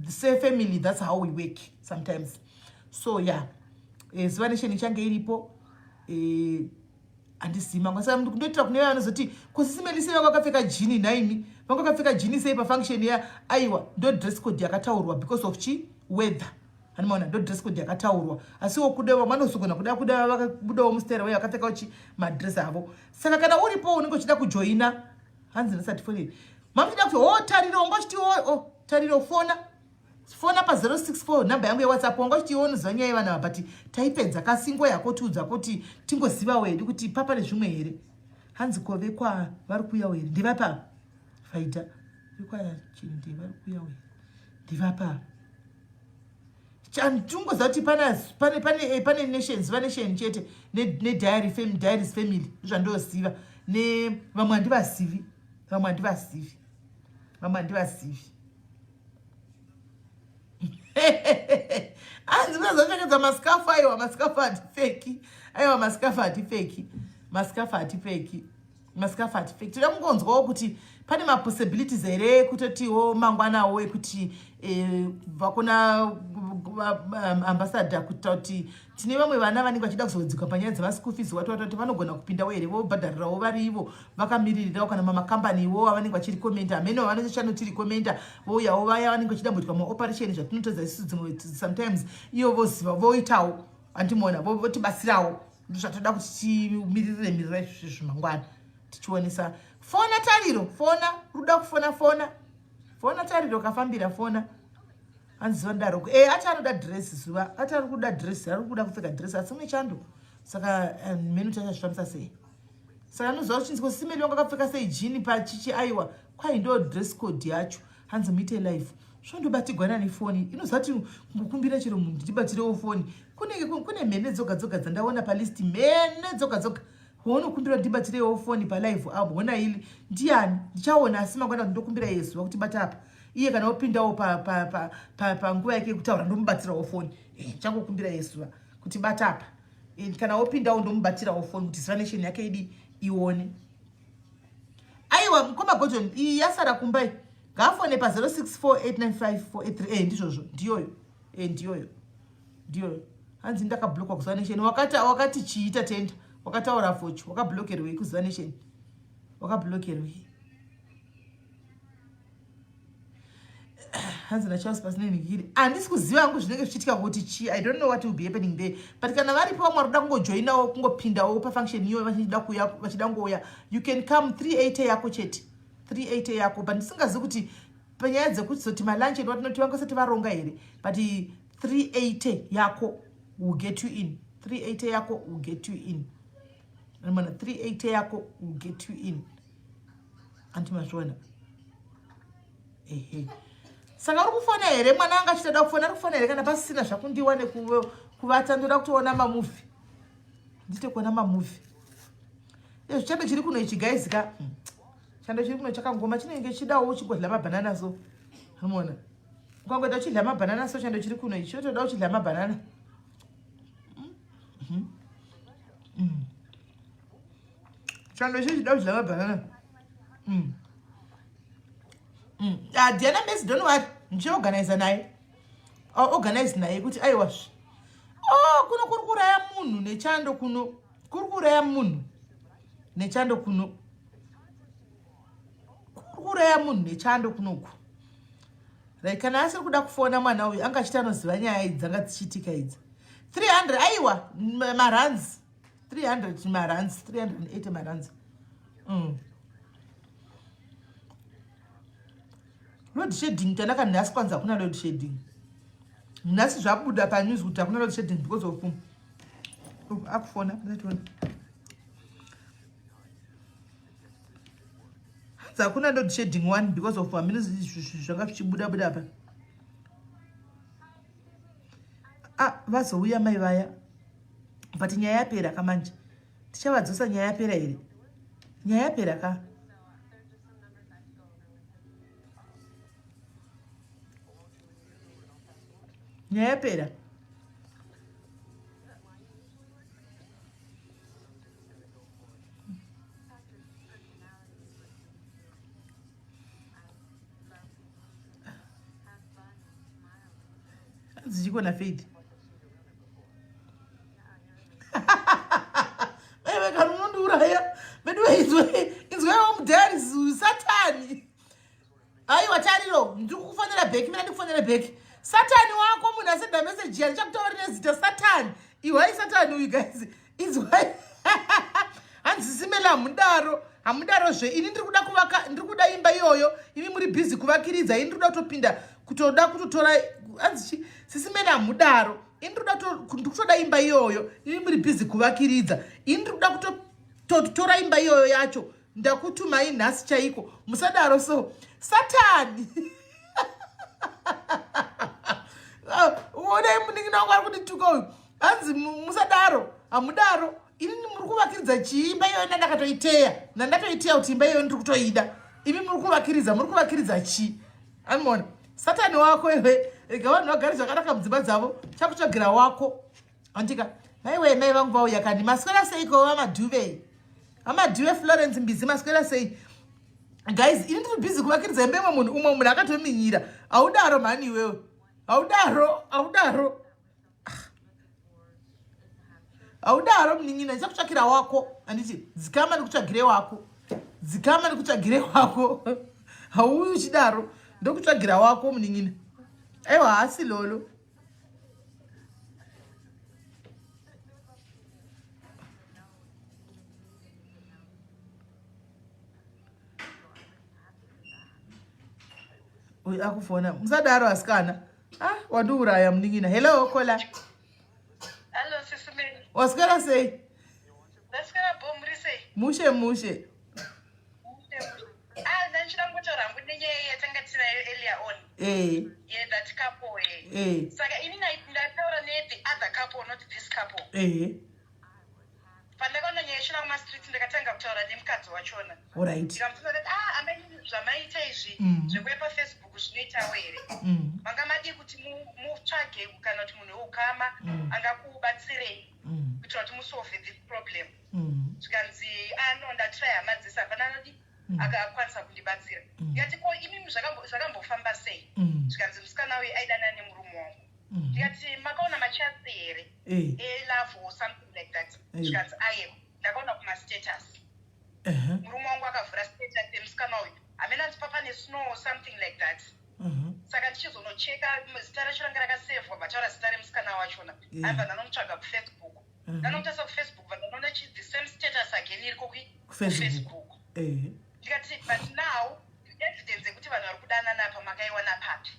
say family, that's how we work sometimes. So yeah, zuva nation ichange iripo andisima ngasa ndoita kune vanozoti SIS MELLY sei vakapfeka jini 9 vakapfeka jini sei pa function ya aiwa ndo dress code yakataurwa because of chi weather. Anomaona ndo dress code yakataurwa asi wokudewa manosogona kuda vakabudawo mustera weya vakapfeka uchi madress avo. Saka kana uripo unenge uchida kujoina hanzi ndisati phone mamutida kuti tariro ngochiti tariro fona pa 064 namba yangu ya WhatsApp ngochiti unoziva nyaya yevana but taipedza kasingo yako tiudza kuti tingoziva wedu kuti papa nezvimwe here hanzi kove kwa vari kuuya here ndivapa faita ikwa chindi vari kuuya here ndivapa chantungoziva kuti pane nations va nation chete ne diaries family zvandoziva ne vamwe handivasivi hanzi unazopfekedza mascafu aiwa mascafu hatifeki toda kungonzwawo kuti pane mapossibilities here kutotiwo mangwanawo ekuti vakuna ambassador kuita kuti tine vamwe vana vanenge vachida kuzodzika panyaya dzevaschool fees watoti vanogona kupindawo here vobhadharirawo vari ivo vakamiririrawo kana mamakambaniwo avanenge vachirikomenda ameno vanochanotirikomenda vouyawo vaya vanenge vachidambudzwa maoperation zvatinotodza isusu dzimwe sometimes iyo voziva voitawo handimona votibasirawo zvatoda kuti timiririra izvi zvimangwana tichionesa fona tariro ruda kufona fona tariro kafambira fona hanziva ndaroko achanoda dress zuva atari kuda dress ari kuda kupfeka dress asi nechando saka menu tachazvifambisa sei saka anoziva kuti SIS MELLY wanga akapfeka sei jini pachichi aiwa kwai ndo dress code yacho hanzi muite life zvondobatigwana nefoni inoziva kuti ngokumbira chero munhu ndibatirewo foni kune mhene dzoga dzandaona palisti mhene dzoga waunokumbira ndibatirewo foni palive abo ona ili ndiani ndichaona asi mangwana ndokumbira Yesu wakuti bata apa iye kana opindawo panguva yake kutaura ndomubatirawo foni changokumbira Yesu kuti bata apa kana opindawo ndomubatirawo foni kuti zuva nation yake idi ione aiwa mukoma Gordon iyi yasara kumbai ngafone pa 0648954838 ndizvozvo ndiyoyo hanzi ndakablokwa kuzuva nation wakati chiita tenda wakataura focho wakablokerwei kuzuva nation wakablokerwei hanzi nacharles pasine ningiri handisi kuziva hangu zvinenge zvichiitika kuti chi I don't know what will be happening there but kana varipo vamwe varikuda kungojoinawo kungopindawo pafunction iyo vachida ngouya you can come 380 yako chete 380 yako but ndisingazivi kuti panyaya dzekuti zoti malunch watinoti vangasati varonga here but 380 yako will get you in. 380 yako will get you in. 380 yako will get you in. Antimashwana. Saka uri kufona here mwana anga chitoda kufona uri kufona here kana pasina zvakundiwane kuvata ndoda kutoona mamovie. Ndite kuona mamovie. Chando chiri kuno ichi guys ka. Chando chiri kuno chakangoma chinenge chidawo uchigodla mabanana so. Unoona? Ukangoita uchidla mabanana so chando chiri kuno ichi chotoda uchidla mabanana. Chando chiri chidawo uchidla mabanana. Diana Miss don't know what nje organize naye. Organize naye kuti aiwash. Kuno kurukura ya munhu nechando kuno. Kurukura ya munhu nechando kuno. Kurukura ya munhu nechando kunoku. Like kana asiri kuda kufona mwana uyu angachita noziva nyaya idzi dzanga dzichiitika idzi. 300 aiwa marands. 300 marands, 380 marands. Load shedding tanaka nhasi kwanza kuna load shedding. Nhasi zvabuda pa news kuti akuna load shedding because of whom? Akufona netone. Hakuna load shedding one because of amino zvanga zvichibuda buda pa. Vazouya mai vaya. But nyaya yapera kamanje. Tichavadzosa nyaya yapera here. Nyaya yapera ka. Nyaya pera. Zichiko na feed. Wewe kanumundu uraya. Bedwe izwe omdari Satani. Ayi watariro ndikufanira beki mina ndikufanira beki. Satani wako munhu asenda message yari chakutaurira nezita Satani. Iwai Satani uyu guys. Izwai. Anzisimela hamudaro zve. Ini ndikuda kuvaka, ndikuda imba iyoyo. Imi muri busy kuvakiridza. Ini ndikuda kutopinda kutoda kutotora anzichi sisimela hamudaro. Ini ndikuda imba iyoyo. Imi muri busy kuvakiridza. Ini ndikuda kutotora imba iyoyo yacho. Ndakutumai nhasi chaiko. Musadaro so. Satani. Uone muningina kwari kuti tuko anzi musadaro amudaro ini muri kuvakiridza chiimba iyo ndakatoiteya kuti imba iyo ndiri kutoida imi muri kuvakiridza chi amona Satani wako iwe rega vanhu vagari zvakanaka mudzimba dzavo chakutsvagira wako andika maiwe mai vangu vauya kandi maswera seiko vamadhuve Florence Mbizi maswera sei guys ini ndiri busy kuvakiridza imba imwe munhu akatominyira audaro mani iwewe audaro mnin'ina chakutsvakira wako anditi dzikama ndikutsvagire wako hauyi uchidaro ndokutsvagira wako mnin'ina aiwa haasi lolo uyu akufona musadaro asikana wandiuraya mnin'ina. Hello kola. Hello SIS MELLY. Wasikala sei? Ndasikala bomuri sei? Mushe. Ndachida ngotora rangu nenyaya yatanga tinayo earlier on. That couple. Saka ini ndataura the other couple not this couple. Pandakaona nyaya yeshina kuma street ndakatanga kutaura nemukadzi wachona. Alright. Ndikamubvunza kuti ameni zvamaita izvi zvekuya paFacebook zvinoitawo here. Manga madi kuti mutsvage kana kuti munhu weukama angakubatsirei kuitira kuti musolve this problem. Zvikanzi ndatry hama dzese hapana anodi akakwanisa kundibatsira. Ndikati ko imi zvakambofamba sei? Zvikanzi musikana uyu aidana nemurume wangu. Ndikati makaona machansi here elove or something like that. Zvikanzi ayewo ndakaona kumastatus. Murume wangu akavhura status yemusikana uyu hamena kuti papa nesnow or something like that. Saka ndichizonocheka zita racho ranga rakasevhwa vataura zita remusikana wachona aibva ndanomutsvaga kuFacebook. Ndanomutarisa kuFacebook vandanoona the same status again iri kuFacebook. Ndikati but now evidence yekuti vanhu vari kudanana apa makaiwana papi?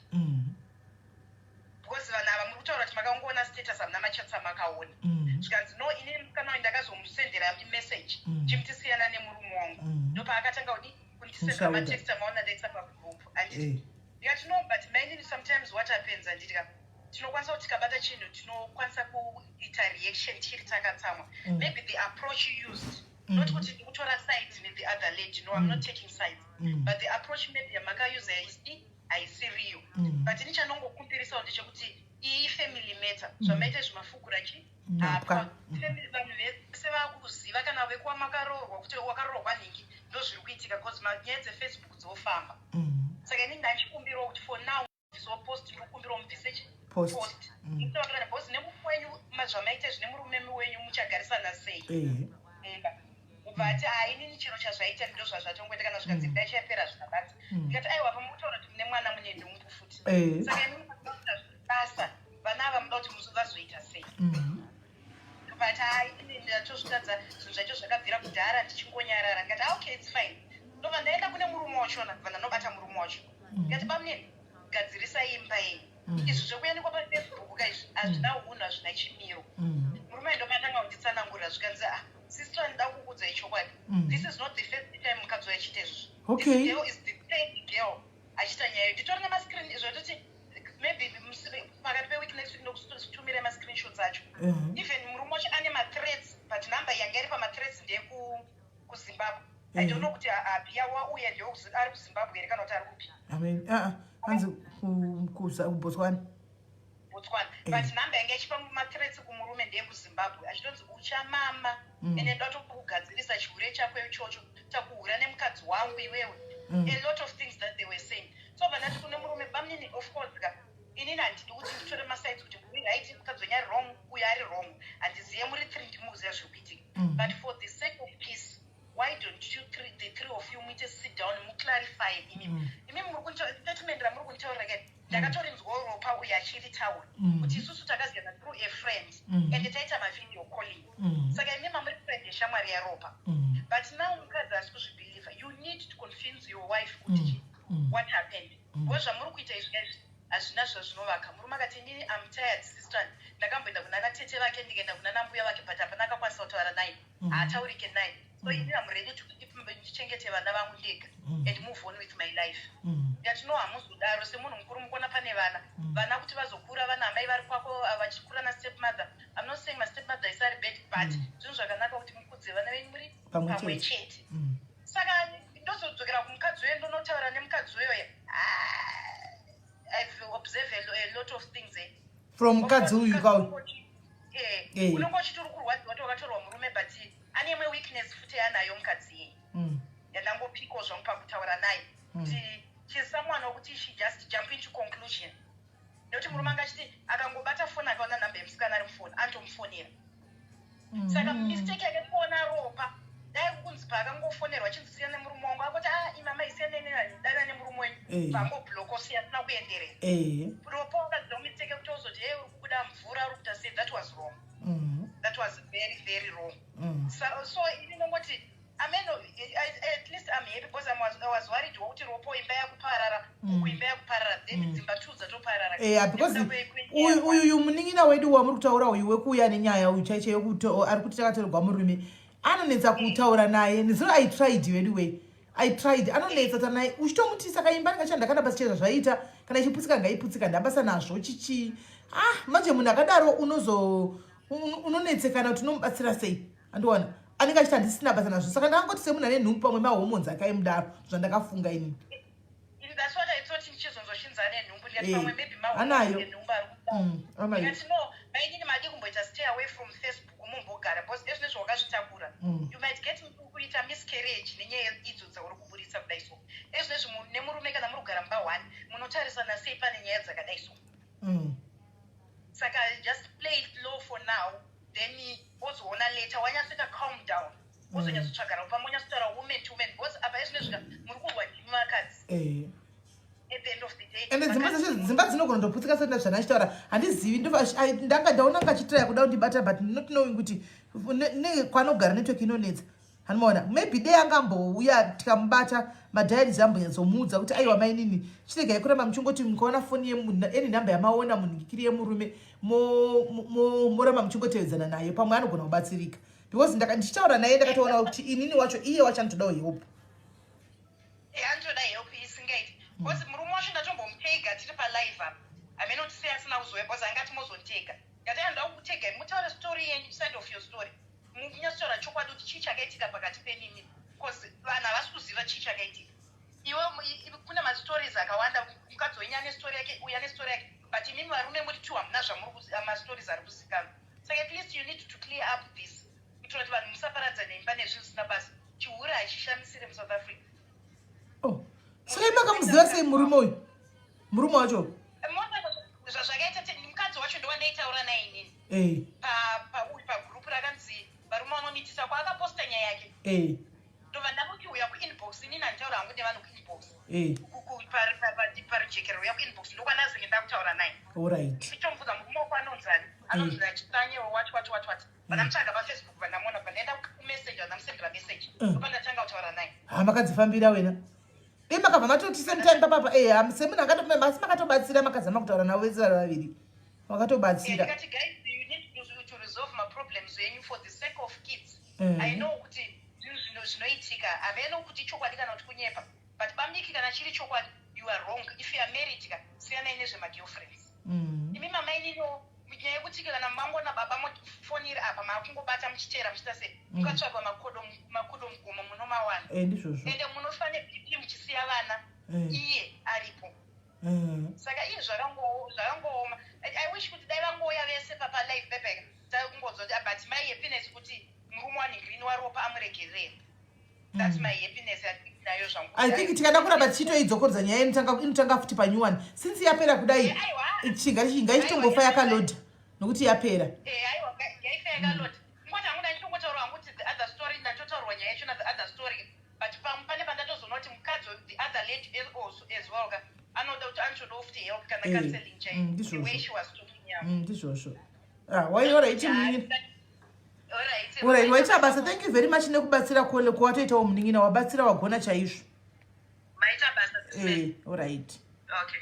because vanava muri kutaura kuti makaongoona status hamuna machatsa makaona zvikanzi no inini kana ndakazomusendera message chimutisiyana nemurume wangu ndopaakatanga kudi kundisendera matext amaona ndaisa pagroup anditi ndikati no but mainly sometimes what happens anditika tinokwanisa kuti tikabata chinhu tinokwanisa kuita reaction tiri takatsamwa maybe the approach you used not kuti ndikutora sides the other lady no I'm not taking sides but the approach maybe yamakauser haisi real but ini chanongokumbirisa ndechekuti iyi family matter zvamaita zvimafukura chi apa vanhu vese vakuziva kana vekuwa makaroorwa kuti wakaroorwa nhingi ndo zviri kuitika because nyaya dzefacebook dzofamba saka inini ndachikumbirawo kuti for now ndizopost ndikukumbirawo mubhisechi post ndikutoakurana because nemume wenyu zvamaita zvine murume wenyu muchagarisana sei but inini chiro chazvaita ndo zvazvatongoita kana zvikanzi kudai chapera zvinabata ndikati aiwa pamutaura kuti mune mwana mune nhumbu futi saka inini basa vana vamuda kuti vazoita sei but inini ndatozvitadza zvinhu zvacho zvakabvira kudhara ndichingonyarara ngati okay it's fine ndobva ndaenda kune murume wachona vana nobata murume wacho ngati pamunini gadzirisa imba yenyu izvi zvekuyanikwa pafacebook kaizvi hazvina unhu hazvina chimiro murume ndokatanga kunditsanangurira zvikanzi sister ndida kukuudza ichokwadi this is not the first time mukadzi achita izvozvo this girl is the third girl achita nyaya nditori nemascreen zvototi maybe pakati peweek next week ndokutumira mascreenshots acho even murume wacho ane mathreats but number yanga iri pamathreats ndeyekuzimbabwe I don't know kuti abhiya wauya ari kuzimbabwe here kana kuti ari kupi anzi kubotswana but number yanga ichipa mathreats kumurume ndeyekuzimbabwe achitonzi uchamama ene ndatokugadzirisa chihure chako ichocho takuhura nemukadzi wangu iwewe a lot of things that they were saying so vanati kune murume bamnini of course inini handidi kuti nditore masides kuti uyu right mukadzi wenyu ari wrong uyu ari wrong handiziye muri 3 ndimuziva zviri kuitika but for the sake of peace why don't you the three of you muite sit down muclarify imi statement ramuri kunditaurira kani ndakatorinzwawo ropa uyu achiritaura kuti isusu takaziyana through a friend and taita mavideo calling saka imi mamuri friend yeshamwari yaropa but now mukadzi asi kuzvibhelieva you need to convince your wife kuti what happened because zvamuri kuita izvi hazvina zvazvinovaka murume akati inini I'm tired sister ndakamboenda kunana tete vake ndikaenda kunana mbuya vake but hapana akakwanisa kutaura naye haataurike naye so inini I'm ready to ndichengete vana vangu ndega and move on with my life ndati no hamuzodaro semunhu mukuru mukuona pane vana kuti vazokura vana amai vari kwako vachikura nastepmother I'm not saying my stepmother is very bad but zvinhu zvakanaka kuti mukudze vana venyu muri pamwe chete saka ndozodzokera kumukadzi weyo ndonotaura nemukadzi weyo I've observed a lot of things from mukadzi uyu unonge uchitori kurwadzi wato wakatorwa murume but ane imwe weakness futi yanayo mukadzi yeye yandangopikawo zvangu pakutaura naye kuti she's someone wokuti she just jump into conclusion nekuti murume angachiti akangobata foni akaona namba yemusikana ari mufoni anotomufonera saka mistake yake kuona ropa dai kunzi paakangofonerwa chinzisiyana nemurume wangu akoti imama isiyanedana nemurume wenyu pangobhloko siyasina kuenderera ropa wakadziwa mistake kuti ozoti uri kubuda mvura uri kuita sei that was wrong that was very very wrong so ini nongoti at least I'm happy because I was worried wokuti ropo imba yakuparara kuimba yakuparara then dzimba 2 dzatoparara because uyu munin'ina wedu wamuri kutaura uyu wekuuya nenyaya uyu chaiche yokuti ari kuti takatorerwa murume anonetsa kutaura naye nezuro I tried wedu way I tried anonetsa taura naye uchitomutisa kaimba ndikachanda kana basi chezva zvaita kana ichiputsika ngaiputsika ndabasa nazvo chichi manje munhu akadaro unonetsekana kuti unomubatsira sei andiwana anenge achiti handisina basa nazvo saka ndakangoti semunhu ane nhumbu pamwe mahomoni akaimudaro zvandakafunga ini that's what I thought nchizonzoshinza nenhumbu ndikati pamwe maybe mahomoni nenhumbu ari ndikati no mainini madi kumboita stay away from Facebook mumbogara because ezvine zvawakazvitakura you might get kuita miscarriage nenyaya idzo dzauri kuburitsa kudai so ezvine nemurume kana muri kugara mumba 1 munotarisana sei pane nyaya dzakadai so saka just play it low for now then wozoona later wanyasvika calm down wozonyatsotsvagara pamwe wanyatsotaura woman to woman because apa ezvine zvika muri kurwa ndimi vakadzi at the end of the day and dzimba dzinogona kutoputsika senda zvanaachitaura handizivi ndanga ndaona ngachitira kuda kundibata but not knowing kuti kwanogara network inonetsa Hanimona maybe dei angambouya tikamubata madhayari zambonyatsomuudza kuti aiwa mainini chiregai kuramba muchingoti mukaona foni yemunhu eni namba yamaona munhu ikiri yemurume moramba muchingotevedzana naye pamwe anogona kubatsirika because ndichitaura naye ndakatoona kuti inini wacho iye wacho anotodawo help anotoda help isingaiti because murume wacho ndatombomutega tiri palive apa amene kuti sei asina kuzoya because angati mozonditega ngati anoda kukutega mutaure story yenyu side of your story munyatsotaura chokwadi kuti chii chakaitika pakati penini because vanhu havasi kuziva chii chakaitika iwe kune mastories akawanda mukadzi wenyu ane story yake uyu ane story yake but imimi varume muri tu hamuna mastories ari kuzikanwa saka at least you need to clear up this kuitira kuti vanhu musaparadzana imba nezvinhu zvisina basa chihure hachishamisire muSouth Africa. Saka makamuziva sei murume uyu murume wacho zvakaita mukadzi wacho ndowandaitaura naye inini pagrupu rakanzi varume vanomitisa kwaakaposta nyaya yake ndobva ndamukiuya kuinbox inini handitaura hangu nevanhu kuinbox parijekerero uya kuinbox ndokwanazenge ndakutaura naye ichomubvunza murume wako anonzani anonzi nachitsanyewo wati vandamutsvaga pafacebook vandamuona vandaenda kumeseji vandamusendera meseji ndopandatanga kutaura naye makadzifambira wena makabva matoti sometime papapa semunhu asi makatobatsira makazama kutaura navo vese vari vaviri makatobatsira to resolve my problems wenyu for the sake of kids. I know kuti zvinoitika haveno kuti chokwadi kana kuti kunyepa but bamiki kana chiri chokwadi you are wrong if you are married ka siyanai nezvemagirlfriends imi mamainino nyaya yekuti kana mangona baba mofonira apa makungobata muchiteera muchita sei mukatsvagwa makodo mugomo munomawana ende munofanira kuti muchisiya vana iye aripo saka iye zvakangooma I wish kuti dai vangouya vese papalive pepeka takungodzwa kuti but my happiness kuti murume waningrini waropa amuregerera that's my happiness nayo zvangu I think tikada kuramba tichitoidzokorodza nyaya inotanga futi panyuwani since yapera kudai ngaichitongofa yakaloda nokuti yapera aiwa ngaifa yakaloda ngoti hangu ndachongotaurwa kuti the other story ndatotaurwa nyaya yacho the other story but pane pandatozoona kuti mukadzi the other lady as well ka anoda kuti anotodawo futi help kana counseling chaio the way she was talking yao ndizvozvo alright waita basa thank you very much nekubatsira kwatoitawo munin'ina wabatsira wagona chaizvo maita basa alright okay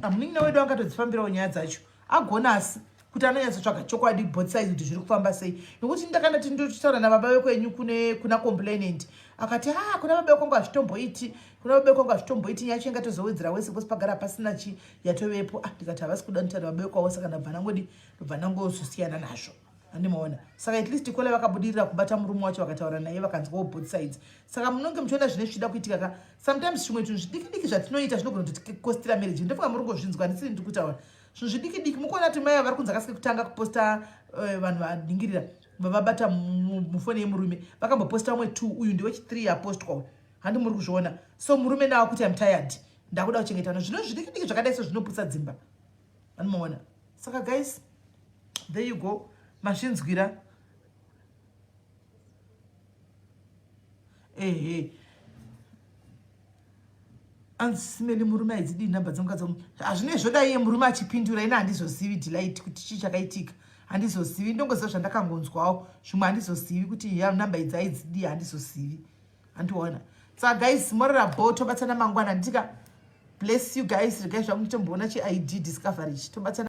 munin'ina wedu angatodzifambirawo nyaya dzacho agona asi kuti anonyatsotsvaga chokwadi both sides kuti zviri kufamba sei nokuti ndakandati ndotaura nababa vekwenyu kuna complainant akati kuna baba vekongu hazvitomboiti kuna baba vekongu hazvitomboiti nyaya chenga tozowedzera wese kosi pagara pasina chi yatovepo ndikati havasi kuda notanda baba vekwawo saka ndobva nangozosiyana nazvo andimaona saka at least kole vakabudirira kubata murume wacho vakataura naye vakanzwawo both sides saka munonge muchiona zvine zvichida kuitika ka sometimes zvimwe zvinhu zvidiki zvatinoita zvinogona kutikostira marriage ndofunga muri kuzvinzwa ndisiri ndiri kutaura zvinhu zvidiki mukuona kuti mai vari kunzi akasike kutanga kuposta vanhu vaningirira vavabata mufoni yemurume vakamboposta umwe 2 uyu ndiwe3 yapostwawo handi muri kuzviona so murume nawo kuti am tired ndakuda kuchengetana zvino zvidiki zvakadai so zvinoputsa dzimba anomaona saka guys there you go mazvinzwira ansimeli murume aidzidi nhamba dzamukadzi hazvine zvodai iye murume achipindura ina handizozivi delight kuti chii chakaitika handizozivi ndongoziva zvandakangonzwawo zvimwe handizozivi kuti nhamba idzi aidzidi handizozivi handiona saka guys morera bo tobatsana mangwana nditika bless you guys regai zvangu tomboona chiid discovery tobatsana